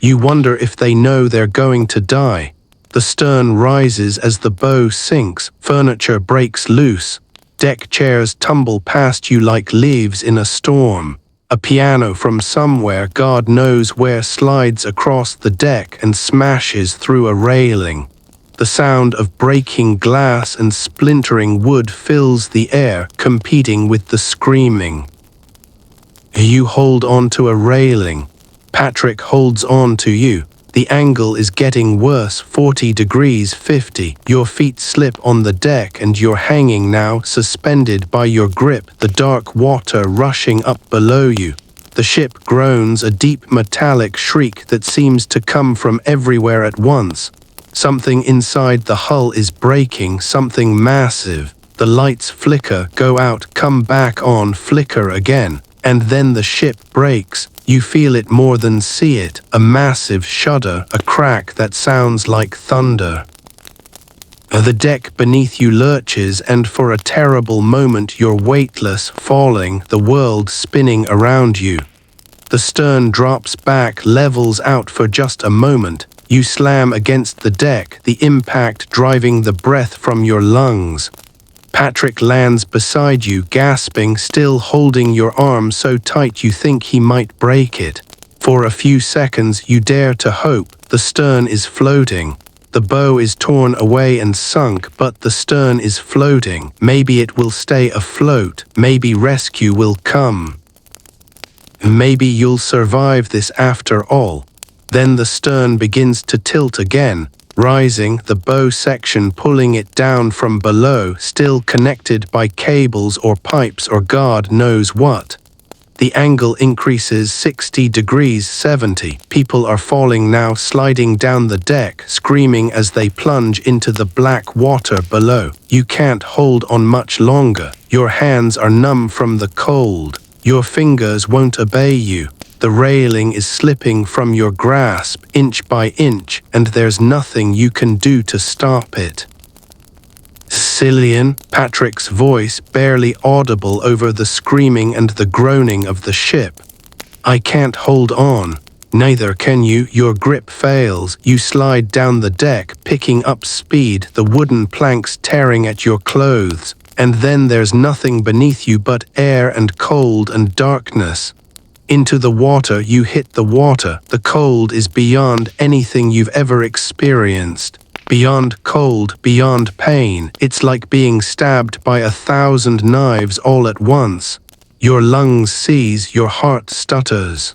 You wonder if they know they're going to die. The stern rises as the bow sinks, furniture breaks loose. Deck chairs tumble past you like leaves in a storm. A piano from somewhere God knows where slides across the deck and smashes through a railing. The sound of breaking glass and splintering wood fills the air, competing with the screaming. You hold on to a railing. Patrick holds on to you. The angle is getting worse, 40 degrees 50. Your feet slip on the deck and you're hanging now, suspended by your grip, the dark water rushing up below you. The ship groans, a deep metallic shriek that seems to come from everywhere at once. Something inside the hull is breaking, something massive. The lights flicker, go out, come back on, flicker again. And then the ship breaks. You feel it more than see it, a massive shudder, a crack that sounds like thunder. The deck beneath you lurches, and for a terrible moment you're weightless, falling, the world spinning around you. The stern drops back, levels out for just a moment. You slam against the deck, the impact driving the breath from your lungs. Patrick lands beside you, gasping, still holding your arm so tight you think he might break it. For a few seconds you dare to hope. The stern is floating. The bow is torn away and sunk, but the stern is floating. Maybe it will stay afloat. Maybe rescue will come. Maybe you'll survive this after all. Then the stern begins to tilt again, rising, the bow section pulling it down from below, still connected by cables or pipes or God knows what. The angle increases 60 degrees 70. People are falling now, sliding down the deck, screaming as they plunge into the black water below. You can't hold on much longer. Your hands are numb from the cold. Your fingers won't obey you. The railing is slipping from your grasp, inch by inch, and there's nothing you can do to stop it. Cillian, Patrick's voice barely audible over the screaming and the groaning of the ship. I can't hold on. Neither can you. Your grip fails. You slide down the deck, picking up speed, the wooden planks tearing at your clothes. And then there's nothing beneath you but air and cold and darkness. Into the water you hit the water. The cold is beyond anything you've ever experienced. Beyond cold, beyond pain. It's like being stabbed by 1,000 knives all at once. Your lungs seize, your heart stutters.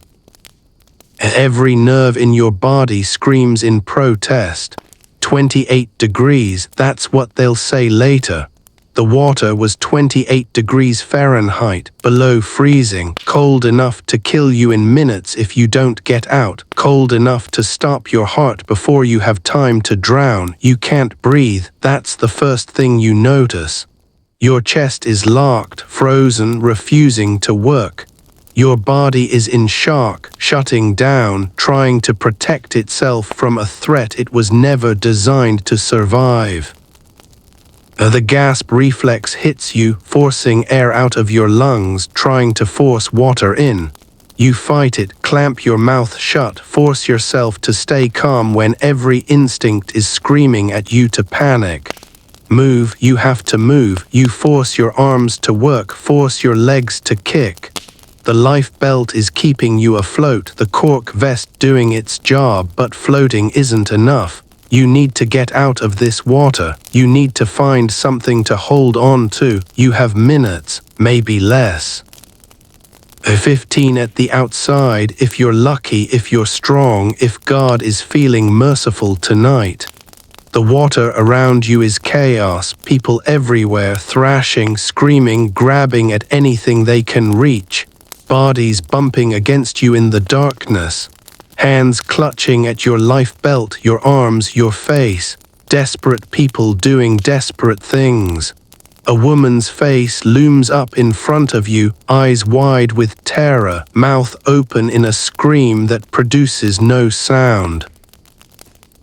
Every nerve in your body screams in protest. 28 degrees, that's what they'll say later. The water was 28 degrees Fahrenheit, below freezing, cold enough to kill you in minutes if you don't get out, cold enough to stop your heart before you have time to drown. You can't breathe, that's the first thing you notice. Your chest is locked, frozen, refusing to work. Your body is in shock, shutting down, trying to protect itself from a threat it was never designed to survive. The gasp reflex hits you, forcing air out of your lungs, trying to force water in. You fight it, clamp your mouth shut, force yourself to stay calm when every instinct is screaming at you to panic. Move, you have to move. You force your arms to work, force your legs to kick. The life belt is keeping you afloat, the cork vest doing its job, but floating isn't enough. You need to get out of this water. You need to find something to hold on to. You have minutes, maybe less. 15 at the outside, if you're lucky, if you're strong, if God is feeling merciful tonight. The water around you is chaos, people everywhere, thrashing, screaming, grabbing at anything they can reach. Bodies bumping against you in the darkness. Hands clutching at your life belt, your arms, your face. Desperate people doing desperate things. A woman's face looms up in front of you, eyes wide with terror, mouth open in a scream that produces no sound.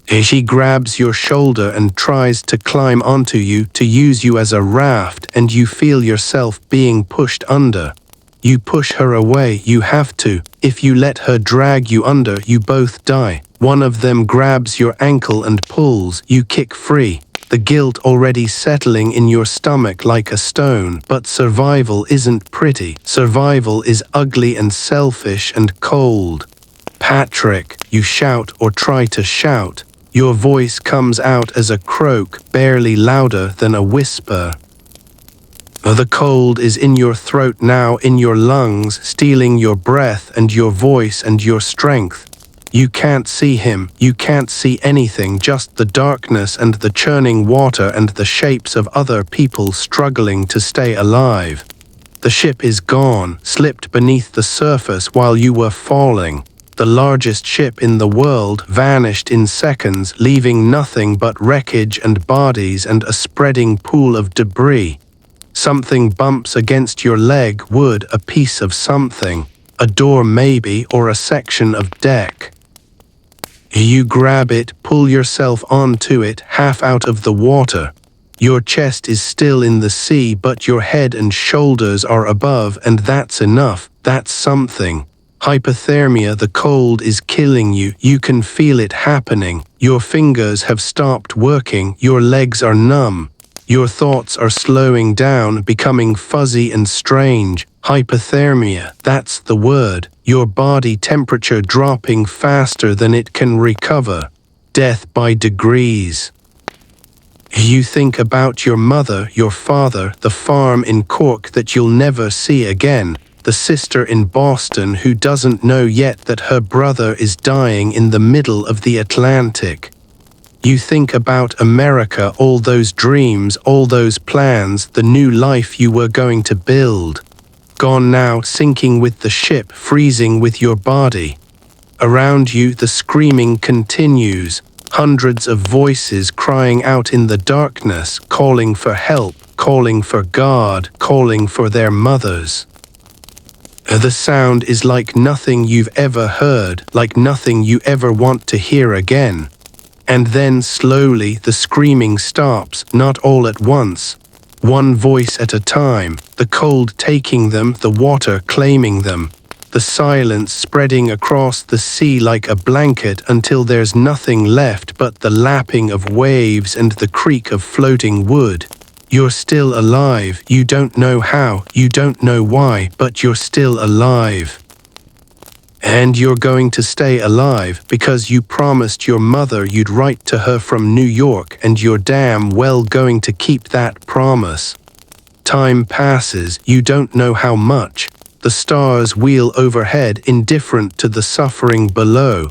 She grabs your shoulder and tries to climb onto you, to use you as a raft, and you feel yourself being pushed under. You push her away, you have to. If you let her drag you under, you both die. One of them grabs your ankle and pulls, you kick free. the guilt already settling in your stomach like a stone. But survival isn't pretty. Survival is ugly and selfish and cold. Patrick, you shout or try to shout. Your voice comes out as a croak, barely louder than a whisper. The cold is in your throat now, in your lungs, stealing your breath and your voice and your strength. You can't see him, you can't see anything, just the darkness and the churning water and the shapes of other people struggling to stay alive. The ship is gone, slipped beneath the surface while you were falling. The largest ship in the world vanished in seconds, leaving nothing but wreckage and bodies and a spreading pool of debris. Something bumps against your leg, wood, a piece of something, a door maybe, or a section of deck. You grab it, pull yourself onto it, half out of the water. Your chest is still in the sea, but your head and shoulders are above, and that's enough, that's something. Hypothermia, the cold is killing you, you can feel it happening. Your fingers have stopped working, your legs are numb. Your thoughts are slowing down, becoming fuzzy and strange. Hypothermia, that's the word. Your body temperature dropping faster than it can recover. Death by degrees. You think about your mother, your father, the farm in Cork that you'll never see again, the sister in Boston who doesn't know yet that her brother is dying in the middle of the Atlantic. You think about America, all those dreams, all those plans, the new life you were going to build. Gone now, sinking with the ship, freezing with your body. Around you, the screaming continues. Hundreds of voices crying out in the darkness, calling for help, calling for God, calling for their mothers. The sound is like nothing you've ever heard, like nothing you ever want to hear again. And then slowly the screaming stops, not all at once. One voice at a time, the cold taking them, the water claiming them. The silence spreading across the sea like a blanket until there's nothing left but the lapping of waves and the creak of floating wood. You're still alive, you don't know how, you don't know why, but you're still alive. And you're going to stay alive because you promised your mother you'd write to her from New York, and you're damn well going to keep that promise. Time passes, you don't know how much. The stars wheel overhead, indifferent to the suffering below.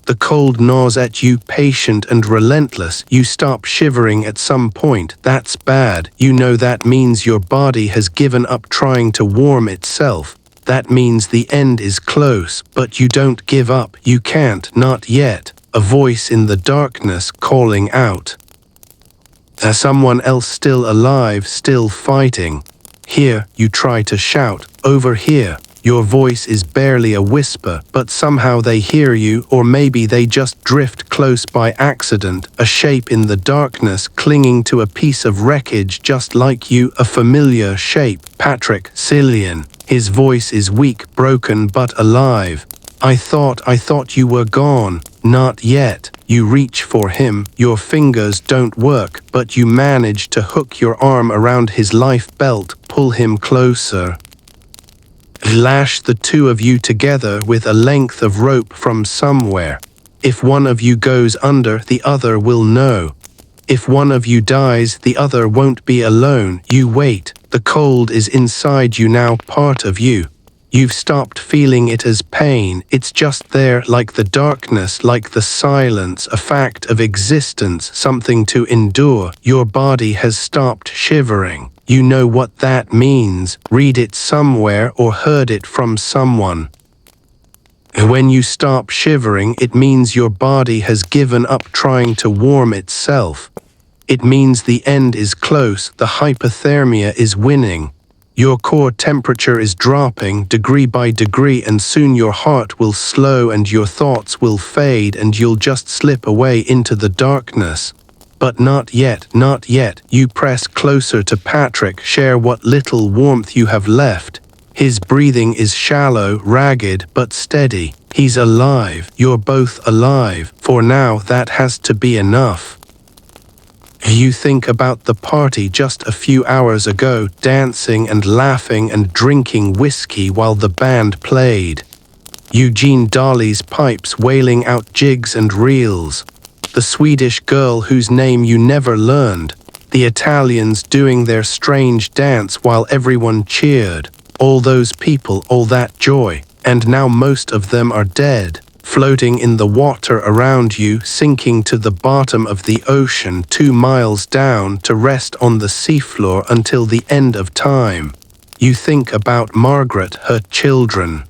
The cold gnaws at you, patient and relentless. You stop shivering at some point. That's bad. You know that means your body has given up trying to warm itself. That means the end is close, but you don't give up. You can't, not yet. A voice in the darkness calling out. There's someone else still alive, still fighting. Here, you try to shout. Over here. Your voice is barely a whisper, but somehow they hear you, or maybe they just drift close by accident, a shape in the darkness clinging to a piece of wreckage just like you, a familiar shape. Patrick, Cillian. His voice is weak, broken, but alive. I thought you were gone. Not yet. You reach for him, your fingers don't work, but you manage to hook your arm around his life belt, pull him closer. Lash the two of you together with a length of rope from somewhere. If one of you goes under, the other will know. If one of you dies, the other won't be alone. You wait. The cold is inside you now, part of you. You've stopped feeling it as pain. It's just there, like the darkness, like the silence, a fact of existence, something to endure. Your body has stopped shivering. You know what that means. Read it somewhere or heard it from someone. When you stop shivering, it means your body has given up trying to warm itself. It means the end is close, the hypothermia is winning. Your core temperature is dropping degree by degree, and soon your heart will slow and your thoughts will fade and you'll just slip away into the darkness. But not yet, not yet. You press closer to Patrick, share what little warmth you have left. His breathing is shallow, ragged, but steady. He's alive. You're both alive. For now, that has to be enough. You think about the party just a few hours ago, dancing and laughing and drinking whiskey while the band played. Eugene Dali's pipes wailing out jigs and reels. The Swedish girl whose name you never learned. The Italians doing their strange dance while everyone cheered. All those people, all that joy, and now most of them are dead, floating in the water around you, sinking to the bottom of the ocean 2 miles down to rest on the seafloor until the end of time. You think about Margaret, her children.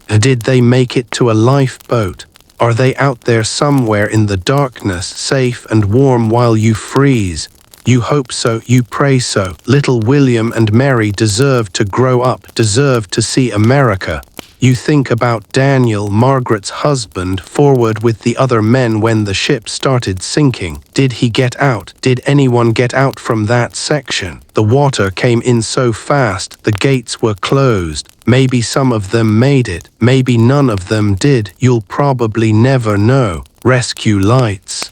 Did they make it to a lifeboat? Are they out there somewhere in the darkness, safe and warm while you freeze? You hope so, you pray so. Little William and Mary deserve to grow up, deserve to see America. You think about Daniel, Margaret's husband, forward with the other men when the ship started sinking. Did he get out? Did anyone get out from that section? The water came in so fast, the gates were closed. Maybe some of them made it, maybe none of them did. You'll probably never know. Rescue lights.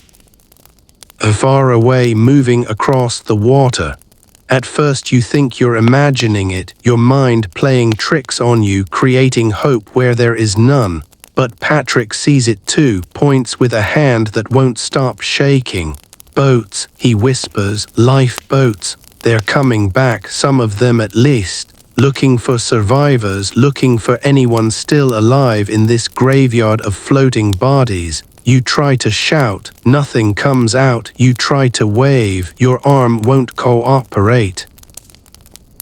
Far away, moving across the water. At first you think you're imagining it, your mind playing tricks on you, creating hope where there is none. But Patrick sees it too, points with a hand that won't stop shaking. Boats, he whispers, lifeboats. They're coming back, some of them at least. Looking for survivors, looking for anyone still alive in this graveyard of floating bodies. You try to shout, nothing comes out. You try to wave, your arm won't cooperate.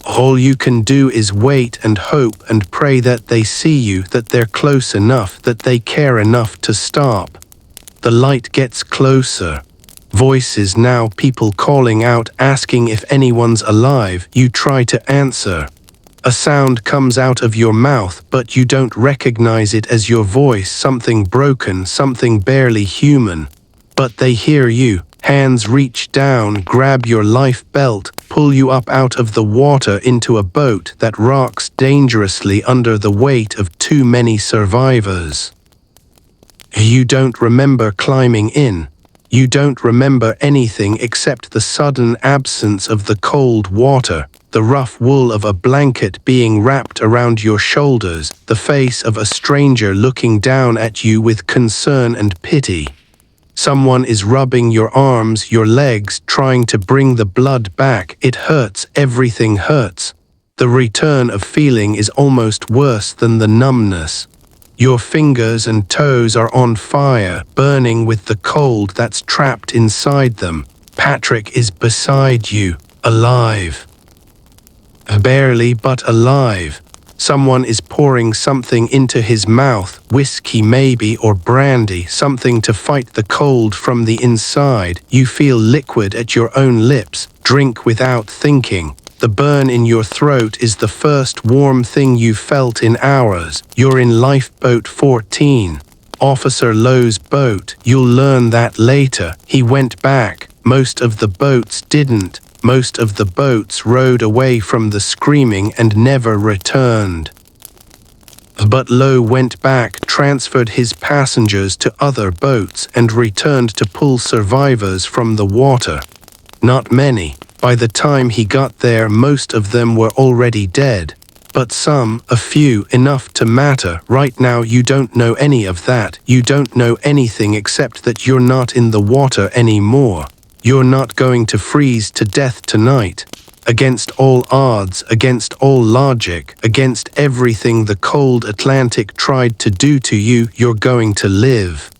All you can do is wait and hope and pray that they see you, that they're close enough, that they care enough to stop. The light gets closer. Voices now, people calling out, asking if anyone's alive. You try to answer. A sound comes out of your mouth, but you don't recognize it as your voice, something broken, something barely human. But they hear you. Hands reach down, grab your life belt, pull you up out of the water into a boat that rocks dangerously under the weight of too many survivors. You don't remember climbing in. You don't remember anything except the sudden absence of the cold water, the rough wool of a blanket being wrapped around your shoulders, the face of a stranger looking down at you with concern and pity. Someone is rubbing your arms, your legs, trying to bring the blood back. It hurts, everything hurts. The return of feeling is almost worse than the numbness. Your fingers and toes are on fire, burning with the cold that's trapped inside them. Patrick is beside you, alive. Barely, but alive. Someone is pouring something into his mouth, whiskey maybe, or brandy, something to fight the cold from the inside. You feel liquid at your own lips, drink without thinking. The burn in your throat is the first warm thing you felt in hours. You're in lifeboat 14. Officer Lowe's boat. You'll learn that later. He went back. Most of the boats didn't. Most of the boats rowed away from the screaming and never returned. But Lowe went back, transferred his passengers to other boats, and returned to pull survivors from the water. Not many. By the time he got there, most of them were already dead. But some, a few, enough to matter. Right now you don't know any of that. You don't know anything except that you're not in the water anymore. You're not going to freeze to death tonight. Against all odds, against all logic, against everything the cold Atlantic tried to do to you, you're going to live.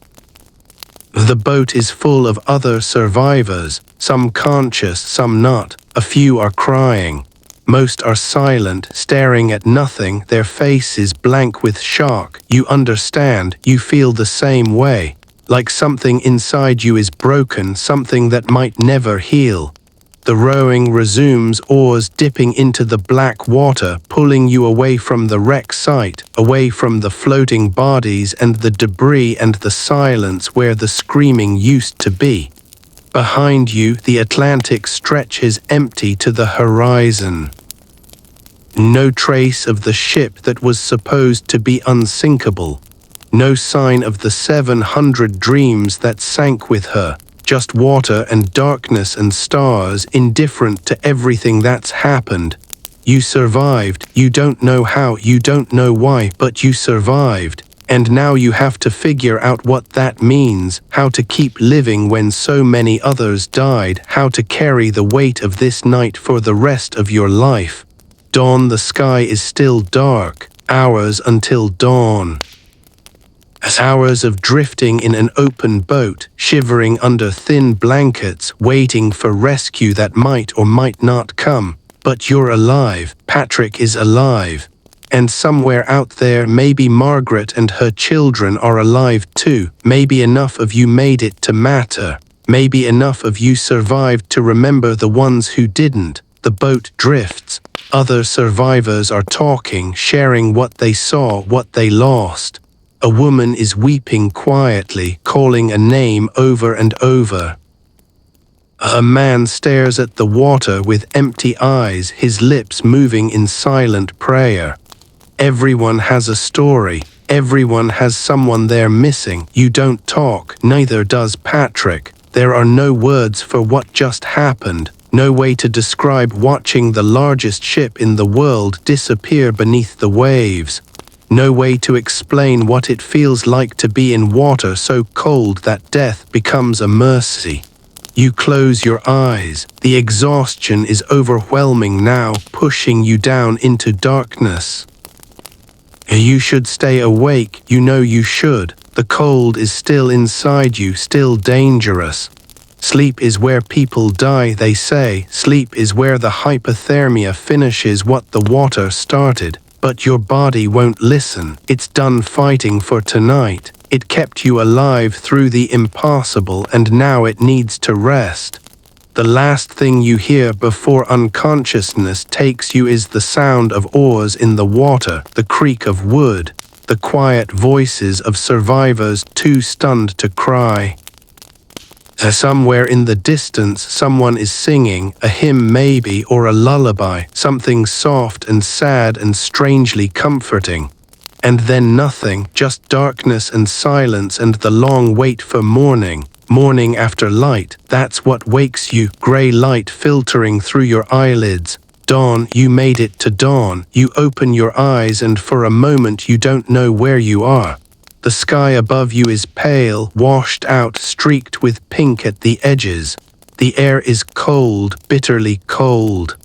The boat is full of other survivors, some conscious, some not. A few are crying. Most are silent, staring at nothing, their faces blank with shock. You understand, you feel the same way. Like something inside you is broken, something that might never heal. The rowing resumes, oars dipping into the black water, pulling you away from the wreck site, away from the floating bodies and the debris and the silence where the screaming used to be. Behind you, the Atlantic stretches empty to the horizon. No trace of the ship that was supposed to be unsinkable. No sign of the 700 dreams that sank with her. just water and darkness and stars, indifferent to everything that's happened. You survived, you don't know how, you don't know why, but you survived. And now you have to figure out what that means, how to keep living when so many others died, how to carry the weight of this night for the rest of your life. Dawn, the sky is still dark, hours until dawn. As hours of drifting in an open boat, shivering under thin blankets, waiting for rescue that might or might not come. But you're alive, Patrick is alive. And somewhere out there, maybe Margaret and her children are alive too. Maybe enough of you made it to matter. Maybe enough of you survived to remember the ones who didn't. The boat drifts. Other survivors are talking, sharing what they saw, what they lost. A woman is weeping quietly, calling a name over and over. A man stares at the water with empty eyes, his lips moving in silent prayer. Everyone has a story. Everyone has someone they're missing. You don't talk, neither does Patrick. There are no words for what just happened. No way to describe watching the largest ship in the world disappear beneath the waves. No way to explain what it feels like to be in water so cold that death becomes a mercy. You close your eyes. The exhaustion is overwhelming now, pushing you down into darkness. You should stay awake, you know you should. The cold is still inside you, still dangerous. Sleep is where people die, they say. Sleep is where the hypothermia finishes what the water started. But your body won't listen. It's done fighting for tonight. It kept you alive through the impossible, and now it needs to rest. The last thing you hear before unconsciousness takes you is the sound of oars in the water, the creak of wood, the quiet voices of survivors too stunned to cry. Somewhere in the distance, someone is singing, a hymn maybe, or a lullaby, something soft and sad and strangely comforting. And then nothing, just darkness and silence and the long wait for morning. Morning after light, that's what wakes you, grey light filtering through your eyelids. Dawn, you made it to dawn. You open your eyes and for a moment you don't know where you are. The sky above you is pale, washed out, streaked with pink at the edges. The air is cold, bitterly cold.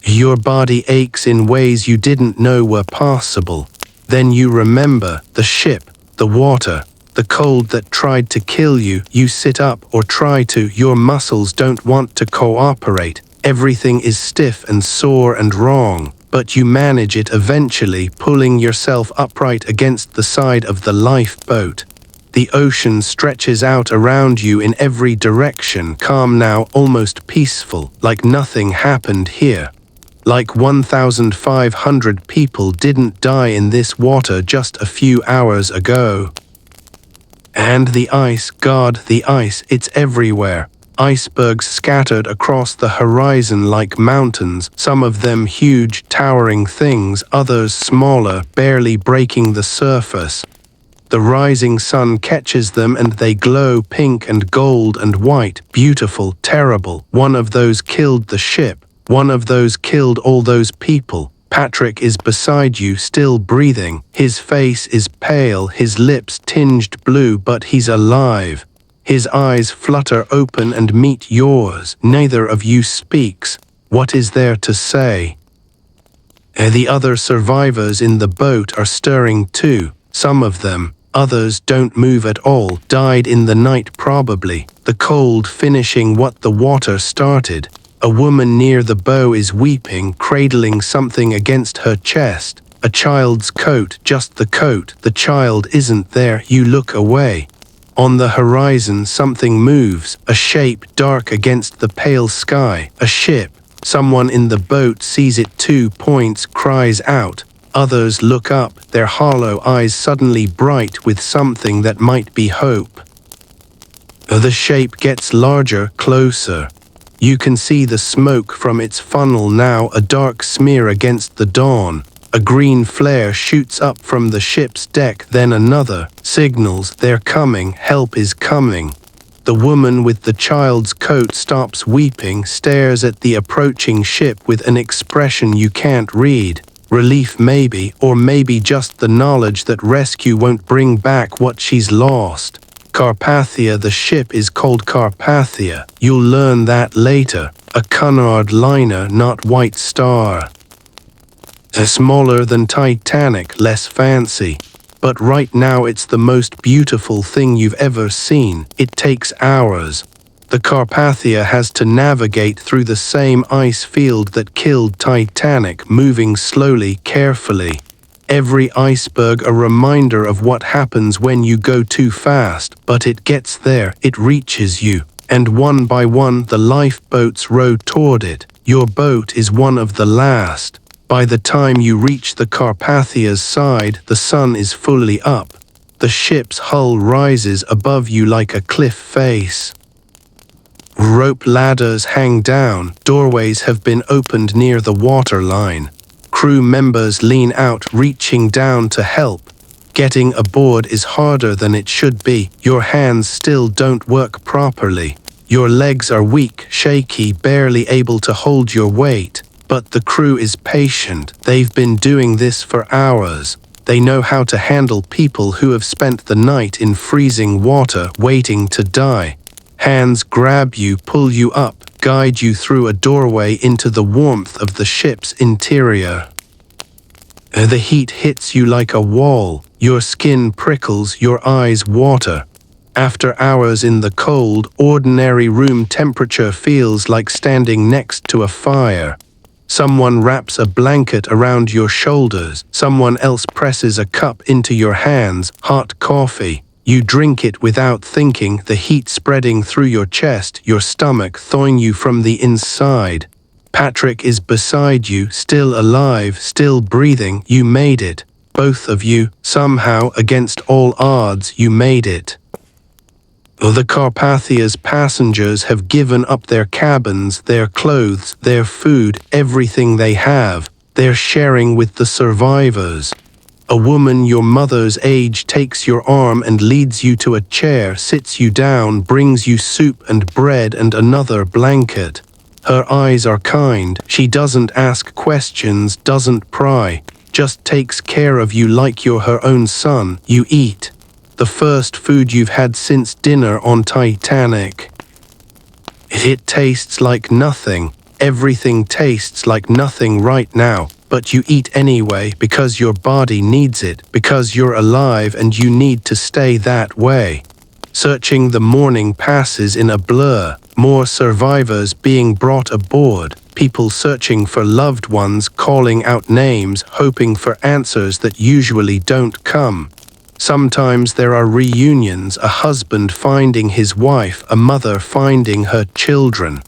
Your body aches in ways you didn't know were possible. Then you remember the ship, the water, the cold that tried to kill you. You sit up or try to. Your muscles don't want to cooperate. Everything is stiff and sore and wrong. But you manage it eventually, pulling yourself upright against the side of the lifeboat. The ocean stretches out around you in every direction, calm now, almost peaceful, like nothing happened here. Like 1,500 people didn't die in this water just a few hours ago. And the ice, God, the ice, it's everywhere. Icebergs scattered across the horizon like mountains, some of them huge, towering things, others smaller, barely breaking the surface. The rising sun catches them and they glow pink and gold and white, beautiful, terrible. One of those killed the ship. One of those killed all those people. Patrick is beside you, still breathing. His face is pale, his lips tinged blue, but he's alive. His eyes flutter open and meet yours. Neither of you speaks. What is there to say? The other survivors in the boat are stirring too. Some of them, others don't move at all, died in the night probably. The cold finishing what the water started. A woman near the bow is weeping, cradling something against her chest. A child's coat, just the coat. The child isn't there. You look away. On the horizon something moves, a shape dark against the pale sky. A ship. Someone in the boat sees it too, points, cries out. Others look up, their hollow eyes suddenly bright with something that might be hope. The shape gets larger, closer. You can see the smoke from its funnel now, a dark smear against the dawn. A green flare shoots up from the ship's deck, then another. Signals, they're coming, help is coming. The woman with the child's coat stops weeping, stares at the approaching ship with an expression you can't read. Relief maybe, or maybe just the knowledge that rescue won't bring back what she's lost. Carpathia, the ship is called Carpathia. You'll learn that later. A Cunard liner, not White Star. Smaller than Titanic, less fancy. But right now it's the most beautiful thing you've ever seen. It takes hours. The Carpathia has to navigate through the same ice field that killed Titanic, moving slowly, carefully. Every iceberg a reminder of what happens when you go too fast, but it gets there, it reaches you. And one by one the lifeboats row toward it. Your boat is one of the last. By the time you reach the Carpathia's side, the sun is fully up. The ship's hull rises above you like a cliff face. Rope ladders hang down, doorways have been opened near the waterline. Crew members lean out, reaching down to help. Getting aboard is harder than it should be. Your hands still don't work properly. Your legs are weak, shaky, barely able to hold your weight. But the crew is patient. They've been doing this for hours. They know how to handle people who have spent the night in freezing water, waiting to die. Hands grab you, pull you up, guide you through a doorway into the warmth of the ship's interior. The heat hits you like a wall. Your skin prickles, your eyes water. After hours in the cold, ordinary room temperature feels like standing next to a fire. Someone wraps a blanket around your shoulders. Someone else presses a cup into your hands, hot coffee. You drink it without thinking, the heat spreading through your chest, your stomach thawing you from the inside. Patrick is beside you, still alive, still breathing. You made it. Both of you, somehow, against all odds, you made it. The Carpathia's passengers have given up their cabins, their clothes, their food, everything they have. They're sharing with the survivors. A woman your mother's age takes your arm and leads you to a chair, sits you down, brings you soup and bread and another blanket. Her eyes are kind. She doesn't ask questions, doesn't pry, just takes care of you like you're her own son. You eat. The first food you've had since dinner on Titanic. It tastes like nothing. Everything tastes like nothing right now, but you eat anyway because your body needs it, because you're alive and you need to stay that way. Searching the morning passes in a blur. More survivors being brought aboard. People searching for loved ones, calling out names, hoping for answers that usually don't come. Sometimes there are reunions, a husband finding his wife, a mother finding her children.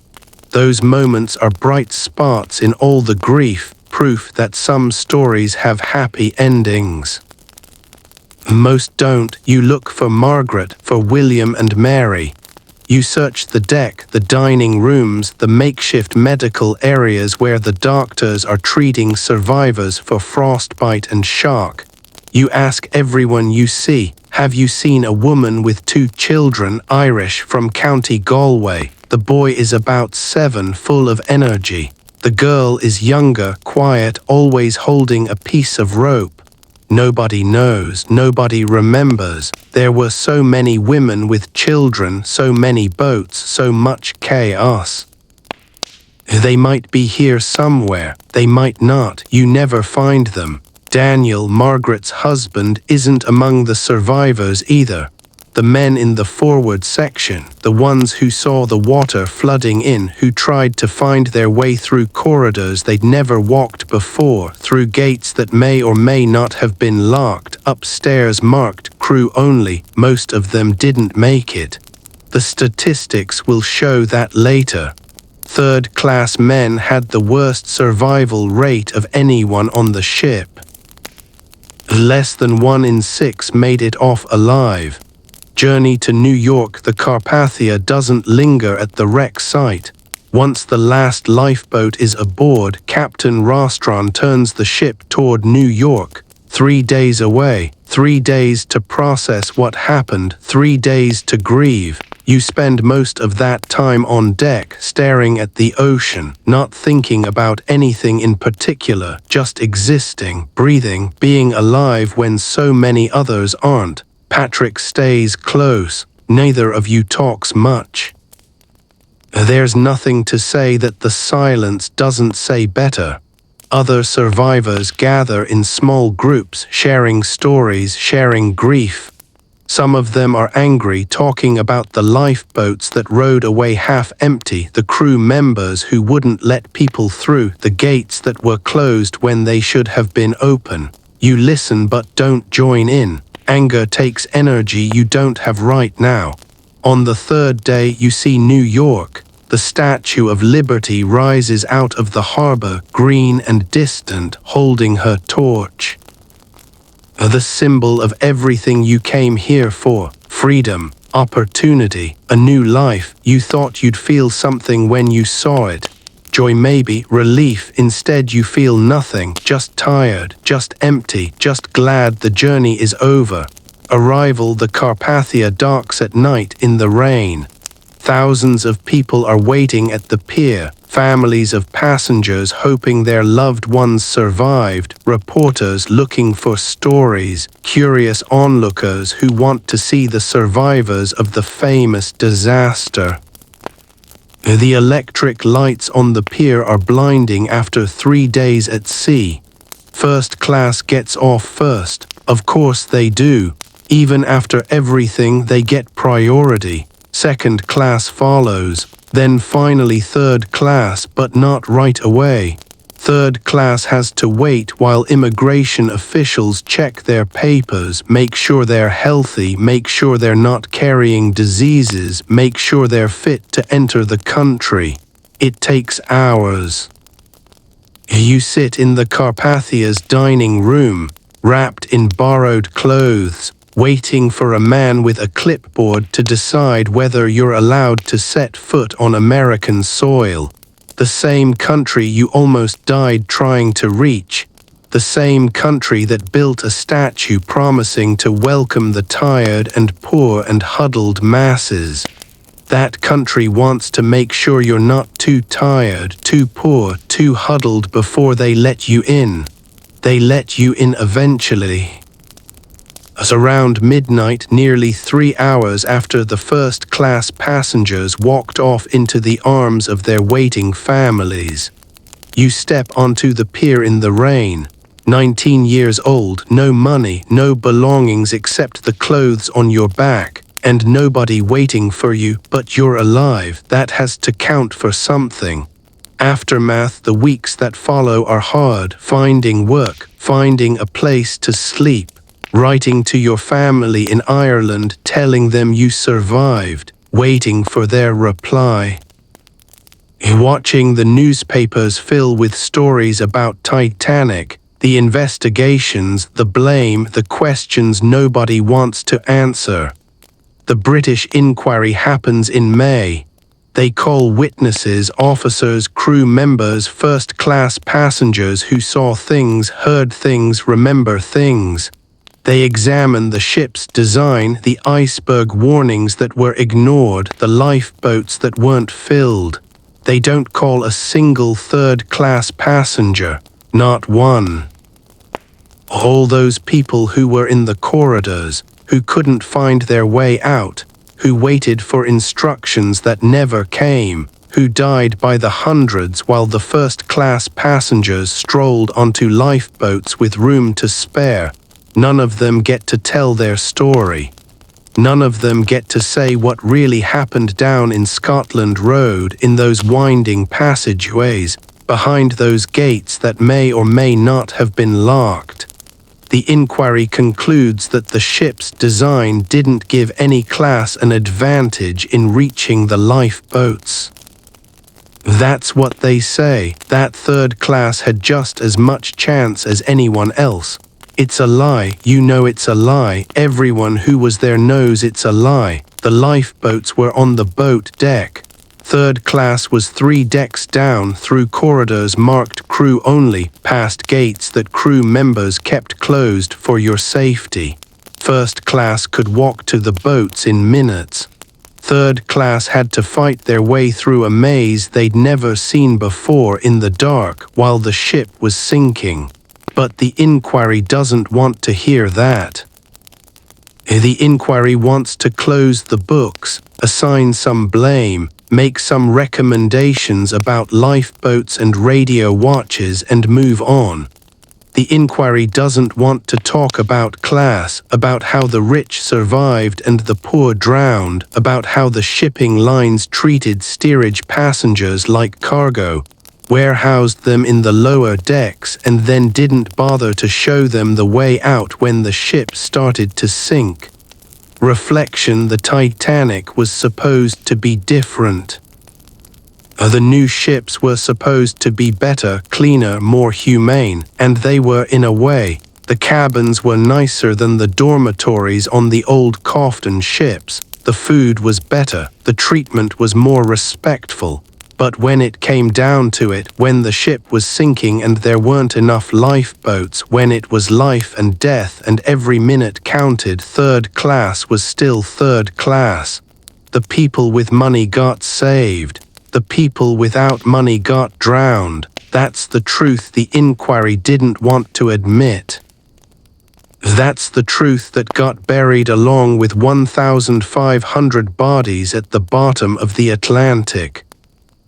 Those moments are bright spots in all the grief, proof that some stories have happy endings. Most don't. You look for Margaret, for William and Mary. You search the deck, the dining rooms, the makeshift medical areas where the doctors are treating survivors for frostbite and shock. You ask everyone you see, have you seen a woman with 2 children, Irish, from County Galway? The boy is about 7, full of energy. The girl is younger, quiet, always holding a piece of rope. Nobody knows, nobody remembers. There were so many women with children, so many boats, so much chaos. They might be here somewhere, they might not, you never find them. Daniel, Margaret's husband, isn't among the survivors either. The men in the forward section, the ones who saw the water flooding in, who tried to find their way through corridors they'd never walked before, through gates that may or may not have been locked, upstairs marked crew only, most of them didn't make it. The statistics will show that later. Third-class men had the worst survival rate of anyone on the ship. Less than 1 in 6 made it off alive. Journey to New York, the Carpathia doesn't linger at the wreck site. Once the last lifeboat is aboard, Captain Rostron turns the ship toward New York. 3 days away, 3 days to process what happened, 3 days to grieve. You spend most of that time on deck staring at the ocean, not thinking about anything in particular, just existing, breathing, being alive when so many others aren't. Patrick stays close. Neither of you talks much. There's nothing to say that the silence doesn't say better. Other survivors gather in small groups, sharing stories, sharing grief. Some of them are angry, talking about the lifeboats that rode away half empty, the crew members who wouldn't let people through, the gates that were closed when they should have been open. You listen but don't join in. Anger takes energy you don't have right now. On the third day, you see New York. The Statue of Liberty rises out of the harbor, green and distant, holding her torch. The symbol of everything you came here for: freedom, opportunity, a new life. You thought you'd feel something when you saw it. Joy, maybe, relief. Instead you feel nothing, just tired, just empty, just glad the journey is over. Arrival: the Carpathia docks at night in the rain. Thousands of people are waiting at the pier, families of passengers hoping their loved ones survived, reporters looking for stories, curious onlookers who want to see the survivors of the famous disaster. The electric lights on the pier are blinding after 3 days at sea. First class gets off first. Of course they do. Even after everything, they get priority. Second class follows, then finally third class, but not right away. Third class has to wait while immigration officials check their papers, make sure they're healthy, make sure they're not carrying diseases, make sure they're fit to enter the country. It takes hours. You sit in the Carpathia's dining room, wrapped in borrowed clothes, waiting for a man with a clipboard to decide whether you're allowed to set foot on American soil. The same country you almost died trying to reach. The same country that built a statue promising to welcome the tired and poor and huddled masses. That country wants to make sure you're not too tired, too poor, too huddled before they let you in. They let you in eventually. As around midnight, nearly 3 hours after the first-class passengers walked off into the arms of their waiting families, you step onto the pier in the rain. 19 years old, no money, no belongings except the clothes on your back, and nobody waiting for you, but you're alive. That has to count for something. Aftermath: the weeks that follow are hard. Finding work, finding a place to sleep, writing to your family in Ireland telling them you survived, waiting for their reply. Watching the newspapers fill with stories about Titanic, the investigations, the blame, the questions nobody wants to answer. The British inquiry happens in May. They call witnesses, officers, crew members, first-class passengers who saw things, heard things, remember things. They examine the ship's design, the iceberg warnings that were ignored, the lifeboats that weren't filled. They don't call a single third-class passenger, not one. All those people who were in the corridors, who couldn't find their way out, who waited for instructions that never came, who died by the hundreds while the first-class passengers strolled onto lifeboats with room to spare. None of them get to tell their story. None of them get to say what really happened down in Scotland Road, in those winding passageways, behind those gates that may or may not have been locked. The inquiry concludes that the ship's design didn't give any class an advantage in reaching the lifeboats. That's what they say. That third class had just as much chance as anyone else. It's a lie. You know it's a lie. Everyone who was there knows it's a lie. The lifeboats were on the boat deck. Third class was 3 decks down, through corridors marked crew only, past gates that crew members kept closed for your safety. First class could walk to the boats in minutes. Third class had to fight their way through a maze they'd never seen before in the dark while the ship was sinking. But the inquiry doesn't want to hear that. The inquiry wants to close the books, assign some blame, make some recommendations about lifeboats and radio watches and move on. The inquiry doesn't want to talk about class, about how the rich survived and the poor drowned, about how the shipping lines treated steerage passengers like cargo, warehoused them in the lower decks and then didn't bother to show them the way out when the ship started to sink. Reflection: the Titanic was supposed to be different. The new ships were supposed to be better, cleaner, more humane, and they were in a way. The cabins were nicer than the dormitories on the old Cofton ships. The food was better, the treatment was more respectful. But when it came down to it, when the ship was sinking and there weren't enough lifeboats, when it was life and death and every minute counted, third class was still third class. The people with money got saved. The people without money got drowned. That's the truth the inquiry didn't want to admit. That's the truth that got buried along with 1,500 bodies at the bottom of the Atlantic.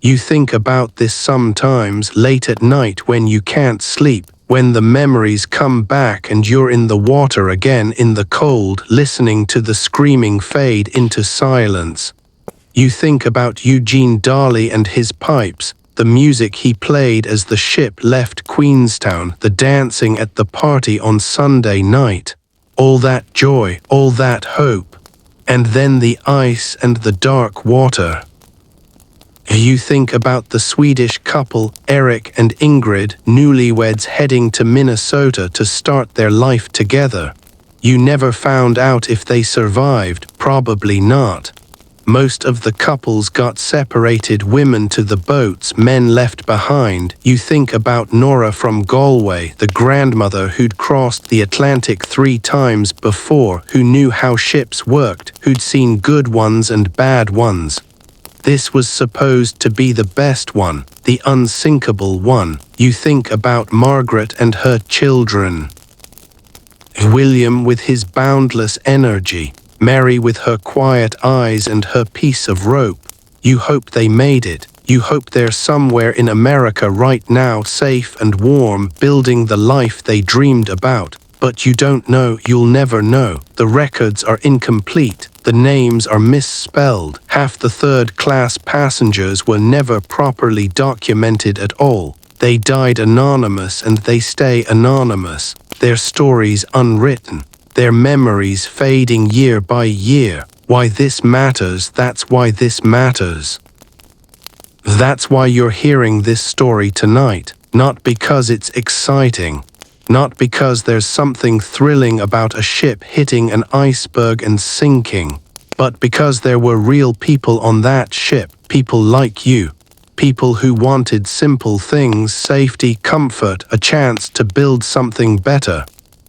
You think about this sometimes late at night when you can't sleep, when the memories come back and you're in the water again in the cold, listening to the screaming fade into silence. You think about Eugene Darley and his pipes, the music he played as the ship left Queenstown, the dancing at the party on Sunday night. All that joy, all that hope. And then the ice and the dark water. You think about the Swedish couple, Eric and Ingrid, newlyweds heading to Minnesota to start their life together. You never found out if they survived, probably not. Most of the couples got separated, women to the boats, men left behind. You think about Nora from Galway, the grandmother who'd crossed the Atlantic 3 times before, who knew how ships worked, who'd seen good ones and bad ones. This was supposed to be the best one, the unsinkable one. You think about Margaret and her children. William with his boundless energy. Mary with her quiet eyes and her piece of rope. You hope they made it. You hope they're somewhere in America right now, safe and warm, building the life they dreamed about. But you don't know, you'll never know. The records are incomplete. The names are misspelled. Half the third-class passengers were never properly documented at all. They died anonymous and they stay anonymous. Their stories unwritten. Their memories fading year by year. Why this matters, that's why this matters. That's why you're hearing this story tonight. Not because it's exciting. Not because there's something thrilling about a ship hitting an iceberg and sinking. But because there were real people on that ship. People like you. People who wanted simple things, safety, comfort, a chance to build something better.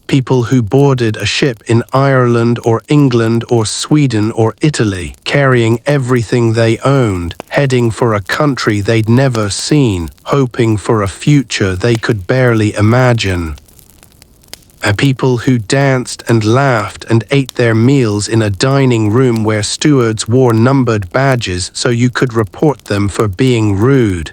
People who boarded a ship in Ireland or England or Sweden or Italy, carrying everything they owned, heading for a country they'd never seen, hoping for a future they could barely imagine. People who danced and laughed and ate their meals in a dining room where stewards wore numbered badges so you could report them for being rude.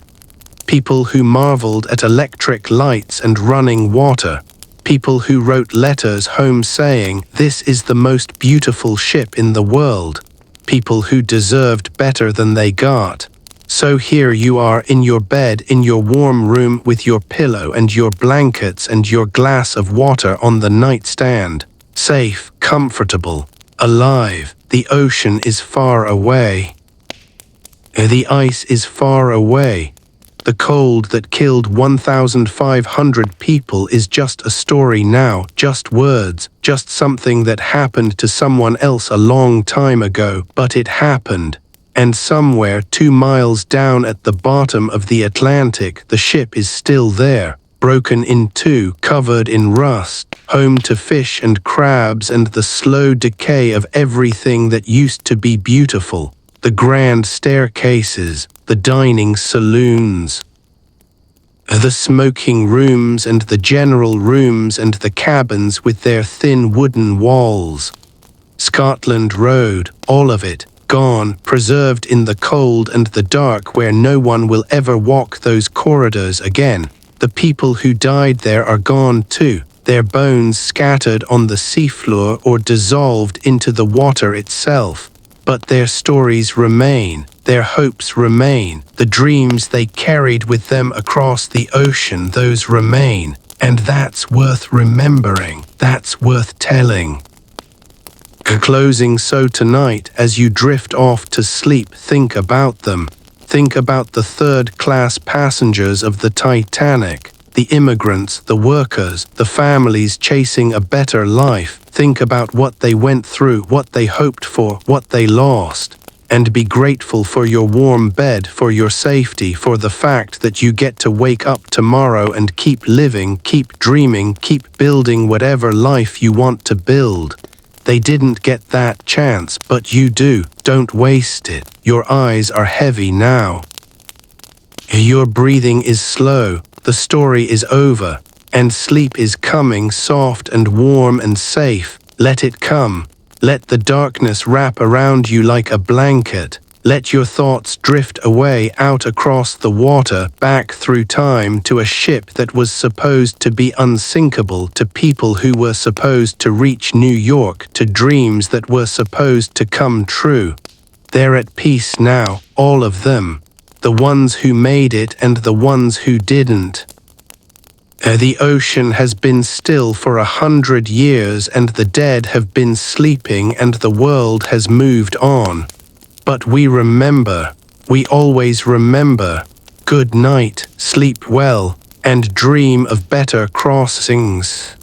People who marveled at electric lights and running water. People who wrote letters home saying, "This is the most beautiful ship in the world." People who deserved better than they got. So here you are in your bed, in your warm room with your pillow and your blankets and your glass of water on the nightstand. Safe, comfortable, alive. The ocean is far away. The ice is far away. The cold that killed 1,500 people is just a story now, just words, just something that happened to someone else a long time ago, but it happened. And somewhere 2 miles down at the bottom of the Atlantic, the ship is still there, broken in two, covered in rust, home to fish and crabs and the slow decay of everything that used to be beautiful. the grand staircases, the dining saloons, the smoking rooms and the general rooms and the cabins with their thin wooden walls. Scotland Road, all of it, gone, preserved in the cold and the dark where no one will ever walk those corridors again. The people who died there are gone too, their bones scattered on the seafloor or dissolved into the water itself. But their stories remain, their hopes remain, the dreams they carried with them across the ocean, those remain. And that's worth remembering, that's worth telling. Closing, so tonight, as you drift off to sleep, think about them. Think about the third-class passengers of the Titanic, the immigrants, the workers, the families chasing a better life. Think about what they went through, what they hoped for, what they lost. And be grateful for your warm bed, for your safety, for the fact that you get to wake up tomorrow and keep living, keep dreaming, keep building whatever life you want to build. They didn't get that chance, but you do. Don't waste it. Your eyes are heavy now. Your breathing is slow. The story is over. And sleep is coming, soft and warm and safe. Let it come. Let the darkness wrap around you like a blanket. Let your thoughts drift away out across the water, back through time to a ship that was supposed to be unsinkable, to people who were supposed to reach New York, to dreams that were supposed to come true. They're at peace now, all of them. The ones who made it and the ones who didn't. The ocean has been still for 100 years and the dead have been sleeping and the world has moved on. But we remember, we always remember. Good night, sleep well, and dream of better crossings.